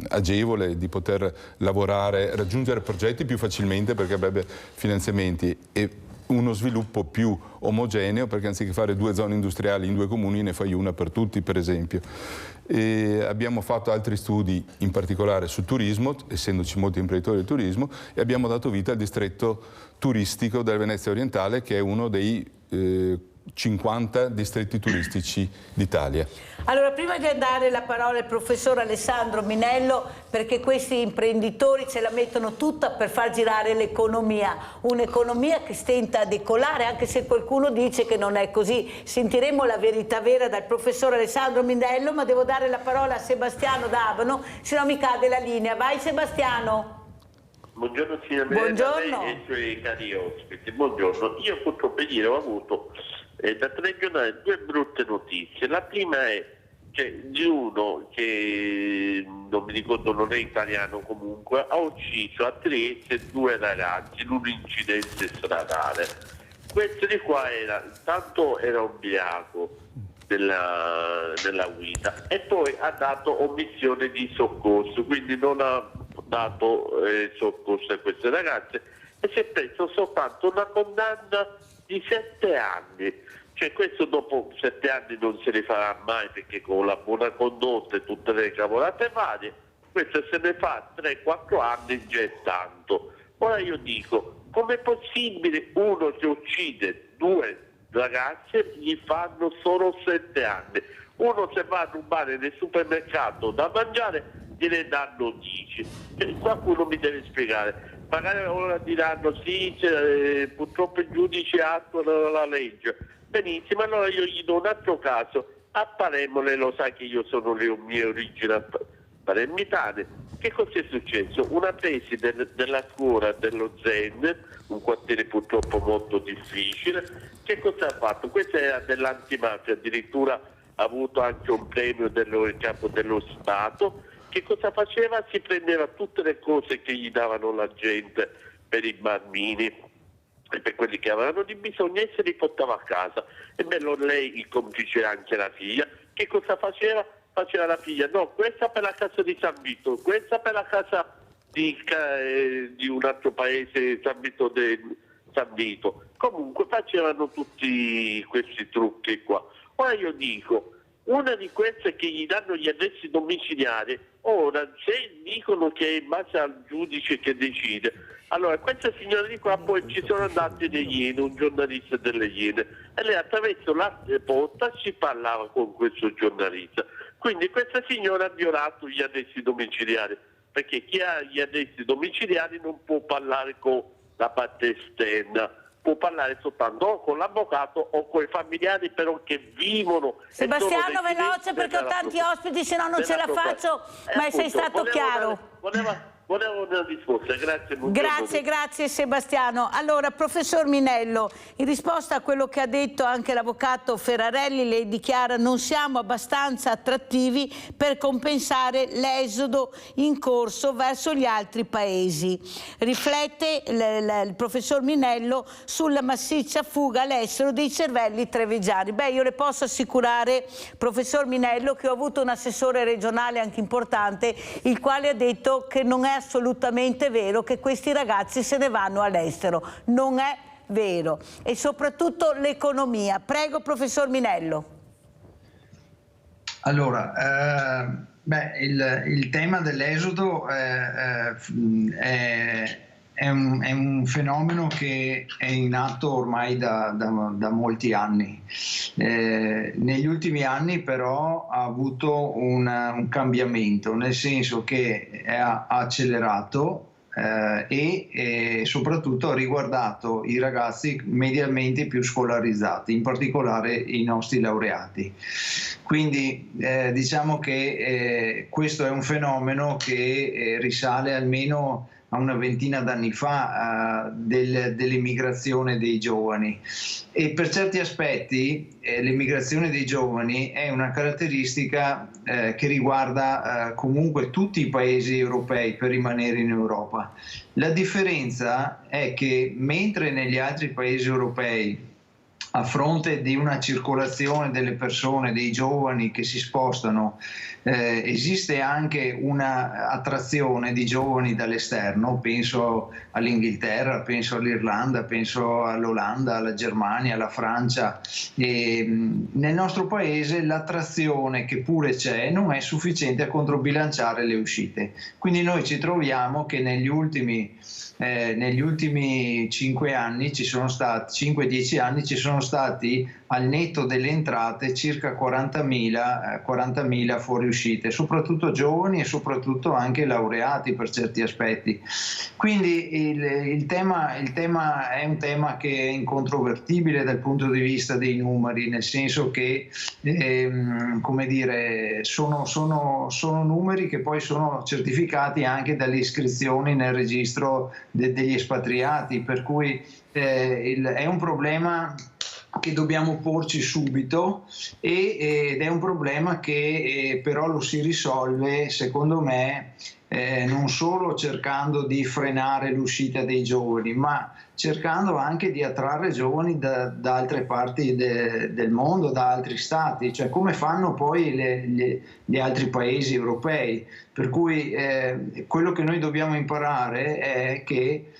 agevole, di poter lavorare, raggiungere progetti più facilmente perché avrebbe finanziamenti e uno sviluppo più omogeneo, perché anziché fare 2 zone industriali in 2 comuni ne fai una per tutti, per esempio. E abbiamo fatto altri studi in particolare sul turismo, essendoci molti imprenditori del turismo, e abbiamo dato vita al distretto turistico della Venezia Orientale, che è uno dei 50 distretti turistici d'Italia. Allora, prima di dare la parola al professor Alessandro Minello, perché questi imprenditori ce la mettono tutta per far girare l'economia, un'economia che stenta a decolare, anche se qualcuno dice che non è così. Sentiremo la verità vera dal professor Alessandro Minello, ma devo dare la parola a Sebastiano D'Abano, se no mi cade la linea. Vai Sebastiano! Buongiorno signora Mirella, lei e i suoi cari ospiti. Buongiorno, io purtroppo ieri ho avuto da telegiornale 2 brutte notizie. La prima è di uno che non mi ricordo, non è italiano comunque, ha ucciso a Trieste 2 ragazzi in un incidente stradale. Questo di qua tanto era ubriaco nella guida e poi ha dato omissione di soccorso, quindi non ha dato soccorso a queste ragazze e si è preso soltanto una condanna di 7 anni. Cioè questo dopo 7 anni non se ne farà mai, perché con la buona condotta e tutte le cavolate varie, questo se ne fa 3-4 anni già è tanto. Ora io dico, com'è possibile uno che uccide 2 ragazze gli fanno solo 7 anni? Uno se va a rubare nel supermercato da mangiare gliene danno 10. Qualcuno mi deve spiegare. Magari ora diranno sì, purtroppo i giudici attuano la legge. Benissimo, allora io gli do un altro caso. A Palermo, lei lo sa che io sono le mie origini palermitane. Che cosa è successo? Una tesi della scuola dello Zen, un quartiere purtroppo molto difficile, che cosa ha fatto? Questa era dell'antimafia, addirittura ha avuto anche un premio del capo dello Stato. Che cosa faceva? Si prendeva tutte le cose che gli davano la gente per i bambini e per quelli che avevano di bisogno e se li portava a casa. E bello, lei, il complice, anche la figlia, che cosa faceva? Faceva la figlia, no, questa per la casa di San Vito, questa per la casa di un altro paese, San Vito. Comunque facevano tutti questi trucchi qua. Ora io dico, una di queste che gli danno gli arresti domiciliari, ora se dicono che è in base al giudice che decide, allora questa signora di qua poi ci sono andati degli Iene, un giornalista delle Iene, e lei attraverso la porta si parlava con questo giornalista. Quindi questa signora ha violato gli arresti domiciliari, perché chi ha gli arresti domiciliari non può parlare con la parte esterna, può parlare soltanto o con l'avvocato o con i familiari però che vivono. Sebastiano, veloce perché ho tanti ospiti, se no non ce la faccio, ma sei stato chiaro. Volevo una risposta, grazie. Grazie Sebastiano. Allora, professor Minello, in risposta a quello che ha detto anche l'avvocato Ferrarelli, lei dichiara non siamo abbastanza attrattivi per compensare l'esodo in corso verso gli altri paesi. Riflette il professor Minello sulla massiccia fuga all'estero dei cervelli trevigiani. Beh, io le posso assicurare, professor Minello, che ho avuto un assessore regionale anche importante, il quale ha detto che non è assolutamente vero che questi ragazzi se ne vanno all'estero. Non è vero. E soprattutto l'economia. Prego, professor Minello. Allora, il tema dell'esodo è un fenomeno che è in atto ormai da molti anni. Negli ultimi anni però ha avuto un cambiamento, nel senso che ha accelerato e soprattutto ha riguardato i ragazzi mediamente più scolarizzati, in particolare i nostri laureati. Quindi diciamo che questo è un fenomeno che risale almeno a una ventina d'anni fa dell'immigrazione dei giovani, e per certi aspetti l'immigrazione dei giovani è una caratteristica che riguarda comunque tutti i paesi europei per rimanere in Europa. La differenza è che mentre negli altri paesi europei, a fronte di una circolazione delle persone, dei giovani che si spostano, esiste anche una attrazione di giovani dall'esterno, penso all'Inghilterra, penso all'Irlanda, penso all'Olanda, alla Germania, alla Francia. Nel nostro paese l'attrazione, che pure c'è, non è sufficiente a controbilanciare le uscite. Quindi noi ci troviamo che negli ultimi 5 anni 5-10 anni ci sono stati, al netto delle entrate, circa 40.000 fuoriuscite, soprattutto giovani e soprattutto anche laureati per certi aspetti. Quindi il tema è un tema che è incontrovertibile dal punto di vista dei numeri, nel senso che come dire, sono numeri che poi sono certificati anche dalle iscrizioni nel registro degli espatriati, per cui è un problema che dobbiamo porci subito ed è un problema che però lo si risolve, secondo me, non solo cercando di frenare l'uscita dei giovani, ma cercando anche di attrarre giovani da altre parti del mondo, da altri stati, cioè come fanno poi gli altri paesi europei. Per cui quello che noi dobbiamo imparare è che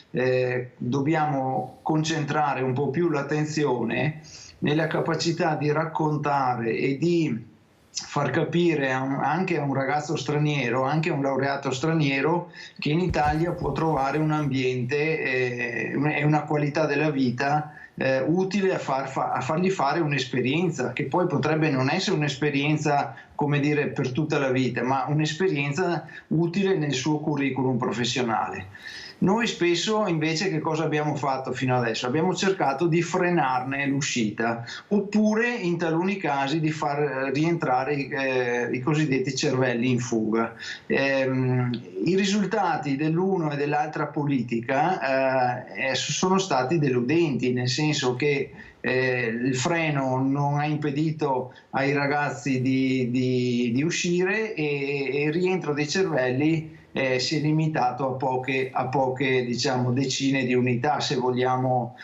dobbiamo concentrare un po' più l'attenzione nella capacità di raccontare e di far capire anche a un ragazzo straniero, anche a un laureato straniero, che in Italia può trovare un ambiente e una qualità della vita utile a fargli fare un'esperienza, che poi potrebbe non essere un'esperienza, come dire, per tutta la vita, ma un'esperienza utile nel suo curriculum professionale. Noi spesso invece che cosa abbiamo fatto fino adesso? Abbiamo cercato di frenarne l'uscita, oppure in taluni casi di far rientrare i cosiddetti cervelli in fuga. I risultati dell'uno e dell'altra politica sono stati deludenti, nel senso che il freno non ha impedito ai ragazzi di uscire e il rientro dei cervelli si è limitato a poche diciamo, decine di unità, se vogliamo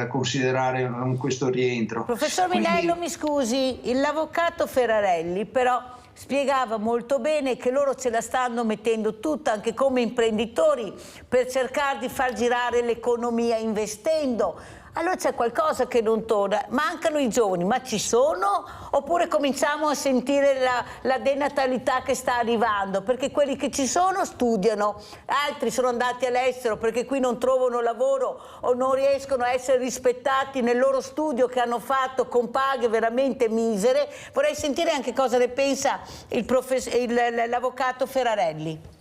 considerare questo rientro. Professor Minello, mi scusi, l'avvocato Ferrarelli però spiegava molto bene che loro ce la stanno mettendo tutta anche come imprenditori per cercare di far girare l'economia investendo. Allora c'è qualcosa che non torna, mancano i giovani, ma ci sono? Oppure cominciamo a sentire la denatalità che sta arrivando? Perché quelli che ci sono studiano, altri sono andati all'estero perché qui non trovano lavoro o non riescono a essere rispettati nel loro studio che hanno fatto con paghe veramente misere. Vorrei sentire anche cosa ne pensa l'avvocato Ferrarelli.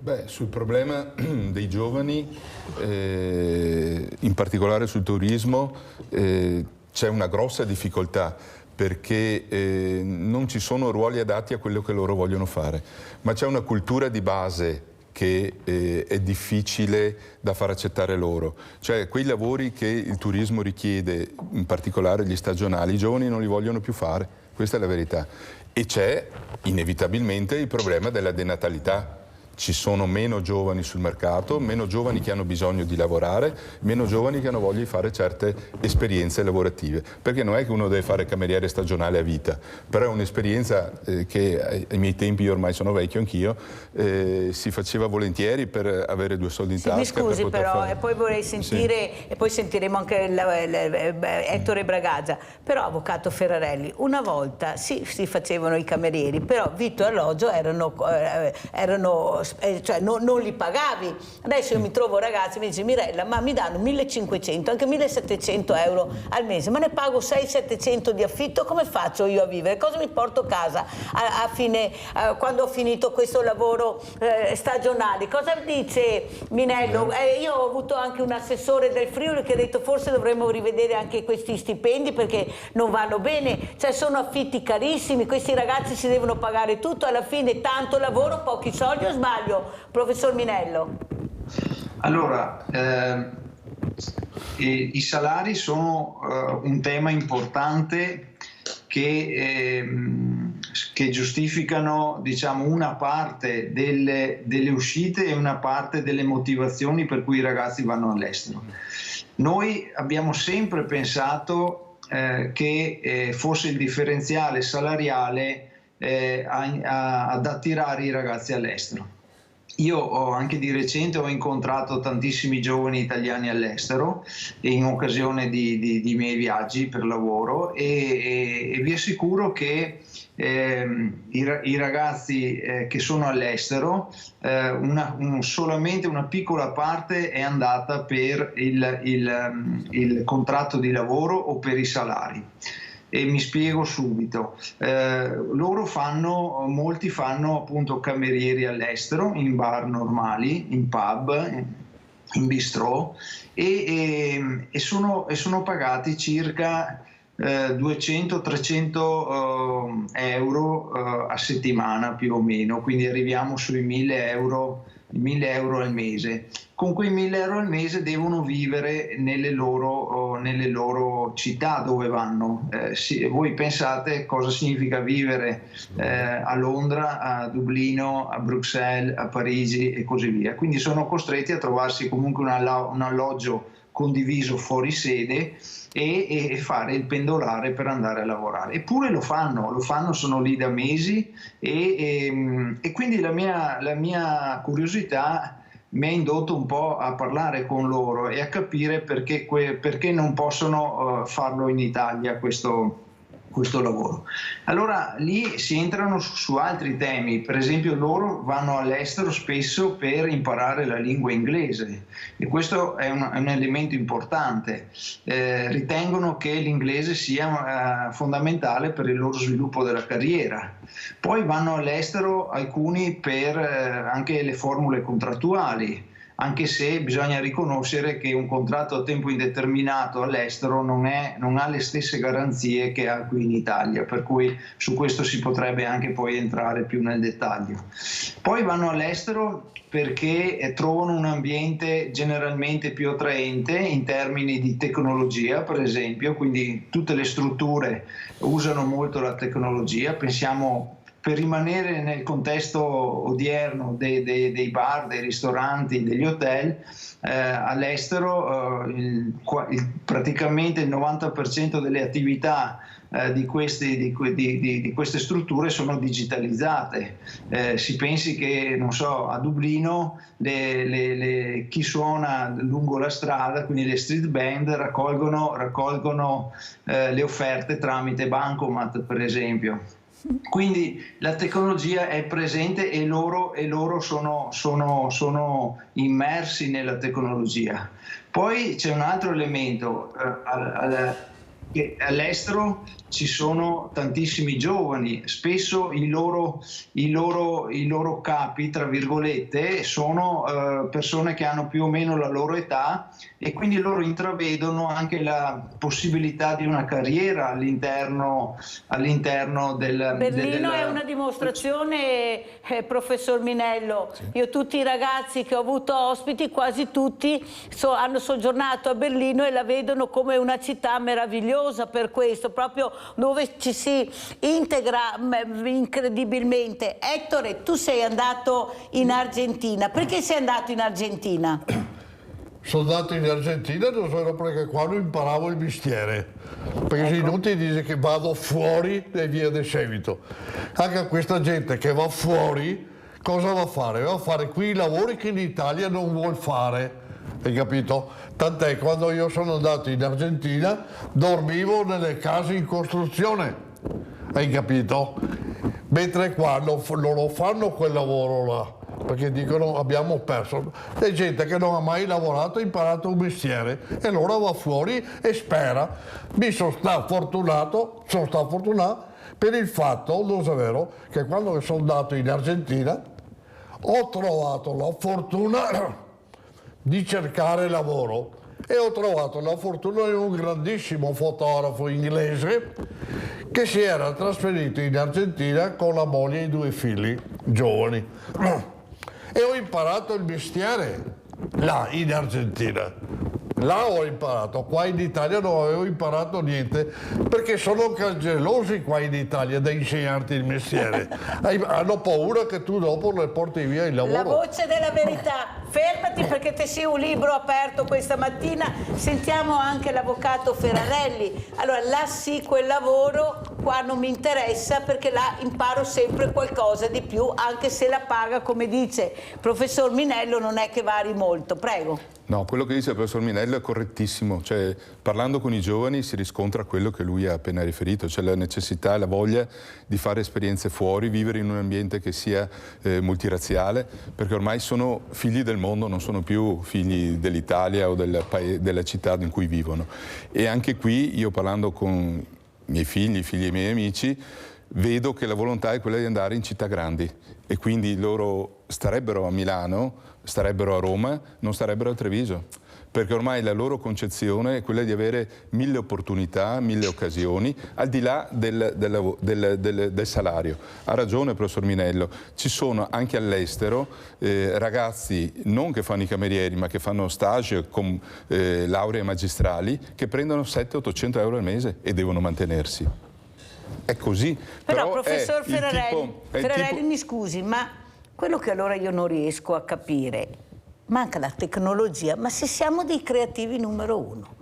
Beh, sul problema dei giovani, in particolare sul turismo, c'è una grossa difficoltà perché non ci sono ruoli adatti a quello che loro vogliono fare, ma c'è una cultura di base che è difficile da far accettare loro. Cioè quei lavori che il turismo richiede, in particolare gli stagionali, i giovani non li vogliono più fare, questa è la verità. E c'è inevitabilmente il problema della denatalità. Ci sono meno giovani sul mercato, meno giovani che hanno bisogno di lavorare, meno giovani che hanno voglia di fare certe esperienze lavorative. Perché non è che uno deve fare cameriere stagionale a vita, però è un'esperienza che ai miei tempi, io ormai sono vecchio anch'io, si faceva volentieri per avere 2 soldi in tasca. Mi scusi però, fare... e poi vorrei sentire, sì. E poi sentiremo anche Ettore Bragaggia. Però, avvocato Ferrarelli, una volta si facevano i camerieri, però vitto e alloggio erano cioè non li pagavi. Adesso io mi trovo ragazzi, mi dice Mirella, ma mi danno 1.500, anche 1.700 euro al mese, ma ne pago 600-700 di affitto, come faccio io a vivere? Cosa mi porto a casa a fine, quando ho finito questo lavoro stagionale? Cosa dice Minello? Io ho avuto anche un assessore del Friuli che ha detto forse dovremmo rivedere anche questi stipendi perché non vanno bene, cioè sono affitti carissimi, questi ragazzi si devono pagare tutto, alla fine tanto lavoro, pochi soldi, o sbaglio, professor Minello? Allora, i salari sono un tema importante che giustificano, diciamo, una parte delle uscite e una parte delle motivazioni per cui i ragazzi vanno all'estero. Noi abbiamo sempre pensato che fosse il differenziale salariale ad attirare i ragazzi all'estero. Io anche di recente ho incontrato tantissimi giovani italiani all'estero in occasione di miei viaggi per lavoro e vi assicuro che i ragazzi che sono all'estero, solamente una piccola parte è andata per il contratto di lavoro o per i salari. E mi spiego subito. Molti fanno appunto camerieri all'estero, in bar normali, in pub, in bistrò e sono pagati circa 200-300 euro a settimana più o meno, quindi arriviamo sui 1.000 euro al mese. Con quei 1.000 euro al mese devono vivere nelle loro città dove vanno. Voi pensate cosa significa vivere a Londra, a Dublino, a Bruxelles, a Parigi e così via. Quindi sono costretti a trovarsi comunque un alloggio condiviso fuori sede e fare il pendolare per andare a lavorare. Eppure lo fanno, sono lì da mesi e quindi la mia curiosità mi ha indotto un po' a parlare con loro e a capire perché non possono farlo in Italia questo lavoro. Allora lì si entrano su altri temi, per esempio loro vanno all'estero spesso per imparare la lingua inglese e questo è un elemento importante. Ritengono che l'inglese sia fondamentale per il loro sviluppo della carriera. Poi vanno all'estero alcuni per anche le formule contrattuali, anche se bisogna riconoscere che un contratto a tempo indeterminato all'estero non ha le stesse garanzie che ha qui in Italia, per cui su questo si potrebbe anche poi entrare più nel dettaglio. Poi vanno all'estero perché trovano un ambiente generalmente più attraente in termini di tecnologia, per esempio, quindi tutte le strutture usano molto la tecnologia. Pensiamo, per rimanere nel contesto odierno dei bar, dei ristoranti, degli hotel, all'estero praticamente il 90% delle attività di queste strutture sono digitalizzate. Si pensi che, non so, a Dublino chi suona lungo la strada, quindi le street band, raccolgono le offerte tramite bancomat, per esempio. Quindi la tecnologia è presente e loro sono immersi nella tecnologia. Poi c'è un altro elemento, che all'estero ci sono tantissimi giovani, spesso i loro capi, tra virgolette, sono persone che hanno più o meno la loro età e quindi loro intravedono anche la possibilità di una carriera all'interno del... Berlino è una dimostrazione, professor Minello. Sì. Io tutti i ragazzi che ho avuto ospiti, quasi tutti hanno soggiornato a Berlino e la vedono come una città meravigliosa per questo, proprio dove ci si integra incredibilmente. Ettore, tu sei andato in Argentina. Perché sei andato in Argentina? Sono andato in Argentina solo perché quando imparavo il mestiere, perché se non ti dice che vado fuori e via di seguito. Anche questa gente che va fuori, cosa va a fare? Va a fare qui i lavori che in Italia non vuol fare, hai capito? Tant'è quando io sono andato in Argentina dormivo nelle case in costruzione, hai capito? Mentre qua loro fanno quel lavoro là, perché dicono abbiamo perso. C'è gente che non ha mai lavorato, ha imparato un mestiere e allora va fuori e spera. Mi sono stato fortunato per il fatto, lo so vero, che quando sono andato in Argentina ho trovato la fortuna di cercare lavoro e ho trovato la fortuna di un grandissimo fotografo inglese che si era trasferito in Argentina con la moglie e i 2 figli giovani e ho imparato il mestiere là in Argentina. Là ho imparato, qua in Italia non avevo imparato niente perché sono gelosi qua in Italia da insegnarti il mestiere. Hanno paura che tu dopo le porti via il lavoro. La voce della verità. Fermati perché te sei un libro aperto questa mattina. Sentiamo anche l'avvocato Ferrarelli. Allora, là sì, quel lavoro qua non mi interessa perché là imparo sempre qualcosa di più, anche se la paga, come dice il professor Minello, non è che vari molto. Prego. No, quello che dice il professor Minello è correttissimo, cioè parlando con i giovani si riscontra quello che lui ha appena riferito, cioè la necessità e la voglia di fare esperienze fuori, vivere in un ambiente che sia multirazziale, perché ormai sono figli del mondo, non sono più figli dell'Italia o della città in cui vivono. E anche qui io parlando con i miei figli dei miei amici, vedo che la volontà è quella di andare in città grandi e quindi loro starebbero a Milano, starebbero a Roma, non starebbero a Treviso, perché ormai la loro concezione è quella di avere 1000 opportunità, 1000 occasioni, al di là del salario. Ha ragione professor Minello, ci sono anche all'estero ragazzi non che fanno i camerieri ma che fanno stage con lauree magistrali che prendono 700-800 euro al mese e devono mantenersi. È così. Però professor Ferrarelli, mi scusi, ma quello che allora io non riesco a capire, manca la tecnologia, ma se siamo dei creativi numero uno,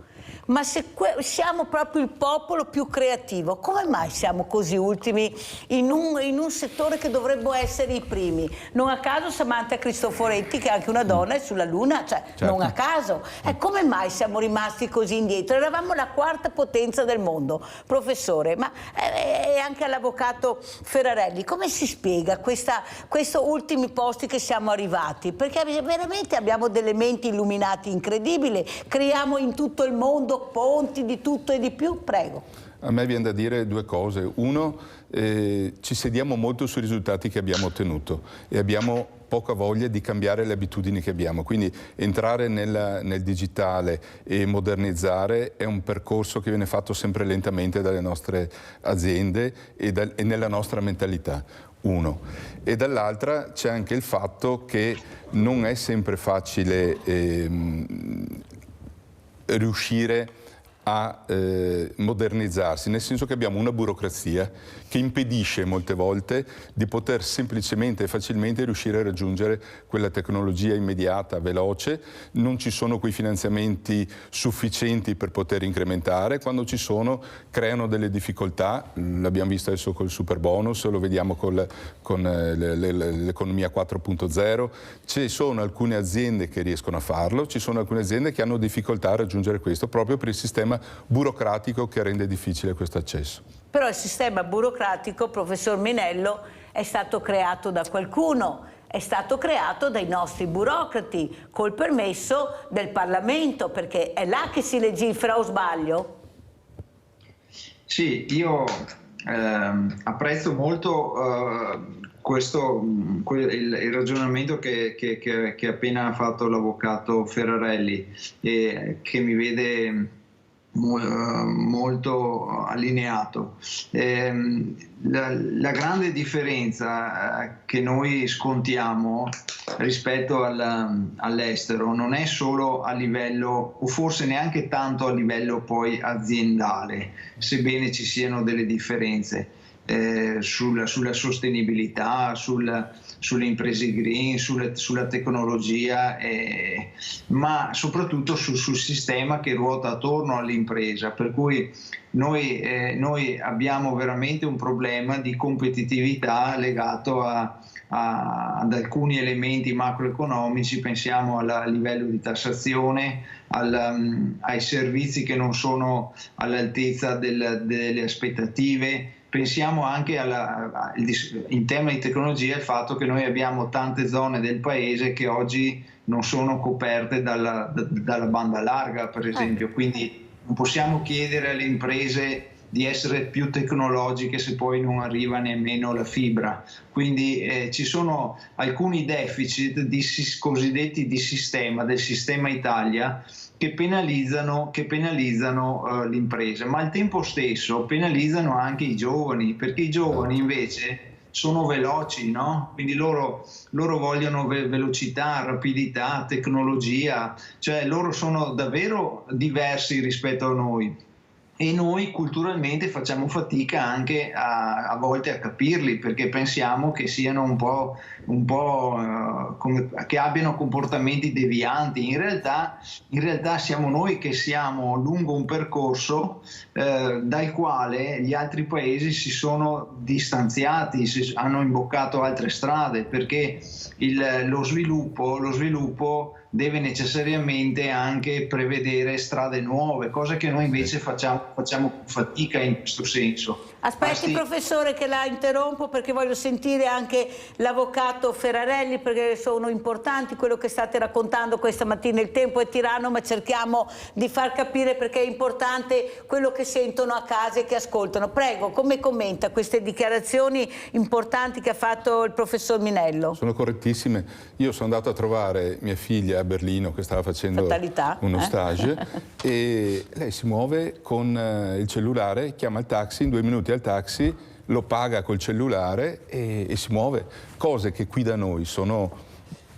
ma se siamo proprio il popolo più creativo, come mai siamo così ultimi in un settore che dovrebbe essere i primi? Non a caso Samantha Cristoforetti, che è anche una donna, è sulla Luna, cioè certo. Non a caso. Come mai siamo rimasti così indietro? Eravamo la quarta potenza del mondo. Professore, ma e anche all'avvocato Ferrarelli, come si spiega questi ultimi posti che siamo arrivati? Perché veramente abbiamo delle menti illuminati incredibili, creiamo in tutto il mondo ponti di tutto e di più, prego. A me viene da dire due cose. Uno, ci sediamo molto sui risultati che abbiamo ottenuto e abbiamo poca voglia di cambiare le abitudini che abbiamo. Quindi entrare nel digitale e modernizzare è un percorso che viene fatto sempre lentamente dalle nostre aziende e nella nostra mentalità. Uno. E dall'altra c'è anche il fatto che non è sempre facile riuscire a modernizzarsi, nel senso che abbiamo una burocrazia che impedisce molte volte di poter semplicemente e facilmente riuscire a raggiungere quella tecnologia immediata, veloce. Non ci sono quei finanziamenti sufficienti per poter incrementare, quando ci sono creano delle difficoltà, l'abbiamo visto adesso col super bonus, lo vediamo con l'economia 4.0, ci sono alcune aziende che riescono a farlo, ci sono alcune aziende che hanno difficoltà a raggiungere questo proprio per il sistema burocratico che rende difficile questo accesso. Però il sistema burocratico, professor Minello, è stato creato da qualcuno, è stato creato dai nostri burocrati, col permesso del Parlamento, perché è là che si legifera, o sbaglio? Sì, io apprezzo molto il ragionamento che ha appena fatto l'avvocato Ferrarelli, che mi vede molto allineato. La grande differenza che noi scontiamo rispetto all'estero non è solo a livello, o forse neanche tanto a livello poi aziendale, sebbene ci siano delle differenze sulla sostenibilità, sulle imprese green, sulla tecnologia, ma soprattutto sul sistema che ruota attorno all'impresa, per cui noi abbiamo veramente un problema di competitività legato ad alcuni elementi macroeconomici. Pensiamo al livello di tassazione, ai servizi che non sono all'altezza delle aspettative. Pensiamo anche in tema di tecnologia al fatto che noi abbiamo tante zone del paese che oggi non sono coperte dalla banda larga, per esempio, quindi non possiamo chiedere alle imprese di essere più tecnologiche se poi non arriva nemmeno la fibra. Quindi ci sono alcuni deficit cosiddetti di sistema, del sistema Italia, che penalizzano l'impresa, ma al tempo stesso penalizzano anche i giovani, perché i giovani invece sono veloci, no? Quindi loro vogliono velocità, rapidità, tecnologia, cioè loro sono davvero diversi rispetto a noi. E noi culturalmente facciamo fatica anche a volte a capirli, perché pensiamo che siano un po' che abbiano comportamenti devianti. In realtà siamo noi che siamo lungo un percorso dal quale gli altri paesi si sono distanziati, hanno imboccato altre strade, perché lo sviluppo deve necessariamente anche prevedere strade nuove, cosa che noi invece facciamo fatica in questo senso. Aspetti, professore, che la interrompo perché voglio sentire anche l'avvocato Ferrarelli, perché sono importanti quello che state raccontando questa mattina. Il tempo è tiranno, ma cerchiamo di far capire perché è importante quello che sentono a casa e che ascoltano. Prego, come commenta queste dichiarazioni importanti che ha fatto il professor Minello? Sono correttissime. Io sono andato a trovare mia figlia a Berlino che stava facendo Fatalità, uno stage e lei si muove con il cellulare, chiama il taxi, in 2 minuti al taxi, lo paga col cellulare e si muove. Cose che qui da noi sono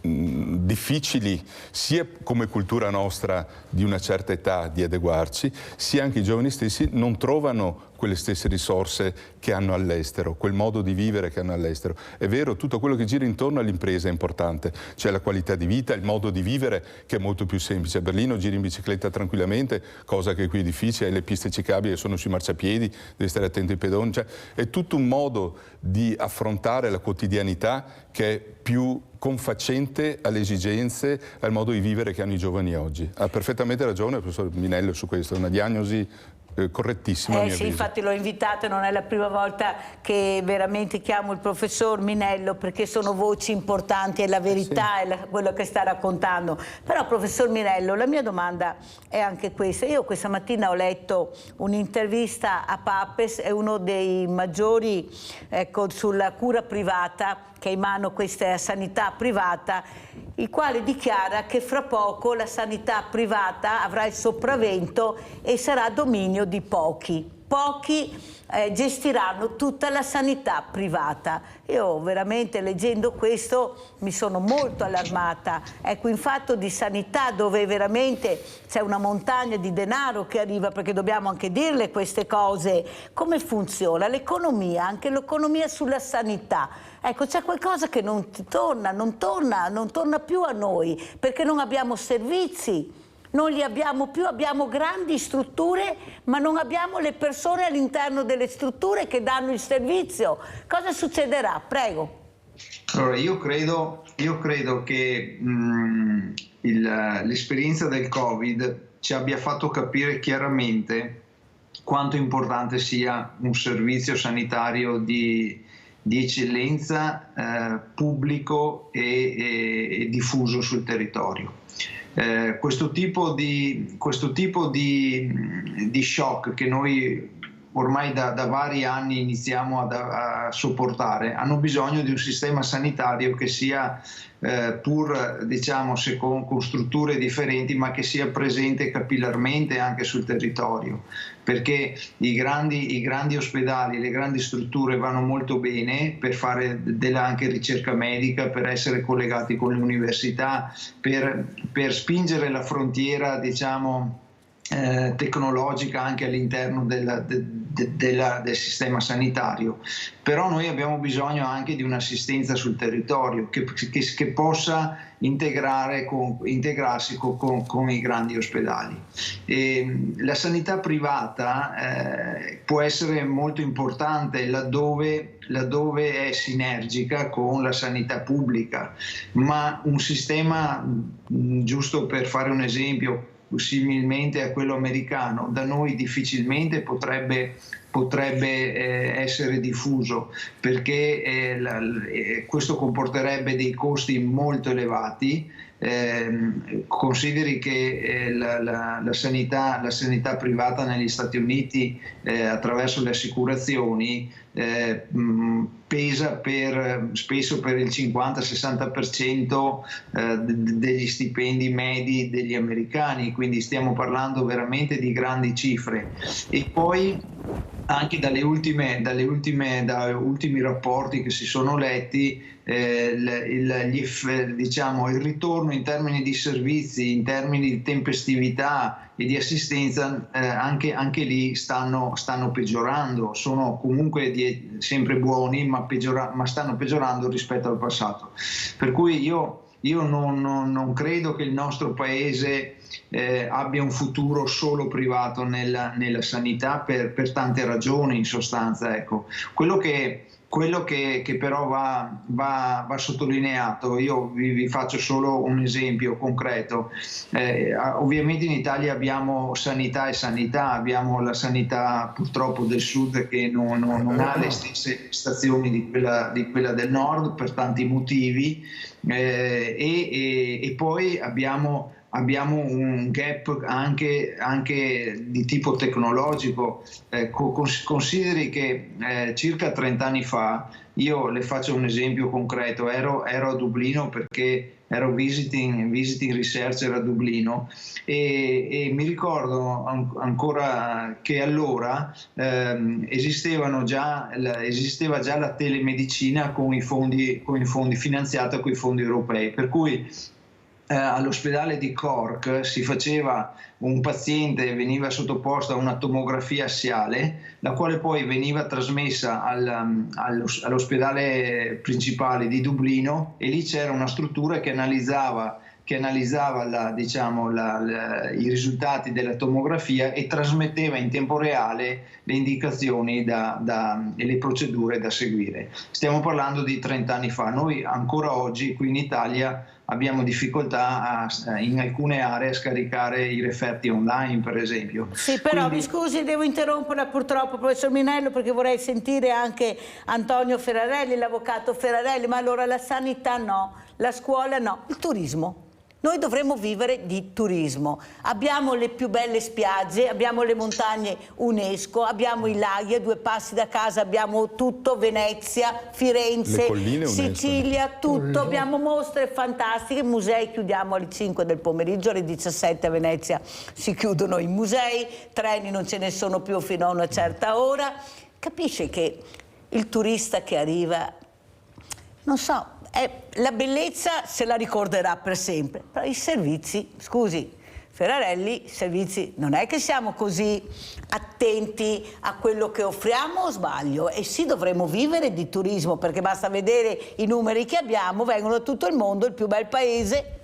difficili sia come cultura nostra di una certa età di adeguarci, sia anche i giovani stessi non trovano quelle stesse risorse che hanno all'estero, quel modo di vivere che hanno all'estero. È vero, tutto quello che gira intorno all'impresa è importante, c'è la qualità di vita, il modo di vivere che è molto più semplice. A Berlino giri in bicicletta tranquillamente, cosa che qui è difficile, hai le piste ciclabili che sono sui marciapiedi, devi stare attento ai pedoni, cioè, è tutto un modo di affrontare la quotidianità che è più confacente alle esigenze, al modo di vivere che hanno i giovani oggi. Ha perfettamente ragione il professor Minello su questo, è una diagnosi correttissima. Sì, infatti l'ho invitato, non è la prima volta che veramente chiamo il professor Minello, perché sono voci importanti, è la verità, è quello che sta raccontando. Però professor Minello, la mia domanda è anche questa. Io questa mattina ho letto un'intervista a Papes, è uno dei maggiori sulla cura privata, che ha in mano questa sanità privata, il quale dichiara che fra poco la sanità privata avrà il sopravvento e sarà dominio di pochi. Pochi gestiranno tutta la sanità privata. Io veramente leggendo questo mi sono molto allarmata. Ecco, in fatto di sanità dove veramente c'è una montagna di denaro che arriva, perché dobbiamo anche dirle queste cose, come funziona l'economia, anche l'economia sulla sanità. Ecco, c'è qualcosa che non torna più a noi, perché non abbiamo servizi. Non li abbiamo più, abbiamo grandi strutture, ma non abbiamo le persone all'interno delle strutture che danno il servizio. Cosa succederà? Prego. Allora, io credo che l'esperienza del Covid ci abbia fatto capire chiaramente quanto importante sia un servizio sanitario di eccellenza pubblico e diffuso sul territorio. Questo tipo di shock che noi ormai da vari anni iniziamo a sopportare hanno bisogno di un sistema sanitario che sia pur diciamo con strutture differenti, ma che sia presente capillarmente anche sul territorio, perché i grandi ospedali, le grandi strutture vanno molto bene per fare anche ricerca medica, per essere collegati con le università, per spingere la frontiera diciamo tecnologica anche all'interno del sistema sanitario. Però noi abbiamo bisogno anche di un'assistenza sul territorio che possa integrarsi con i grandi ospedali. La sanità privata può essere molto importante laddove è sinergica con la sanità pubblica, ma un sistema, giusto per fare un esempio, similmente a quello americano, da noi difficilmente potrebbe essere diffuso, perché questo comporterebbe dei costi molto elevati. Consideri che la sanità privata negli Stati Uniti attraverso le assicurazioni pesa spesso per il 50-60% degli stipendi medi degli americani, quindi stiamo parlando veramente di grandi cifre. E poi anche da ultimi rapporti che si sono letti, il ritorno in termini di servizi, in termini di tempestività e di assistenza anche lì stanno peggiorando. Sono comunque sempre buoni, ma stanno peggiorando rispetto al passato. Per cui io non credo che il nostro paese abbia un futuro solo privato nella sanità per tante ragioni, in sostanza. Ecco. Quello che però va sottolineato, io vi faccio solo un esempio concreto. Ovviamente in Italia abbiamo sanità e sanità, abbiamo la sanità purtroppo del sud che non ha le stesse prestazioni di quella del nord per tanti motivi, e poi abbiamo abbiamo un gap anche di tipo tecnologico. Consideri che circa 30 anni fa, io le faccio un esempio concreto, ero a Dublino perché ero visiting researcher a Dublino e mi ricordo ancora che allora esisteva già la telemedicina con i fondi finanziata con i fondi europei, per cui all'ospedale di Cork si faceva, un paziente veniva sottoposto a una tomografia assiale, la quale poi veniva trasmessa all'ospedale principale di Dublino, e lì c'era una struttura che analizzava i risultati della tomografia e trasmetteva in tempo reale le indicazioni e le procedure da seguire. Stiamo parlando di 30 anni fa. Noi ancora oggi qui in Italia abbiamo difficoltà in alcune aree a scaricare i referti online, per esempio. Sì, però mi scusi, devo interromperla purtroppo, professor Minello, perché vorrei sentire anche Antonio Ferrarelli, l'avvocato Ferrarelli. Ma allora la sanità no, la scuola no, il turismo. Noi dovremmo vivere di turismo. Abbiamo le più belle spiagge, abbiamo le montagne UNESCO, abbiamo i laghi, a 2 passi da casa abbiamo tutto, Venezia, Firenze, Sicilia, tutto. Abbiamo mostre fantastiche, musei chiudiamo alle 5 del pomeriggio, alle 17 a Venezia si chiudono i musei, treni non ce ne sono più fino a una certa ora. Capisce che il turista che arriva, non so, la bellezza se la ricorderà per sempre, però i servizi, scusi Ferrarelli, i servizi non è che siamo così attenti a quello che offriamo, o sbaglio? E sì, dovremmo vivere di turismo, perché basta vedere i numeri che abbiamo, vengono da tutto il mondo, il più bel paese.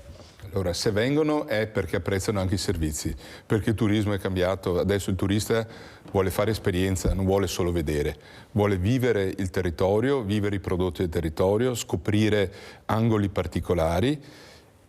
Allora, se vengono è perché apprezzano anche i servizi, perché il turismo è cambiato, adesso il turista vuole fare esperienza, non vuole solo vedere, vuole vivere il territorio, vivere i prodotti del territorio, scoprire angoli particolari,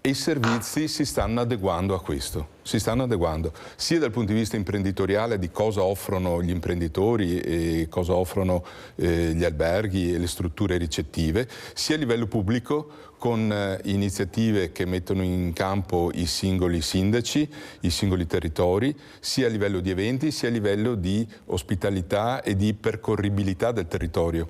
e i servizi si stanno adeguando a questo, si stanno adeguando sia dal punto di vista imprenditoriale di cosa offrono gli imprenditori e cosa offrono gli alberghi e le strutture ricettive, sia a livello pubblico con iniziative che mettono in campo i singoli sindaci, i singoli territori, sia a livello di eventi sia a livello di ospitalità e di percorribilità del territorio.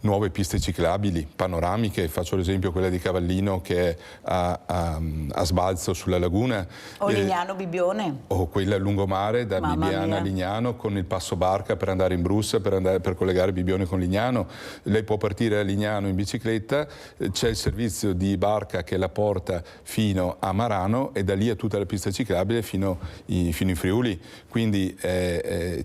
Nuove piste ciclabili, panoramiche, faccio l'esempio quella di Cavallino che è a sbalzo sulla laguna. O Lignano Bibbione. O quella a lungomare da Bibbiana a Lignano con il passo barca per andare in Brussa, per collegare Bibbione con Lignano. Lei può partire a Lignano in bicicletta, c'è il servizio di barca che la porta fino a Marano e da lì a tutta la pista ciclabile fino in Friuli. Quindi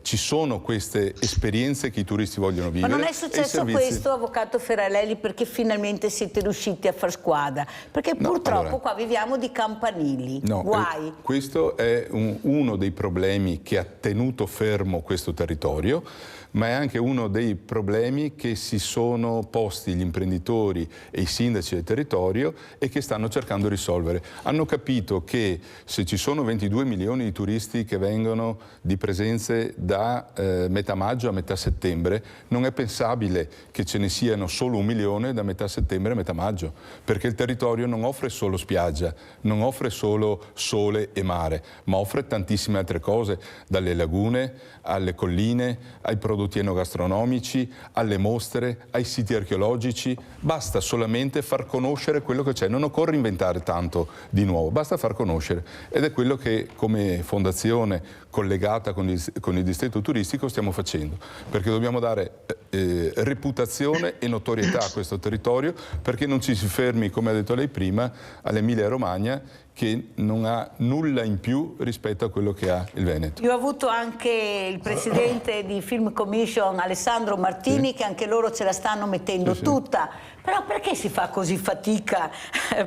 ci sono queste esperienze che i turisti vogliono vivere. Ma non è successo questo, avvocato Ferrarelli, perché finalmente siete riusciti a far squadra? Perché purtroppo qua viviamo di campanili, guai. Questo è uno dei problemi che ha tenuto fermo questo territorio, ma è anche uno dei problemi che si sono posti gli imprenditori e i sindaci del territorio e che stanno cercando di risolvere. Hanno capito che se ci sono 22 milioni di turisti che vengono di presenze da metà maggio a metà settembre, non è pensabile che ce ne siano solo 1 milione da metà settembre a metà maggio, perché il territorio non offre solo spiaggia, non offre solo sole e mare, ma offre tantissime altre cose, dalle lagune alle colline, ai prodotti enogastronomici, alle mostre, ai siti archeologici. Basta solamente far conoscere quello che c'è, non occorre inventare tanto di nuovo, basta far conoscere, ed è quello che come fondazione collegata con il distretto turistico stiamo facendo, perché dobbiamo dare reputazione e notorietà a questo territorio, perché non ci si fermi, come ha detto lei prima, all'Emilia Romagna, che non ha nulla in più rispetto a quello che ha il Veneto. Io ho avuto anche il presidente di Film Commission, Alessandro Martini, che anche loro ce la stanno mettendo tutta. Però perché si fa così fatica,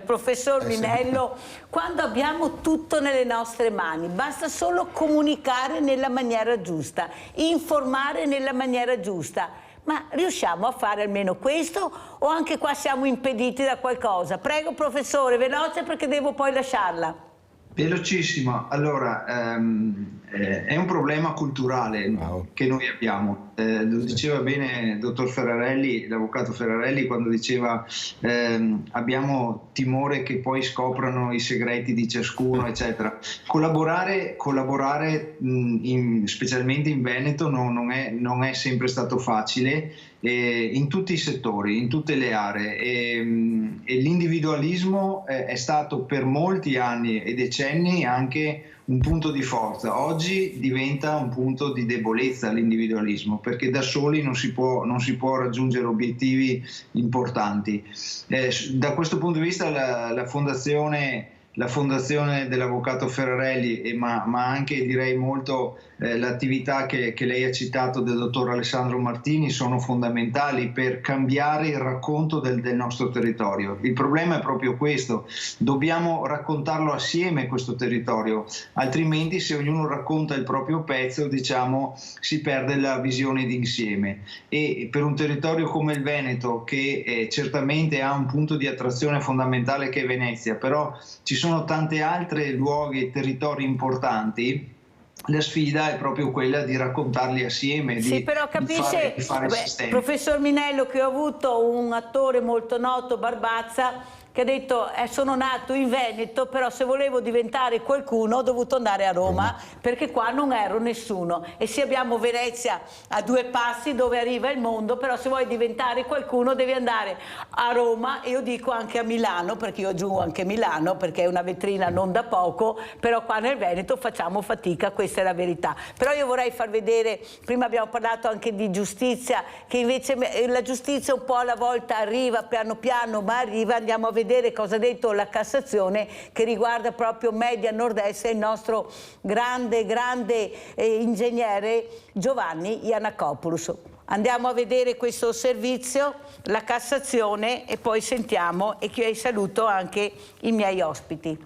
professor Minello, quando abbiamo tutto nelle nostre mani? Basta solo comunicare nella maniera giusta, informare nella maniera giusta. Ma riusciamo a fare almeno questo o anche qua siamo impediti da qualcosa? Prego professore, veloce perché devo poi lasciarla. Velocissimo. Allora, È un problema culturale che noi abbiamo. Lo diceva bene il dottor Ferrarelli, l'avvocato Ferrarelli, quando diceva abbiamo timore che poi scoprano i segreti di ciascuno, eccetera. Collaborare specialmente in Veneto non è sempre stato facile, in tutti i settori, in tutte le aree, e l'individualismo è stato per molti anni e decenni anche un punto di forza. Oggi diventa un punto di debolezza l'individualismo, perché da soli non si può raggiungere obiettivi importanti. Da questo punto di vista la fondazione dell'avvocato Ferrarelli, ma anche direi molto l'attività che lei ha citato del dottor Alessandro Martini sono fondamentali per cambiare il racconto del nostro territorio. Il problema è proprio questo: dobbiamo raccontarlo assieme questo territorio, altrimenti se ognuno racconta il proprio pezzo, diciamo, si perde la visione d'insieme. E per un territorio come il Veneto, che certamente ha un punto di attrazione fondamentale che è Venezia, però ci sono tante altre luoghi e territori importanti, la sfida è proprio quella di raccontarli assieme. Sì, però capisce, di fare sistema. Professor Minello, che ho avuto un attore molto noto, Barbazza, che ha detto sono nato in Veneto, però se volevo diventare qualcuno ho dovuto andare a Roma, perché qua non ero nessuno. E sì, abbiamo Venezia a 2 passi dove arriva il mondo, però se vuoi diventare qualcuno devi andare a Roma, e io dico anche a Milano, perché io aggiungo anche Milano, perché è una vetrina non da poco, però qua nel Veneto facciamo fatica, questa è la verità. Però io vorrei far vedere, prima abbiamo parlato anche di giustizia, che invece la giustizia un po' alla volta arriva piano piano, ma arriva. Andiamo a vedere cosa ha detto la Cassazione, che riguarda proprio Media Nord-Est e il nostro grande ingegnere Giovanni Giannakopoulos. Andiamo a vedere questo servizio, la Cassazione, e poi sentiamo, e che saluto anche i miei ospiti.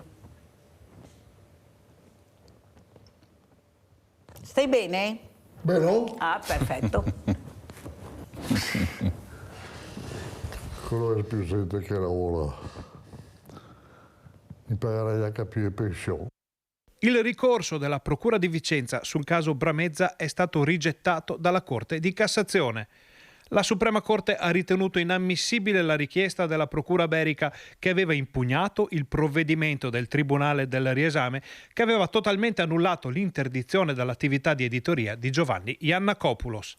Stai bene? Bene. Ah, perfetto. Quello è più gente che lavora. Mi pagherei anche più di pensione. Il ricorso della Procura di Vicenza sul caso Bramezza è stato rigettato dalla Corte di Cassazione. La Suprema Corte ha ritenuto inammissibile la richiesta della Procura Berica, che aveva impugnato il provvedimento del Tribunale del Riesame, che aveva totalmente annullato l'interdizione dall'attività di editoria di Giovanni Giannakopoulos.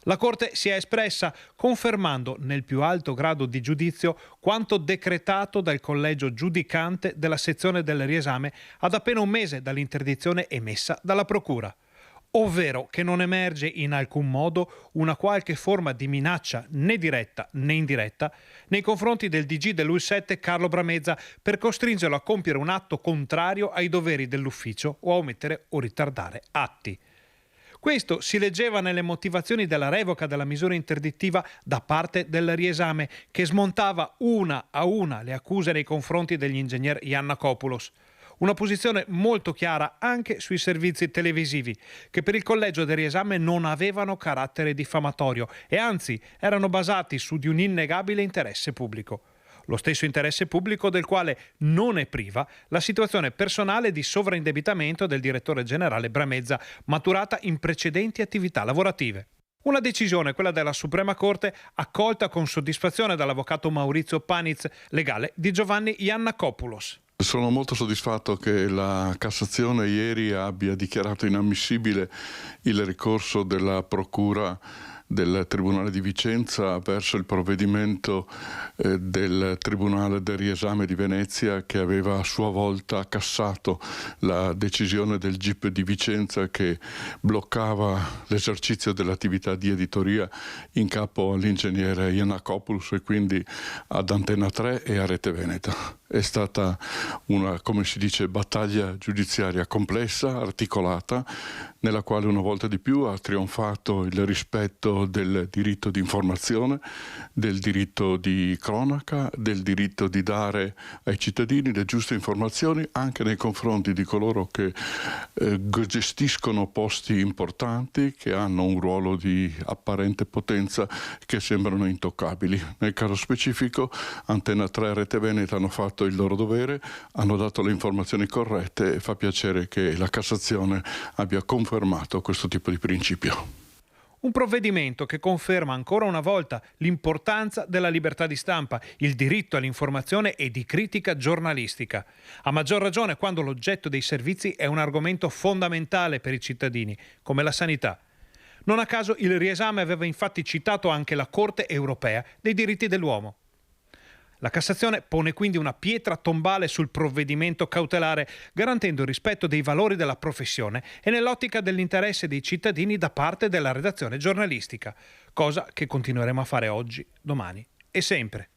La Corte si è espressa confermando nel più alto grado di giudizio quanto decretato dal collegio giudicante della sezione del Riesame ad appena un mese dall'interdizione emessa dalla Procura, ovvero che non emerge in alcun modo una qualche forma di minaccia né diretta né indiretta nei confronti del DG dell'U7 Carlo Bramezza per costringerlo a compiere un atto contrario ai doveri dell'ufficio o a omettere o ritardare atti. Questo si leggeva nelle motivazioni della revoca della misura interdittiva da parte del Riesame, che smontava una a una le accuse nei confronti degli ingegner Giannakopoulos. Una posizione molto chiara anche sui servizi televisivi, che per il collegio del Riesame non avevano carattere diffamatorio e anzi erano basati su di un innegabile interesse pubblico. Lo stesso interesse pubblico del quale non è priva la situazione personale di sovraindebitamento del direttore generale Bramezza, maturata in precedenti attività lavorative. Una decisione, quella della Suprema Corte, accolta con soddisfazione dall'avvocato Maurizio Paniz, legale di Giovanni Giannakopoulos. Sono molto soddisfatto che la Cassazione ieri abbia dichiarato inammissibile il ricorso della Procura del Tribunale di Vicenza verso il provvedimento del Tribunale del Riesame di Venezia, che aveva a sua volta cassato la decisione del GIP di Vicenza che bloccava l'esercizio dell'attività di editoria in capo all'ingegnere Giannakopoulos e quindi ad Antenna 3 e a Rete Veneta. È stata una, come si dice, battaglia giudiziaria complessa, articolata, nella quale una volta di più ha trionfato il rispetto rispetto del diritto di informazione, del diritto di cronaca, del diritto di dare ai cittadini le giuste informazioni anche nei confronti di coloro che gestiscono posti importanti, che hanno un ruolo di apparente potenza, che sembrano intoccabili. Nel caso specifico Antena 3 e Rete Veneta hanno fatto il loro dovere, hanno dato le informazioni corrette e fa piacere che la Cassazione abbia confermato questo tipo di principio. Un provvedimento che conferma ancora una volta l'importanza della libertà di stampa, il diritto all'informazione e di critica giornalistica. A maggior ragione quando l'oggetto dei servizi è un argomento fondamentale per i cittadini, come la sanità. Non a caso il riesame aveva infatti citato anche la Corte europea dei diritti dell'uomo. La Cassazione pone quindi una pietra tombale sul provvedimento cautelare, garantendo il rispetto dei valori della professione e nell'ottica dell'interesse dei cittadini da parte della redazione giornalistica, cosa che continueremo a fare oggi, domani e sempre.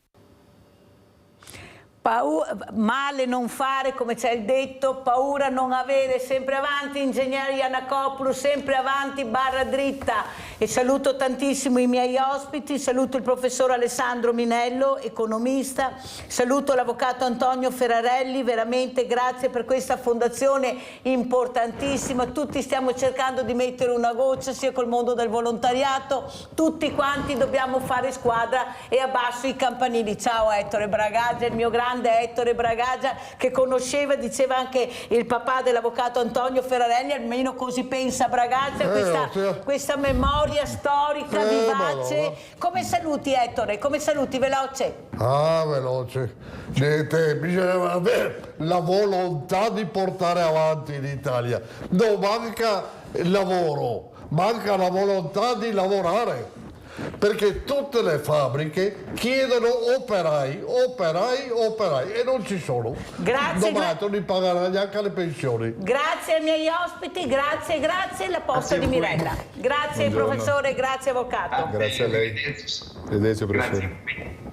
Male non fare, come c'è il detto, paura non avere, sempre avanti, ingegnere Iannacopoulos, sempre avanti, barra dritta. E saluto tantissimo i miei ospiti, saluto il professor Alessandro Minello, economista, saluto l'avvocato Antonio Ferrarelli, veramente grazie per questa fondazione importantissima. Tutti stiamo cercando di mettere una voce, sia col mondo del volontariato, tutti quanti dobbiamo fare squadra e abbasso i campanili. Ciao Ettore Bragagia, il mio grande Ettore Bragagia, che conosceva, diceva anche il papà dell'avvocato Antonio Ferrarelli, almeno così pensa Bragagia, questa memoria storica vivace. Come saluti Ettore? Come saluti? Veloce. Veloce. Niente, bisogna avere la volontà di portare avanti l'Italia. Non manca il lavoro, manca la volontà di lavorare. Perché tutte le fabbriche chiedono operai e non ci sono. Grazie. Domani non li pagheranno neanche le pensioni. Grazie ai miei ospiti, grazie, la posta di Mirella. Grazie professore, grazie avvocato. Grazie a lei. Arrivederci professore.